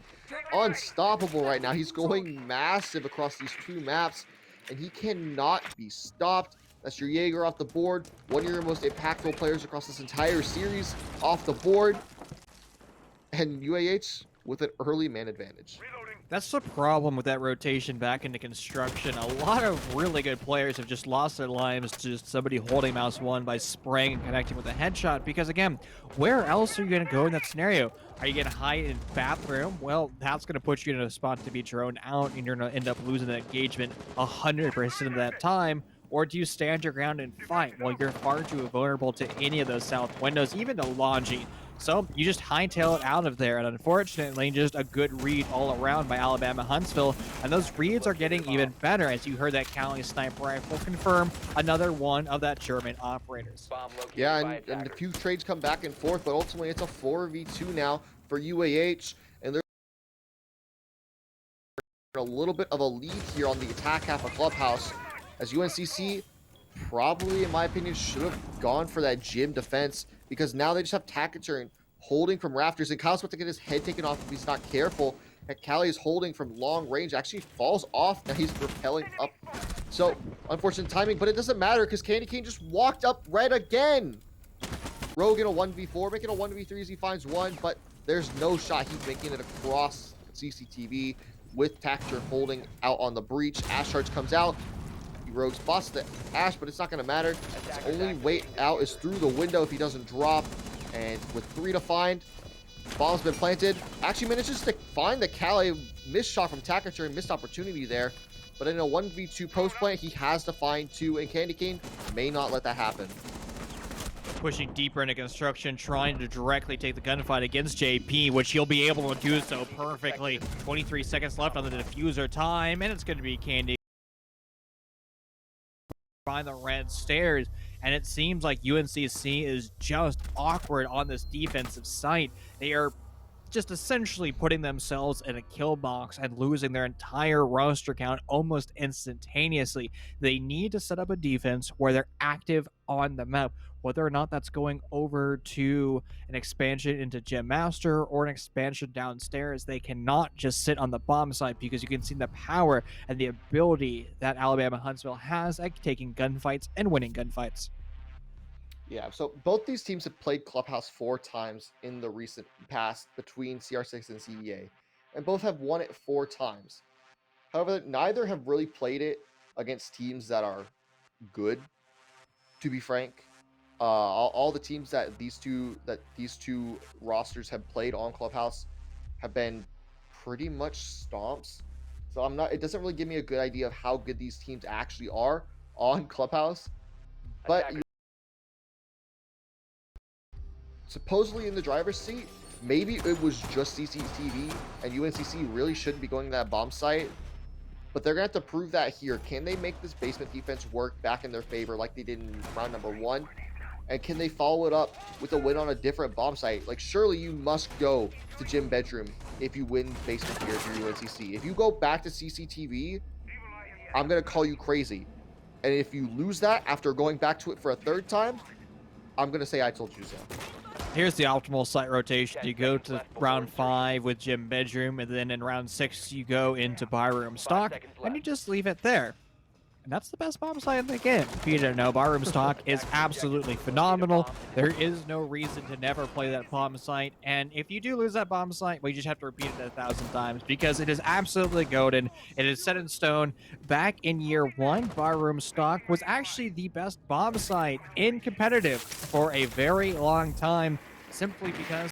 Unstoppable right now. He's going massive across these 2 maps, and he cannot be stopped. That's your Jaeger off the board. One of your most impactful players across this entire series off the board. And UAH with an early man advantage. That's the problem with that rotation back into construction. A lot of really good players have just lost their lives to just somebody holding mouse 1 by spraying and connecting with a headshot. Because again, where else are you going to go in that scenario? Are you going to hide in bathroom? Well, that's going to put you in a spot to be droned out, and you're going to end up losing that engagement 100% of that time. Or do you stand your ground and fight? Well, you're far too vulnerable to any of those south windows, even to Longy. So you just hightail it out of there, and unfortunately, just a good read all around by Alabama-Huntsville, and those reads are getting even better, as you heard that Cali sniper rifle confirm another one of that German operators. Yeah, and a few trades come back and forth, but ultimately it's a 4v2 now for UAH, and they're a little bit of a lead here on the attack half of Clubhouse, as UNCC probably, in my opinion, should have gone for that gym defense, because now they just have Takaturn holding from rafters, and Kyle's about to get his head taken off if he's not careful. And Callie is holding from long range, actually falls off. Now he's repelling up. So, unfortunate timing, but it doesn't matter because Candy Cane just walked up red again. Rogue in a 1v4, making a 1v3 as he finds 1, but there's no shot. He's making it across CCTV with Takaturn holding out on the breach. Ash Charge comes out. Rogue spots the Ash, but it's not going to matter. His only way out is through the window if he doesn't drop. And with 3 to find, bomb's been planted. Actually manages to find the Calais missed shot from Takaturn, missed opportunity there. But in a 1v2 post plant, he has to find 2, and Candy Cane may not let that happen. pushing deeper into construction, trying to directly take the gunfight against JP, which he'll be able to do so perfectly. 23 seconds left on the diffuser time, and it's going to be Candy by the red stairs. And it seems like UNCC is just awkward on this defensive site. They are just essentially putting themselves in a kill box and losing their entire roster count almost instantaneously. They need to set up a defense where they're active on the map, whether or not that's going over to an expansion into Gym Master or an expansion downstairs. They cannot just sit on the bomb site, because you can see the power and the ability that Alabama-Huntsville has at taking gunfights and winning gunfights. Yeah, so both these teams have played Clubhouse 4 times in the recent past between CR6 and CEA, and both have won it 4 times. However, neither have really played it against teams that are good, to be frank. All the teams that these two rosters have played on Clubhouse have been pretty much stomps. So it doesn't really give me a good idea of how good these teams actually are on Clubhouse. But supposedly in the driver's seat, maybe it was just CCTV and UNCC really shouldn't be going to that bomb site, but they're gonna have to prove that here. Can they make this basement defense work back in their favor like they did in round number 1? And can they follow it up with a win on a different bomb site? Like, surely you must go to Gym Bedroom if you win basement here for UNCC. If you go back to CCTV, I'm gonna call you crazy. And if you lose that after going back to it for a 3rd time, I'm gonna say I told you so. Here's the optimal site rotation. You go to round 5 with Gym Bedroom, and then in round 6 you go into Barroom Stock, and you just leave it there. And that's the best bomb site in the game. If you didn't know, Barroom Stock is absolutely phenomenal. There is no reason to never play that bomb site. And if you do lose that bomb site, well, you just have to repeat it 1,000 times, because it is absolutely golden. It is set in stone. Back in year 1, Barroom Stock was actually the best bomb site in competitive for a very long time, simply because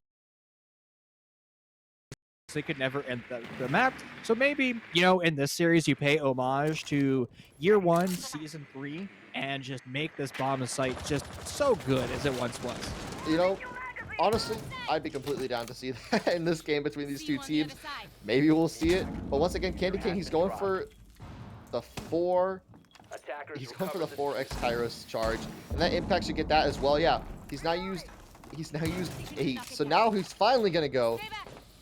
they could never end the map. So maybe, in this series, you pay homage to year 1, season 3, and just make this bomb site just so good as it once was. Honestly, I'd be completely down to see that in this game between these two teams. Maybe we'll see it. But once again, Candy King, he's going for the 4. He's going for the 4x Kairos charge, and that impact should get that as well. Yeah, he's now used 8. So now he's finally gonna go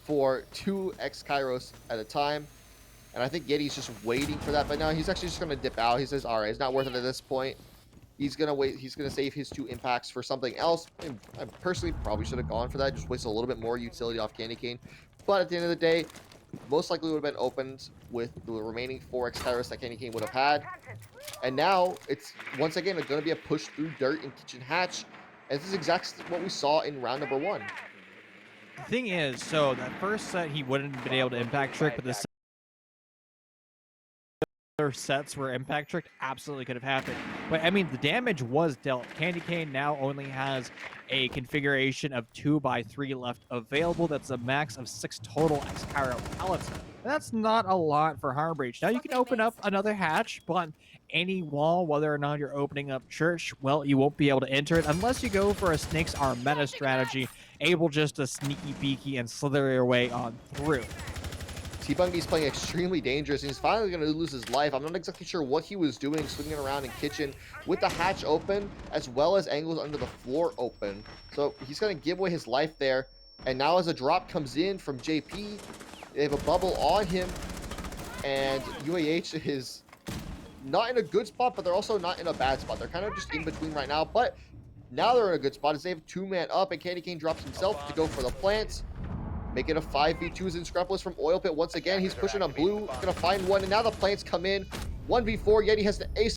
for 2x Kairos at a time. And I think Yeti's just waiting for that, but now he's actually just going to dip out. He says, all right, it's not worth it at this point. He's going to wait. He's going to save his 2 impacts for something else. And I personally probably should have gone for that. Just wasted a little bit more utility off Candy Cane. But at the end of the day, most likely would have been opened with the remaining 4x Kairos that Candy Cane would have had. And now it's once again going to be a push through dirt and kitchen hatch. And this is exactly what we saw in round number 1. The thing is, so that first set he wouldn't have been able to impact trick, but the other sets where impact trick absolutely could have happened. But I mean, the damage was dealt. Candy Cane now only has a configuration of 2x3 left available. That's a max of 6 total X-Pyro pellets. And that's not a lot for Harm Breach. Now you can open up another hatch, but any wall, whether or not you're opening up church, well, you won't be able to enter it unless you go for a Snake's Arm meta strategy, able just to sneaky beaky and slither your way on through. T-Bungy's playing extremely dangerous, and he's finally going to lose his life. I'm not exactly sure what he was doing, swinging around in kitchen with the hatch open, as well as angles under the floor open. So he's going to give away his life there. And now as a drop comes in from JP, they have a bubble on him, and UAH is not in a good spot, but they're also not in a bad spot. They're kind of just in between right now, but now they're in a good spot as they have 2-man up, and Candy Cane drops himself to go for the plants. Make it a 5v2 as Inscrupulous from Oil Pit once again. He's pushing on blue, gonna find one, and now the plants come in. 1v4, Yeti has the ace.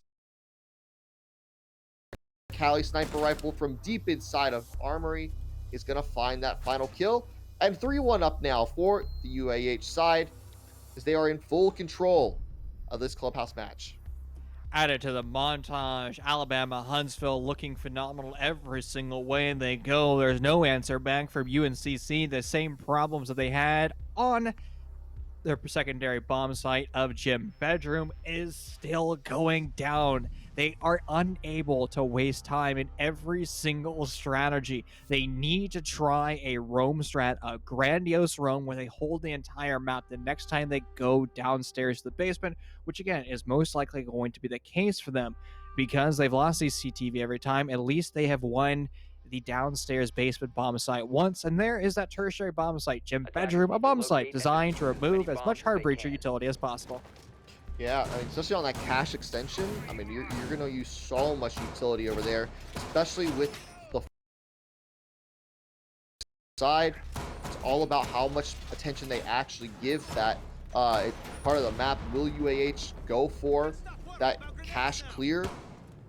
Cali sniper rifle from deep inside of Armory is gonna find that final kill. And 3-1 up now for the UAH side, as they are in full control of this clubhouse match. Added to the montage, Alabama-Huntsville looking phenomenal every single way they go. There's no answer back from UNCC. The same problems that they had on their secondary bomb site of Gym Bedroom is still going down. They are unable to waste time in every single strategy. They need to try a roam strat, a grandiose roam where they hold the entire map the next time they go downstairs to the basement, which again is most likely going to be the case for them because they've lost these CTV every time. At least they have won the downstairs basement bomb site once, and there is that tertiary bomb site, Gym Bedroom, a bomb site designed to remove as much hard breacher utility as possible. Yeah, I mean, especially on that cache extension. I mean, you're going to use so much utility over there, especially with the side. It's all about how much attention they actually give that part of the map. Will UAH go for that cache clear,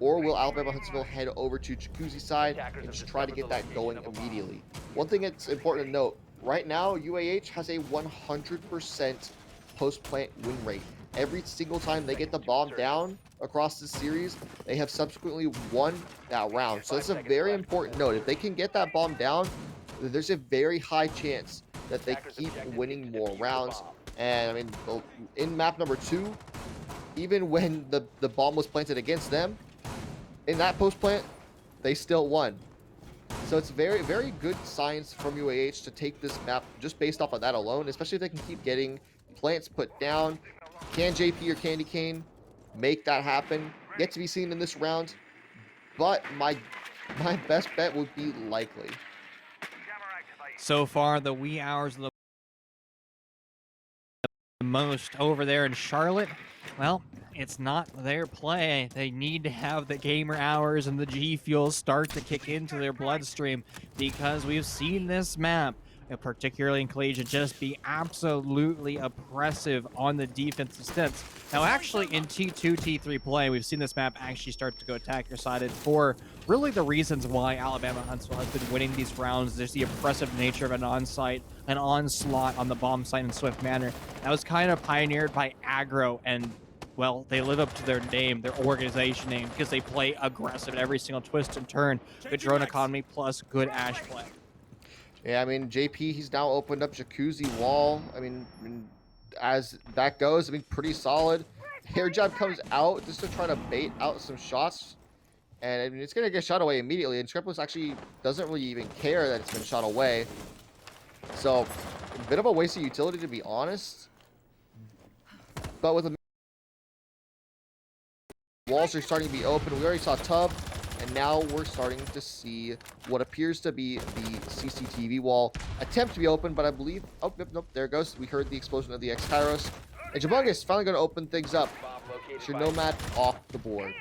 or will Alabama-Huntsville head over to Jacuzzi side and just try to get that going immediately? One thing that's important to note, right now, UAH has a 100% post-plant win rate. Every single time they get the bomb down across this series, they have subsequently won that round. So that's a very important note. If they can get that bomb down, there's a very high chance that they keep winning more rounds. And I mean, in map number 2, even when the bomb was planted against them, in that post plant, they still won. So it's very, very good signs from UAH to take this map just based off of that alone, especially if they can keep getting plants put down. Can JP or Candy Cane make that happen? Yet to be seen in this round, but my best bet would be likely. So far, the wee hours of the most over there in Charlotte, well, it's not their play. They need to have the gamer hours and the G Fuel start to kick into their bloodstream because we've seen this map, particularly in Collegiate, just be absolutely oppressive on the defensive stints. Now, actually, in T2, T3 play, we've seen this map actually start to go attacker-sided for really the reasons why Alabama-Huntsville has been winning these rounds. There's the oppressive nature of an on-site, an onslaught on the bomb site in swift manner. That was kind of pioneered by Aggro, and well, they live up to their name, their organization name, because they play aggressive at every single twist and turn. Good drone economy plus good Ash play. Yeah, I mean, JP, he's now opened up Jacuzzi wall. I mean, as that goes, I mean, pretty solid. Hair jab comes out just to try to bait out some shots. And I mean, it's going to get shot away immediately. And Scriptless actually doesn't really even care that it's been shot away. So, a bit of a waste of utility, to be honest. But with the walls are starting to be open, we already saw Tub. And now we're starting to see what appears to be the CCTV wall attempt to be open, but I believe... Oh, nope, there it goes. We heard the explosion of the X-Kairos. And Jabungus finally going to open things up. Your Nomad off the board.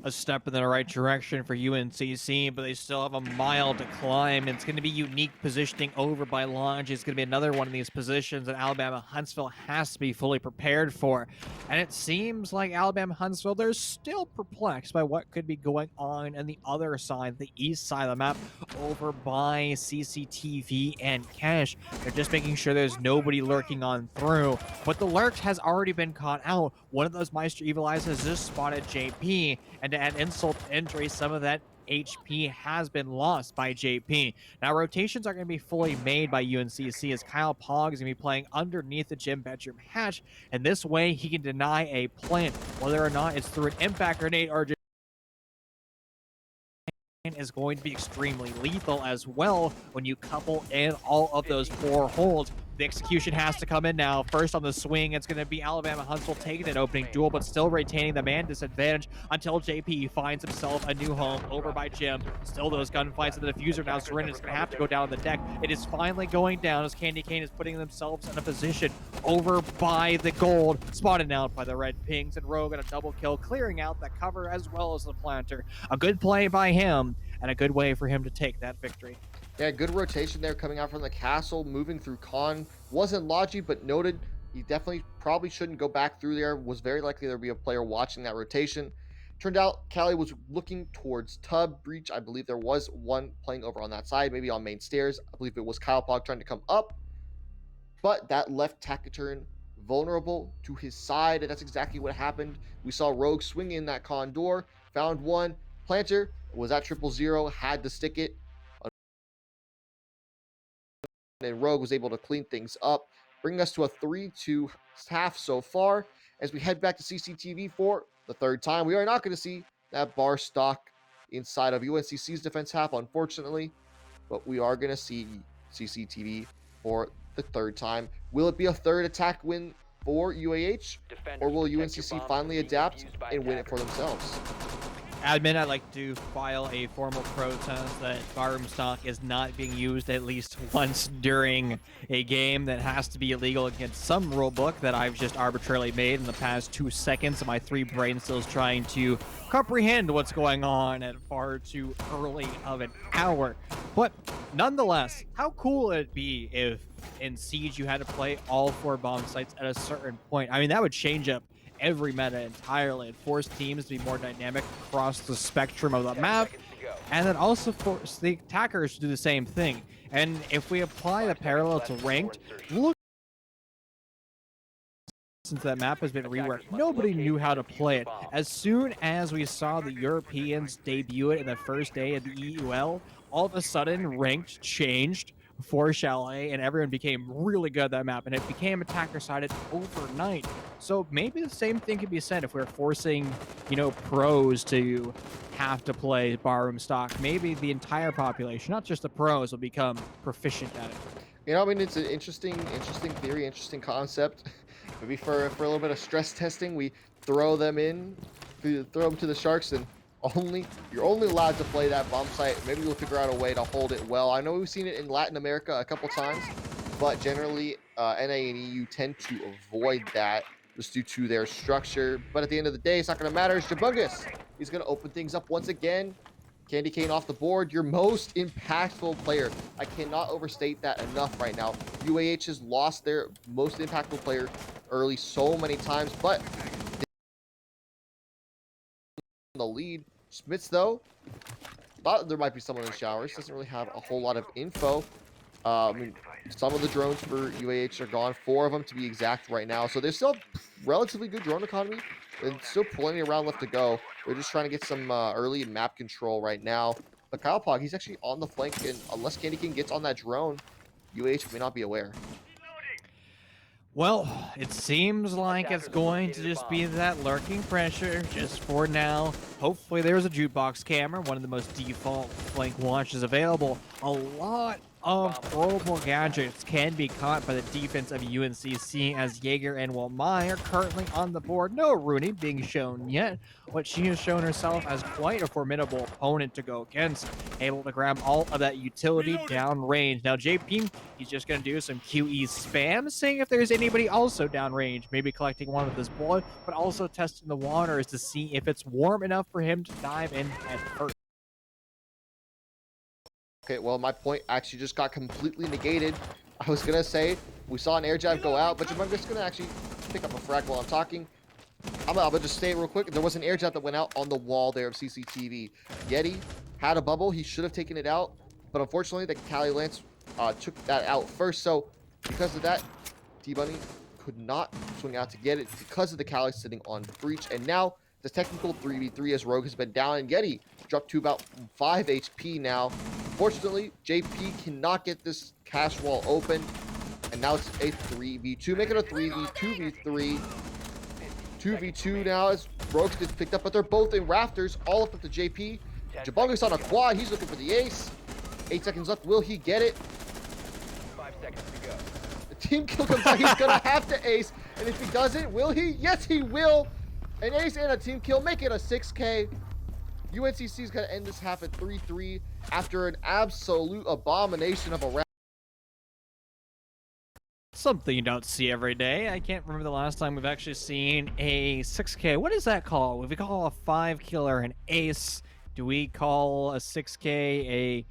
A step in the right direction for UNCC, but they still have a mile to climb. It's going to be unique positioning over by Lodge. It's going to be another one of these positions that Alabama-Huntsville has to be fully prepared for. And it seems like Alabama-Huntsville, they're still perplexed by what could be going on the other side, the east side of the map, over by CCTV and Cash. They're just making sure there's nobody lurking on through. But the lurk has already been caught out. One of those Meister Evil Eyes has just spotted JP, and to add insult to injury, some of that HP has been lost by JP. Now, rotations are going to be fully made by UNCC as Kyle Pog is going to be playing underneath the Gym Bedroom hatch, and this way he can deny a plant, whether or not it's through an impact grenade or just is going to be extremely lethal as well when you couple in all of those 4 holds. The execution has to come in now. First on the swing, it's going to be Alabama-Huntsville taking an opening duel, but still retaining the man disadvantage until JP finds himself a new home over by Jim. Still those gunfights, and the diffuser now Serin is going to have to go down on the deck. It is finally going down as Candy Cane is putting themselves in a position over by the gold, spotted out by the red pings, and Rogue on a double kill, clearing out the cover as well as the planter. A good play by him, and a good way for him to take that victory. Yeah, good rotation there coming out from the castle, moving through Con. Wasn't Logi, but noted he definitely probably shouldn't go back through there. Was very likely there'd be a player watching that rotation. Turned out Callie was looking towards Tub Breach. I believe there was one playing over on that side, maybe on main stairs. I believe it was Kyle Pog trying to come up. But that left Taciturn vulnerable to his side, and that's exactly what happened. We saw Rogue swing in that Con door, found one. Planter was at 000, had to stick it. And Rogue was able to clean things up. bringing us to a 3-2 half so far. As we head back to CCTV for the third time, we are not going to see that bar stock inside of UNCC's defense half, unfortunately, but we are going to see CCTV for the third time. Will it be a third attack win for UAH, or will UNCC finally adapt and win it for themselves? Admin, I'd like to file a formal protest that barroom stock is not being used at least once during a game. That has to be illegal against some rule book that I've just arbitrarily made in the past 2 seconds of my 3 brain cells trying to comprehend what's going on at far too early of an hour. But nonetheless, how cool would it be if in Siege you had to play all 4 bomb sites at a certain point? I mean, that would change up every meta entirely and force teams to be more dynamic across the spectrum of the map, and then also force the attackers to do the same thing. And if we apply the parallel to ranked, look, since that map has been reworked, nobody knew how to play it. As soon as we saw the Europeans debut it in the first day of the EUL, all of a sudden ranked changed for Chalet, and everyone became really good at that map, and it became attacker-sided overnight. So maybe the same thing could be said if we're forcing, you know, pros to have to play barroom stock. Maybe the entire population, not just the pros, will become proficient at it. You know, I mean, it's an interesting theory, interesting concept. Maybe for a little bit of stress testing, we throw them to the Sharks, and you're only allowed to play that bomb site. Maybe we'll figure out a way to hold it well. I know we've seen it in Latin America a couple times, but generally NA and EU tend to avoid that just due to their structure. But at the end of the day, it's not going to matter. It's Jabungus. He's going to open things up once again. Candy Cane off the board, your most impactful player. I cannot overstate that enough right now. UAH has lost their most impactful player early so many times, but the lead. Smits, though, thought there might be someone in the showers. Doesn't really have a whole lot of info. I mean, some of the drones for UAH are gone. 4 of them to be exact right now. So there's still relatively good drone economy. And still plenty around left to go. They're just trying to get some early map control right now. But Kyle Pog, he's actually on the flank, and unless Candy King gets on that drone, UAH may not be aware. Well, it seems like it's going to just be that lurking pressure just for now. Hopefully there's a jukebox camera, one of the most default flank launches available. A lot of throwable gadgets can be caught by the defense of UNCC as Jaeger and Walmai are currently on the board. No Rooney being shown yet, but she has shown herself as quite a formidable opponent to go against, able to grab all of that utility downrange. Now JP, he's just going to do some QE spam, seeing if there's anybody also downrange, maybe collecting one of this bullet, but also testing the waters to see if it's warm enough for him to dive in at first. Okay, well, my point actually just got completely negated. I was going to say we saw an air jab go out, but I'm just going to actually pick up a frag while I'm talking. I'm going to just say it real quick. There was an air jab that went out on the wall there of CCTV. Yeti had a bubble. He should have taken it out, but unfortunately, the Cali Lance took that out first. So because of that, T-Bunny could not swing out to get it because of the Cali sitting on breach. And now the technical 3v3 as Rogue has been down, and Yeti dropped to about 5 HP now. Fortunately, JP cannot get this cash wall open, and now it's a 3v2. Make it a 3v2v3. 2v2 now as Rogue gets picked up, but they're both in rafters, all up to JP. Jabungus on a quad. He's looking for the ace. 8 seconds left. Will he get it? 5 seconds to go. The team kill comes out. He's going to have to ace, and if he doesn't, will he? Yes, he will. An ace and a team kill. Make it a 6K. UNCC's going to end this half at 3-3 after an absolute abomination of a round. Something you don't see every day. I can't remember the last time we've actually seen a 6K. What is that called? If we call a 5 killer an ace, do we call a 6K a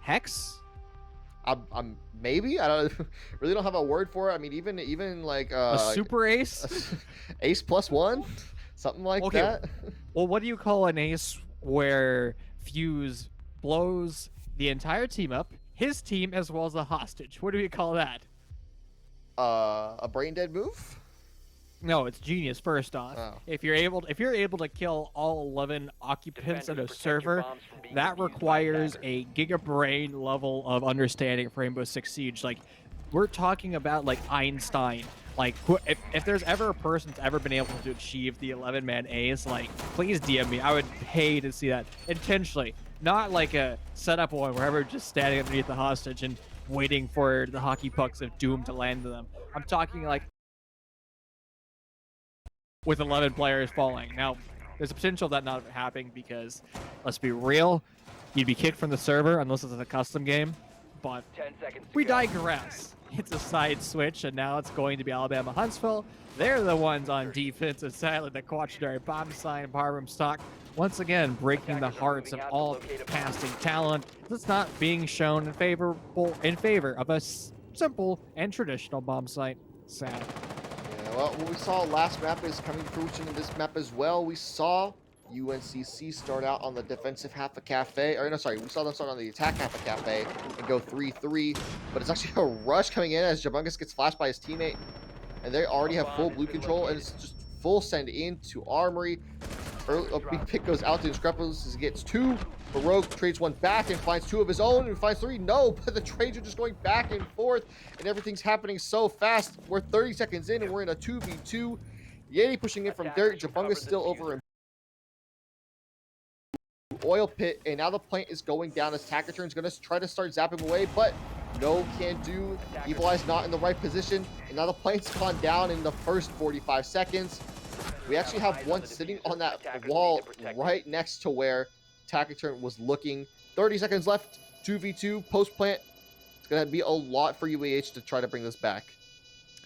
hex? I'm maybe. I don't really don't have a word for it. I mean, even like A super ace? ace +1, something like Okay. that. Well, what do you call an ace where Fuse blows the entire team up, his team as well as a hostage? What do we call that? A brain dead move. No, it's genius. First off, Oh. if you're able to kill all 11 occupants of a server, that requires a gigabrain level of understanding for Rainbow Six Siege. Like, we're talking about like Einstein. Like, if there's ever a person that's ever been able to achieve the 11-man ace, like, please DM me. I would pay to see that intentionally, not like a setup one where we're just standing underneath the hostage and waiting for the hockey pucks of doom to land to them. I'm talking like with 11 players falling. Now, there's a potential of that not happening because, let's be real, you'd be kicked from the server unless it's a custom game. But 10 seconds to we go. digress. It's a side switch, and now it's going to be Alabama-Huntsville. They're the ones on defensive side with the cautionary bomb sign, barroom stock. Once again, breaking the hearts of all casting talent that's not being shown in favor of a simple and traditional bomb site. Sad. Yeah, well, what we saw last map is coming to fruition in this map as well. We saw UNCC start out on the defensive half of Cafe, or no, sorry, we saw them start on the attack half of Cafe and go 3-3, but it's actually a rush coming in as Jabungus gets flashed by his teammate, and they already have full blue control, and it's just full send into Armory. Early big pick goes out to Inscrupulous as he gets 2, but Rogue trades 1 back and finds 2 of his own and finds 3. No, but the trades are just going back and forth, and everything's happening so fast. We're 30 seconds in, and we're in a 2v2. Yeti pushing in from Dirt, Jabungus still over in oil pit, and now the plant is going down as Tackaturn is going to try to start zapping away, but no, can't do. Evil Eye's not in the right position, and now the plant's gone down in the first 45 seconds. We actually have one sitting on that wall right next to where Tackaturn was looking. 30 seconds left, 2v2, post-plant. It's going to be a lot for UAH to try to bring this back.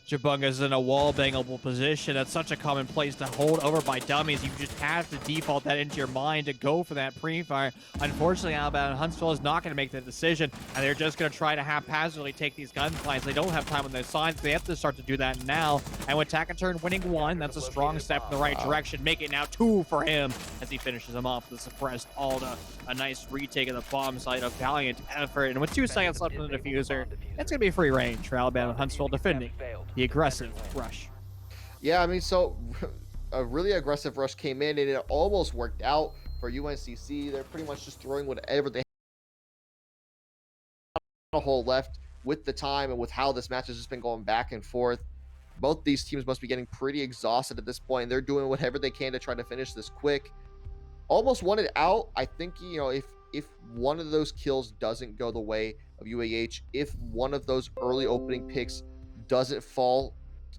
Jabunga's in a wall-bangable position. That's such a common place to hold over by dummies. You just have to default that into your mind to go for that pre-fire. Unfortunately, Alabama-Huntsville is not going to make that decision, and they're just going to try to haphazardly take these gunfights. They don't have time on their sides. They have to start to do that now. And with Tackaturn winning 1, that's a strong step in the right direction. Make it now 2 for him as he finishes him off with the suppressed Alda. A nice retake of the bomb site, a valiant effort. And with 2 seconds left on the diffuser, it's going to be free range for Alabama-Huntsville defending the aggressive rush. Yeah, I mean, so a really aggressive rush came in, and it almost worked out for UNCC. They're pretty much just throwing whatever they have a hole left with the time and with how this match has just been going back and forth. Both these teams must be getting pretty exhausted at this point. They're doing whatever they can to try to finish this quick. Almost won it out. I think, you know, if one of those kills doesn't go the way of UAH, if one of those early opening picks doesn't fall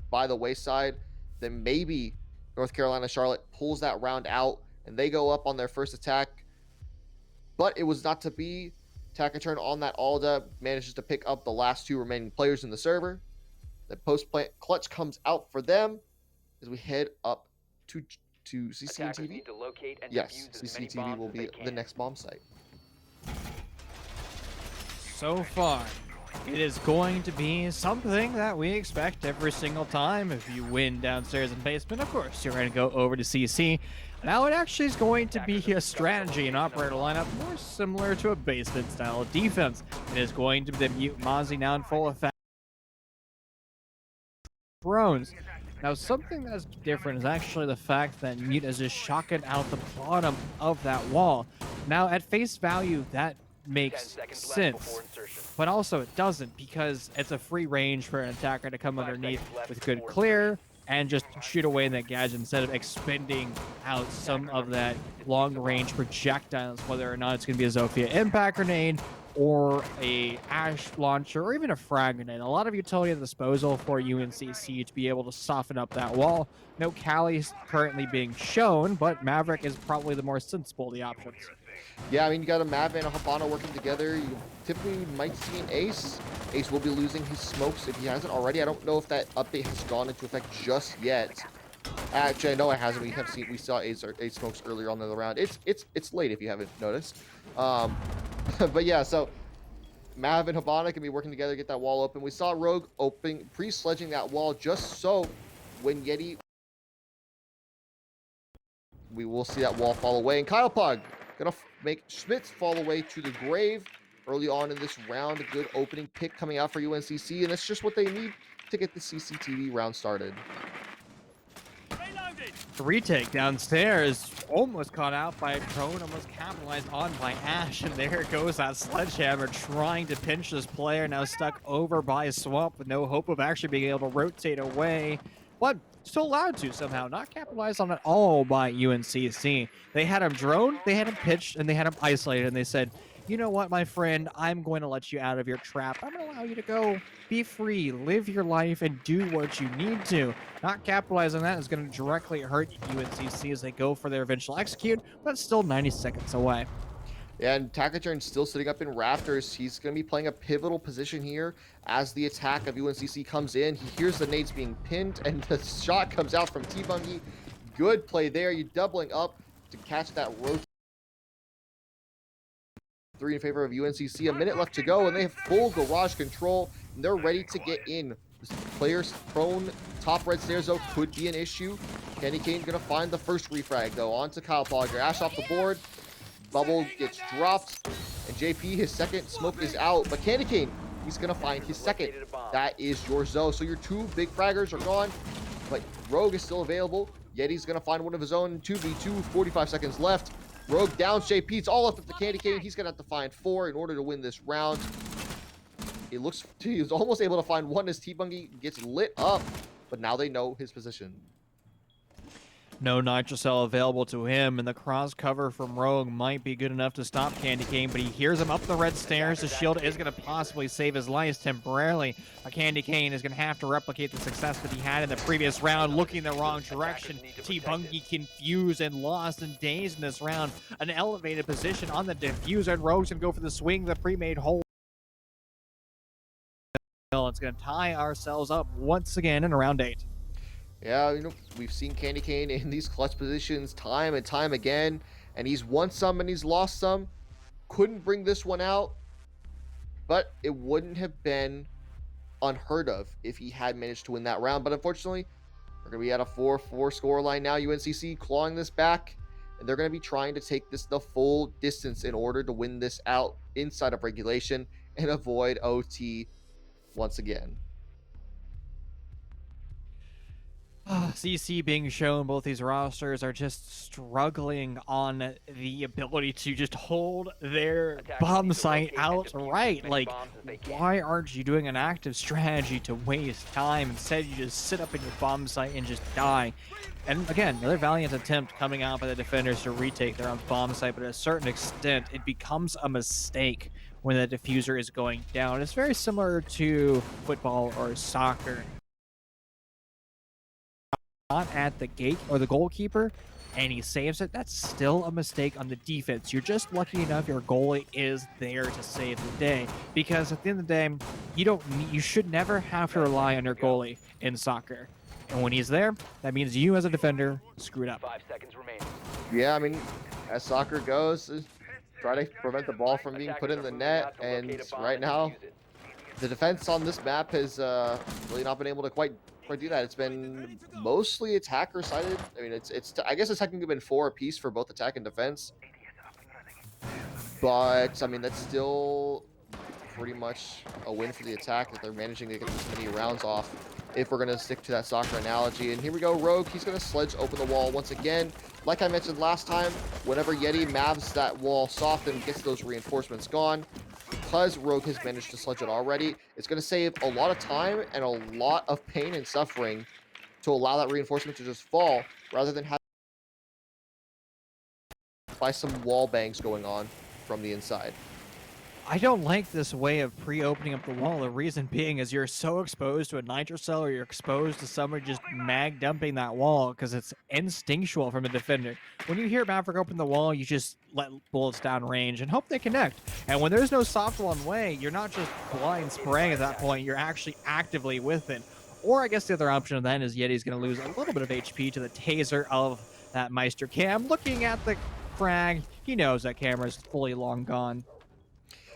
by the wayside, then maybe North Carolina-Charlotte pulls that round out and they go up on their first attack. But it was not to be. Tackaturn on that Alda manages to pick up the last 2 remaining players in the server. The post-plant clutch comes out for them as we head up to CCTV. Yes, CCTV will be the next bomb site. So far, it is going to be something that we expect every single time. If you win downstairs in basement, of course, you're going to go over to CC. Now it actually is going to be a strategy and operator lineup more similar to a basement style of defense. It is going to be the Mute Mozzie now in full effect. Drones. Now something that's different is actually the fact that Mute is just shotgun out the bottom of that wall. Now at face value, that makes sense, but also it doesn't, because it's a free range for an attacker to come underneath with good clear and just shoot away that gadget instead of expending out some of that long range projectiles, whether or not it's going to be a Zofia impact grenade or a ash launcher or even a frag grenade. A lot of utility at disposal for UNCC to be able to soften up that wall. No Callie's currently being shown, but Maverick is probably the more sensible of the options. Yeah, I mean, you got a Mav and a Habana working together. You typically might see an Ace. Ace will be losing his smokes if he hasn't already. I don't know if that update has gone into effect just yet. Actually, I know it hasn't. We saw Ace smokes earlier on in the round. It's late if you haven't noticed. But yeah, so Mav and Habana can be working together to get that wall open. We saw Rogue pre-sledging that wall just so when Yeti, we will see that wall fall away. And Kyle Pog gonna make Schmitz fall away to the grave early on in this round. A good opening pick coming out for UNCC, and that's just what they need to get the CCTV round started. The retake downstairs, almost caught out by a drone, almost capitalized on by Ash, and there goes that sledgehammer trying to pinch this player, now stuck over by a swamp with no hope of actually being able to rotate away, but still allowed to somehow, not capitalized on at all by UNCC. They had him drone, they had him pitched, and they had him isolated, and they said, you know what, my friend, I'm going to let you out of your trap. I'm going to allow you to go be free, live your life, and do what you need to. Not capitalizing on that is going to directly hurt UNCC as they go for their eventual execute, but still 90 seconds away. Yeah, and CollegiateR6 still sitting up in rafters. He's going to be playing a pivotal position here as the attack of UNCC comes in. He hears the nades being pinned, and the shot comes out from T-Bungie. Good play there. You're doubling up to catch that rotate. 3 in favor of UNCC. A minute left to go, and they have full garage control, and they're ready to get in. This player's prone top red stairs, though, could be an issue. Candy Cane's going to find the first refrag, though. On to Kyle Pogger. Ash off the board. Bubble gets dropped, and JP, his second smoke is out, but Candy Cane, he's going to find his second. That is your Zoe. So your 2 big fraggers are gone, but Rogue is still available. Yeti's going to find one of his own. 2v2, 45 seconds left. Rogue downs JP. It's all left with the Candy Cane. He's going to have to find 4 in order to win this round. It looks he was almost able to find 1 as T-Bungie gets lit up, but now they know his position. No nitrocell available to him, and the cross cover from Rogue might be good enough to stop Candy Cane, but he hears him up the red stairs. The shield is going to possibly save his life temporarily. Candy Cane is going to have to replicate the success that he had in the previous round, looking the wrong direction. T-Bungie confused and lost and dazed in this round. An elevated position on the diffuser, and Rogue's going to go for the swing, the pre-made hole. It's going to tie ourselves up once again in round 8. Yeah, you know, we've seen Candy Cane in these clutch positions time and time again, and he's won some and he's lost some. Couldn't bring this one out, but it wouldn't have been unheard of if he had managed to win that round. But unfortunately, we're going to be at a 4-4 score line now. UNCC clawing this back, and they're going to be trying to take this the full distance in order to win this out inside of regulation and avoid OT once again. CC being shown, both these rosters are just struggling on the ability to just hold their bomb site outright. Like, why aren't you doing an active strategy to waste time? Instead, you just sit up in your bomb site and just die. And again, another valiant attempt coming out by the defenders to retake their own bomb site, but at a certain extent, it becomes a mistake when the diffuser is going down. It's very similar to football or soccer. Not at the gate or the goalkeeper, and he saves it, that's still a mistake on the defense. You're just lucky enough your goalie is there to save the day, because at the end of the day, you should never have to rely on your goalie in soccer. And when he's there, that means you as a defender screwed up. 5 seconds remaining. Yeah, I mean, as soccer goes, try to prevent the ball from being put in the net, and right now, the defense on this map has really not been able to quite do that. It's been mostly attacker sided. I mean, I guess it's technically been 4 apiece for both attack and defense, but I mean that's still pretty much a win for the attack that they're managing to get this many rounds off. If we're gonna stick to that soccer analogy, and here we go, Rogue. He's gonna sledge open the wall once again. Like I mentioned last time, whenever Yeti mavs that wall soft and gets those reinforcements gone, because Rogue has managed to sledge it already, it's going to save a lot of time and a lot of pain and suffering to allow that reinforcement to just fall, rather than have by some wall bangs going on from the inside. I don't like this way of pre-opening up the wall. The reason being is you're so exposed to a nitrocell, or you're exposed to somebody just mag dumping that wall, because it's instinctual from a defender. When you hear Maverick open the wall, you just let bullets down range and hope they connect. And when there's no soft wall in way, you're not just blind spraying at that point, you're actually actively with it. Or I guess the other option then is Yeti's going to lose a little bit of HP to the taser of that Meister Cam. Looking at the frag, he knows that camera's fully long gone.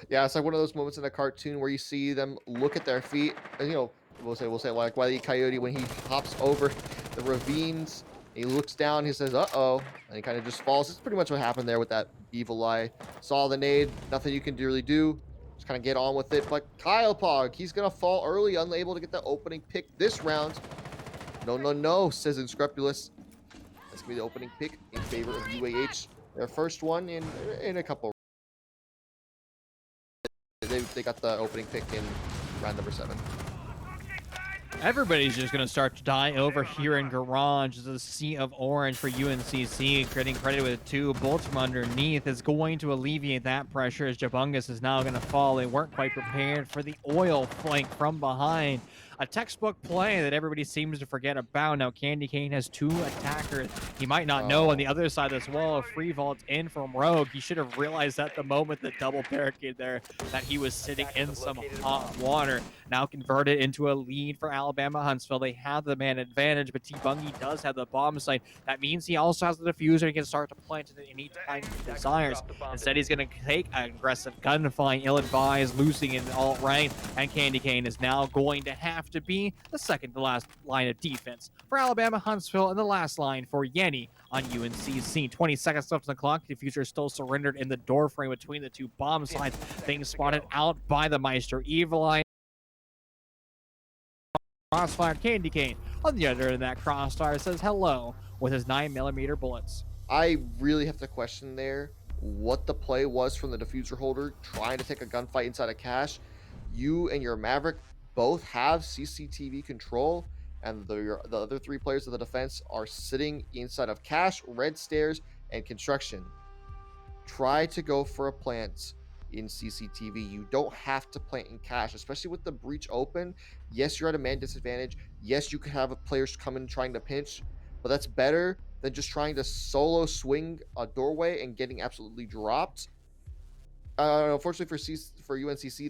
Yeah, it's like one of those moments in a cartoon where you see them look at their feet, and, you know, we'll say like Wile E. Coyote when he hops over the ravines, he looks down, he says, uh-oh, and he kind of just falls. It's pretty much what happened there with that evil eye. Saw the nade, nothing you can really do, just kind of get on with it. But Kyle Pog, he's going to fall early, unable to get the opening pick this round. No, says Unscrupulous. It's gonna be the opening pick in favor of UAH. Their first one in a couple. They got the opening pick in round number 7. Everybody's just going to start to die over here in Garage. There's a sea of orange for UNCC, getting credit with 2 bullets from underneath is going to alleviate that pressure as Jabungus is now going to fall. They weren't quite prepared for the oil flank from behind. A textbook play that everybody seems to forget about. Now, Candy Cane has 2 attackers. He might not know on the other side of this wall, a free vault in from Rogue. He should have realized at the moment the double barricade there that he was sitting in some hot water. Now converted into a lead for Alabama-Huntsville. They have the man advantage, but T-Bungie does have the bomb site. That means he also has the diffuser. He can start to plant it at any time he desires. Instead, he's going to take an aggressive gunfight, ill-advised, losing in alt right, and Candy Cane is now going to have to be the second to last line of defense for Alabama-Huntsville and the last line for Yenny on UNCC. 20 seconds left on the clock. Diffuser is still surrendered in the door frame between the 2 bomb sites. Things spotted out by the Meister. Evil Eye crossfire. Candy Cane on the other end of that crossfire says hello with his 9mm bullets. I really have to question there what the play was from the diffuser holder trying to take a gunfight inside a cache. You and your Maverick both have CCTV control, and the other 3 players of the defense are sitting inside of cache, red stairs, and construction. Try to go for a plant in CCTV. You don't have to plant in cache, especially with the breach open. Yes, you're at a man disadvantage. Yes, you could have players come in trying to pinch, but that's better than just trying to solo swing a doorway and getting absolutely dropped. Unfortunately for UNCC,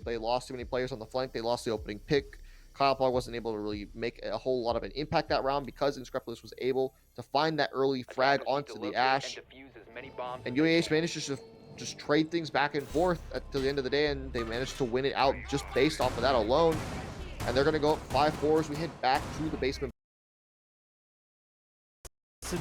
they lost too many players on the flank. They lost the opening pick. Kyle Plog wasn't able to really make a whole lot of an impact that round because Inscrepulous was able to find that early frag onto the Ash. And UAH managed to just trade things back and forth to the end of the day, and they managed to win it out just based off of that alone. And they're going to go up 5-4 as we head back to the basement.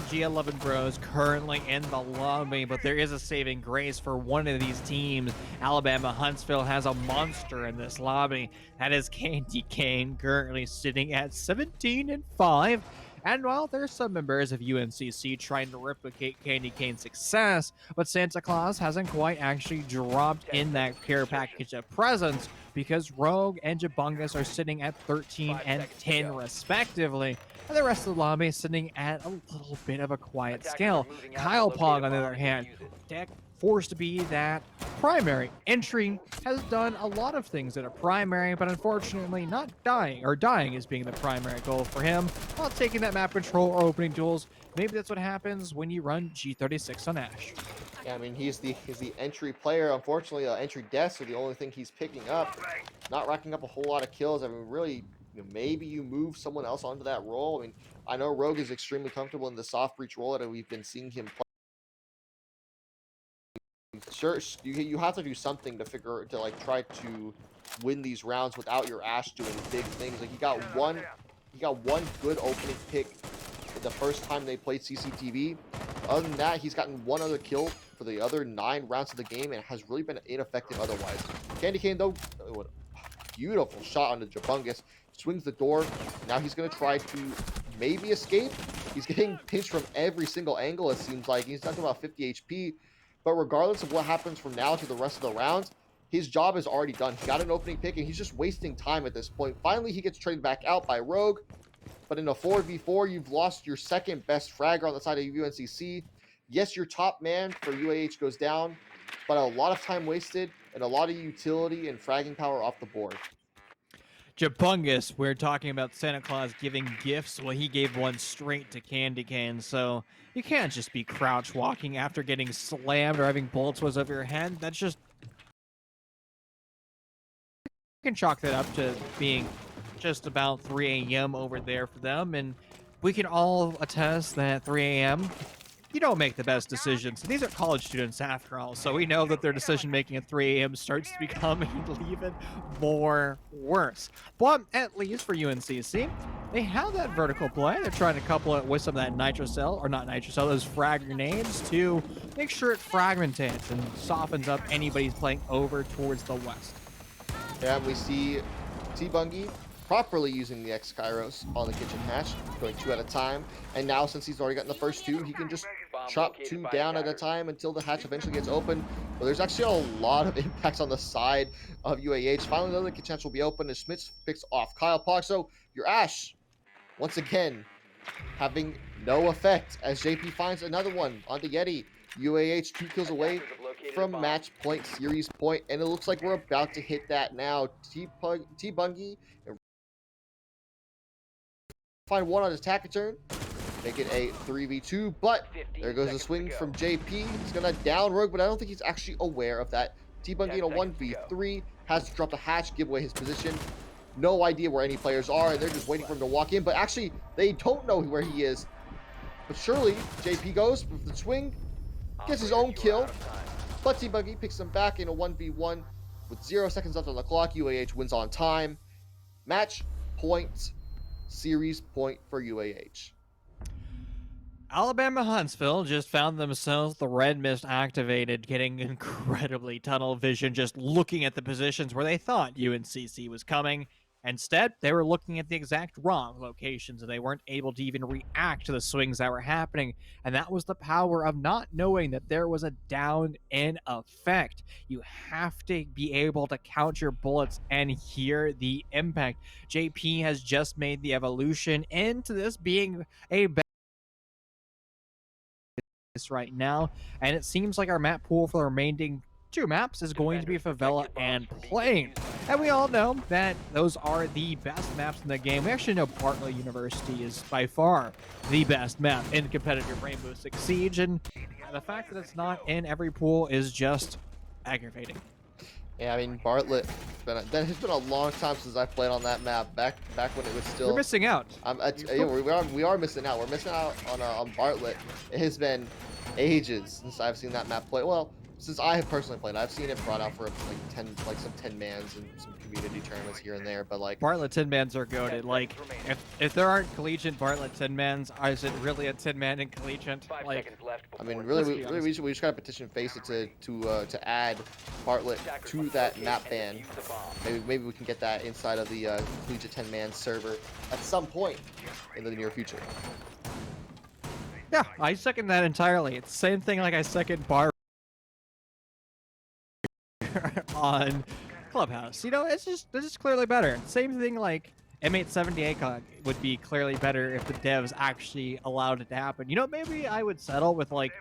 G11 Bros currently in the lobby, but there is a saving grace for one of these teams. Alabama-Huntsville has a monster in this lobby. That is Candy Cane, currently sitting at 17-5. And while there's some members of UNCC trying to replicate Candy Cane's success, but Santa Claus hasn't quite actually dropped in that care package of presents because Rogue and Jabungus are sitting at 13 and 10 respectively. And the rest of the lobby is sitting at a little bit of a quiet scale. Kyle Pog, on the other hand, deck forced to be that primary. Entry has done a lot of things that are primary, but unfortunately not dying, or dying is being the primary goal for him, while taking that map control or opening duels. Maybe that's what happens when you run G36 on Ash. Yeah, I mean, he's the entry player. Unfortunately, entry deaths are the only thing he's picking up. Not racking up a whole lot of kills. I mean, really, maybe you move someone else onto that role. I mean, I know Rogue is extremely comfortable in the soft breach role that we've been seeing him play. Sure, you have to do something to like try to win these rounds without your Ash doing big things. Like he got one good opening pick the first time they played CCTV. Other than that, he's gotten 1 other kill for the other 9 rounds of the game and has really been ineffective otherwise. Candy Cane, though, beautiful shot on the Jabungus. Swings the door. Now he's going to try to maybe escape. He's getting pinched from every single angle, it seems like. He's down to about 50 HP. But regardless of what happens from now to the rest of the rounds, his job is already done. He got an opening pick, and he's just wasting time at this point. Finally, he gets traded back out by Rogue. But in a 4v4, you've lost your second best fragger on the side of UNCC. Yes, your top man for UAH goes down, but a lot of time wasted and a lot of utility and fragging power off the board. Jabungus, we're talking about Santa Claus giving gifts. Well, he gave one straight to Candy Cane, so you can't just be crouch walking after getting slammed or having bullets whiz over your head. That's just... You can chalk that up to being just about 3 a.m. over there for them, and we can all attest that 3 a.m., you don't make the best decisions. These are college students after all, so we know that their decision making at 3 a.m. starts to become even more worse. But at least for UNCC, they have that vertical play. They're trying to couple it with some of that nitrocell, or not nitrocell, those frag grenades to make sure it fragmentates and softens up anybody playing over towards the west. Yeah, we see T-Bungie properly using the X-Kairos on the kitchen hatch, going 2 at a time. And now, since he's already gotten the first 2, he can just chop 2 down at a time until the hatch eventually gets open. But there's actually a lot of impacts on the side of UAH. Finally, the kitchen hatch will be open as Smits picks off Kyle Pog. So your Ash, once again, having no effect as JP finds another one onto Yeti. UAH 2 kills away from match point, series point, and it looks like we're about to hit that now. T-Bungie find one on his attacker turn, make it a 3v2, but there goes the swing from JP. He's gonna down Rogue, but I don't think he's actually aware of that. T-Bungie in a 1v3 has to drop the hatch, give away his position. No idea where any players are, and they're just waiting for him to walk in, but actually they don't know where he is. But surely JP goes with the swing, gets his own kill, but T-Bungie picks him back in a 1v1 with 0 seconds left on the clock. UAH wins on time. Match point, series point for UAH. Alabama-Huntsville just found themselves the red mist activated, getting incredibly tunnel vision, just looking at the positions where they thought UNCC was coming. Instead, they were looking at the exact wrong locations, and they weren't able to even react to the swings that were happening. And that was the power of not knowing that there was a down in effect. You have to be able to count your bullets and hear the impact. JP has just made the evolution into this being a right now, and it seems like our map pool for the remaining 2 maps is going to be Favela and Plain. And we all know that those are the best maps in the game. We actually know Bartlett University is by far the best map in competitive Rainbow Six Siege, and the fact that it's not in every pool is just aggravating. Yeah, I mean, Bartlett, that has been a long time since I played on that map, back when it was still... You're missing out. We are missing out. We're missing out on Bartlett. It has been ages since I've seen that map play. Well, since I have personally played, I've seen it brought out for like some 10-mans and some community tournaments here and there, but like... Bartlett 10-mans are goated. Like, if there aren't collegiate Bartlett 10-mans, is it really a 10-man in collegiate? Like, I mean, really, we just gotta petition Faceit to add Bartlett to that map ban. Maybe we can get that inside of the collegiate 10-man server at some point in the near future. Yeah, I second that entirely. It's the same thing like I second bar on Clubhouse. You know, it's just clearly better. Same thing like M870 ACOG would be clearly better if the devs actually allowed it to happen. You know, maybe I would settle with like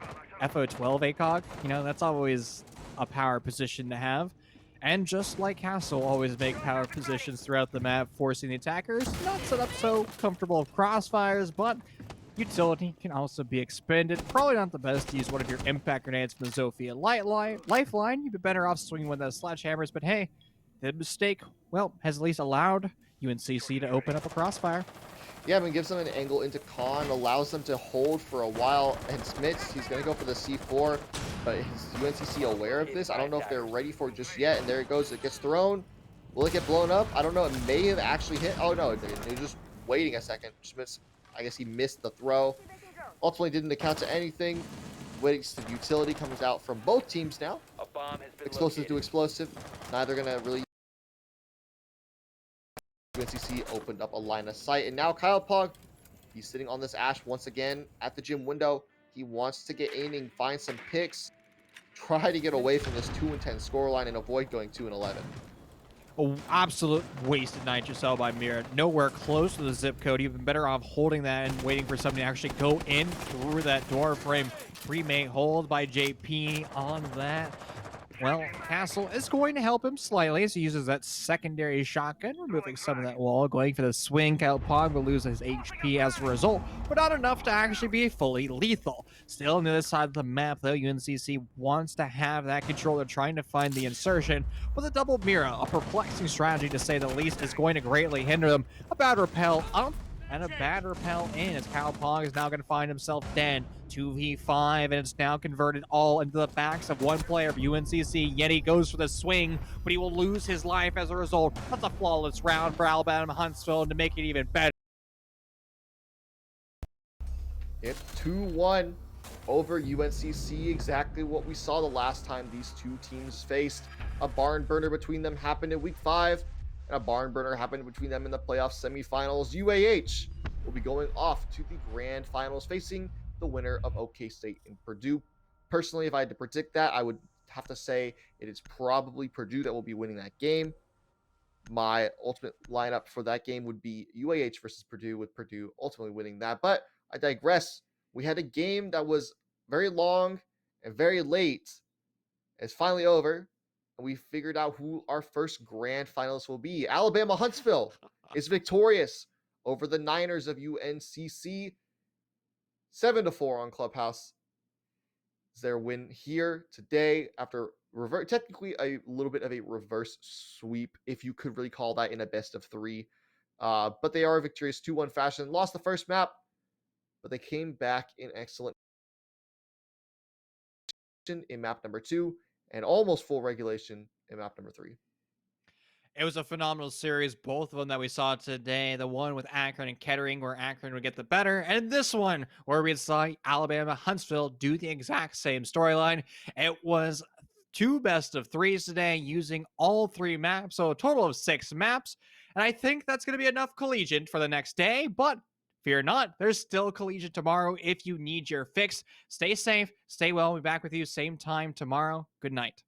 FO12 ACOG. You know, that's always a power position to have. And just like Castle, always make power positions throughout the map, forcing the attackers not set up so comfortable with crossfires, but utility can also be expended. Probably not the best to use one of your impact grenades from the Zofia Lifeline. You'd be better off swinging one of those sledgehammers, but hey, the mistake, well, has at least allowed UNCC to open up a crossfire. Yeah, I mean, gives them an angle into Khan, allows them to hold for a while, and Smits, he's going to go for the C4, but is UNCC aware of this? I don't know if they're ready for it just yet, and there it goes. It gets thrown. Will it get blown up? I don't know. It may have actually hit. Oh, no, they're just waiting a second. Smits, I guess he missed the throw. Ultimately didn't account to anything. Wasted utility comes out from both teams now. Explosive to explosive. Neither going to really... UNCC opened up a line of sight, and now Kyle Pog, he's sitting on this Ash once again at the gym window. He wants to get in and find some picks, try to get away from this 2-10 scoreline and avoid going 2-11. Oh, absolute wasted nitrocell by Mira. Nowhere close to the zip code. Even better off holding that and waiting for somebody to actually go in through that door frame. Pre-mate hold by JP on that. Well, Castle is going to help him slightly as he uses that secondary shotgun, removing some of that wall, going for the swing. Kyle Pog will lose his HP as a result, but not enough to actually be fully lethal. Still on the other side of the map, though, UNCC wants to have that control. They're trying to find the insertion with a double Mira. A perplexing strategy, to say the least, is going to greatly hinder them. A bad repel up and a bad repel in, as Kyle Pog is now going to find himself dead. 2v5, and it's now converted all into the backs of one player of UNCC. Yeti goes for the swing, but he will lose his life as a result. That's a flawless round for Alabama-Huntsville, and to make it even better, it's 2-1 over UNCC, exactly what we saw the last time these two teams faced. A barn burner between them happened in week 5, and a barn burner happened between them in the playoff semifinals. UAH will be going off to the grand finals, facing the winner of OK State and Purdue. Personally, if I had to predict that, I would have to say it is probably Purdue that will be winning that game. My ultimate lineup for that game would be UAH versus Purdue, with Purdue ultimately winning that. But I digress. We had a game that was very long and very late. It's finally over, and we figured out who our first grand finalists will be. Alabama-Huntsville is victorious over the Niners of UNCC, 7-4 on Clubhouse. Is their win here today after technically a little bit of a reverse sweep, if you could really call that, in a best of 3. But they are victorious 2-1 fashion. Lost the first map, but they came back in excellent in map number 2 and almost full regulation in map number 3. It was a phenomenal series, both of them that we saw today. The one with Akron and Kettering, where Akron would get the better, and this one where we saw Alabama-Huntsville do the exact same storyline. It was 2 best of 3s today using all 3 maps, so a total of 6 maps. And I think that's going to be enough collegiate for the next day, but fear not, there's still collegiate tomorrow if you need your fix. Stay safe, stay well. We'll be back with you same time tomorrow. Good night.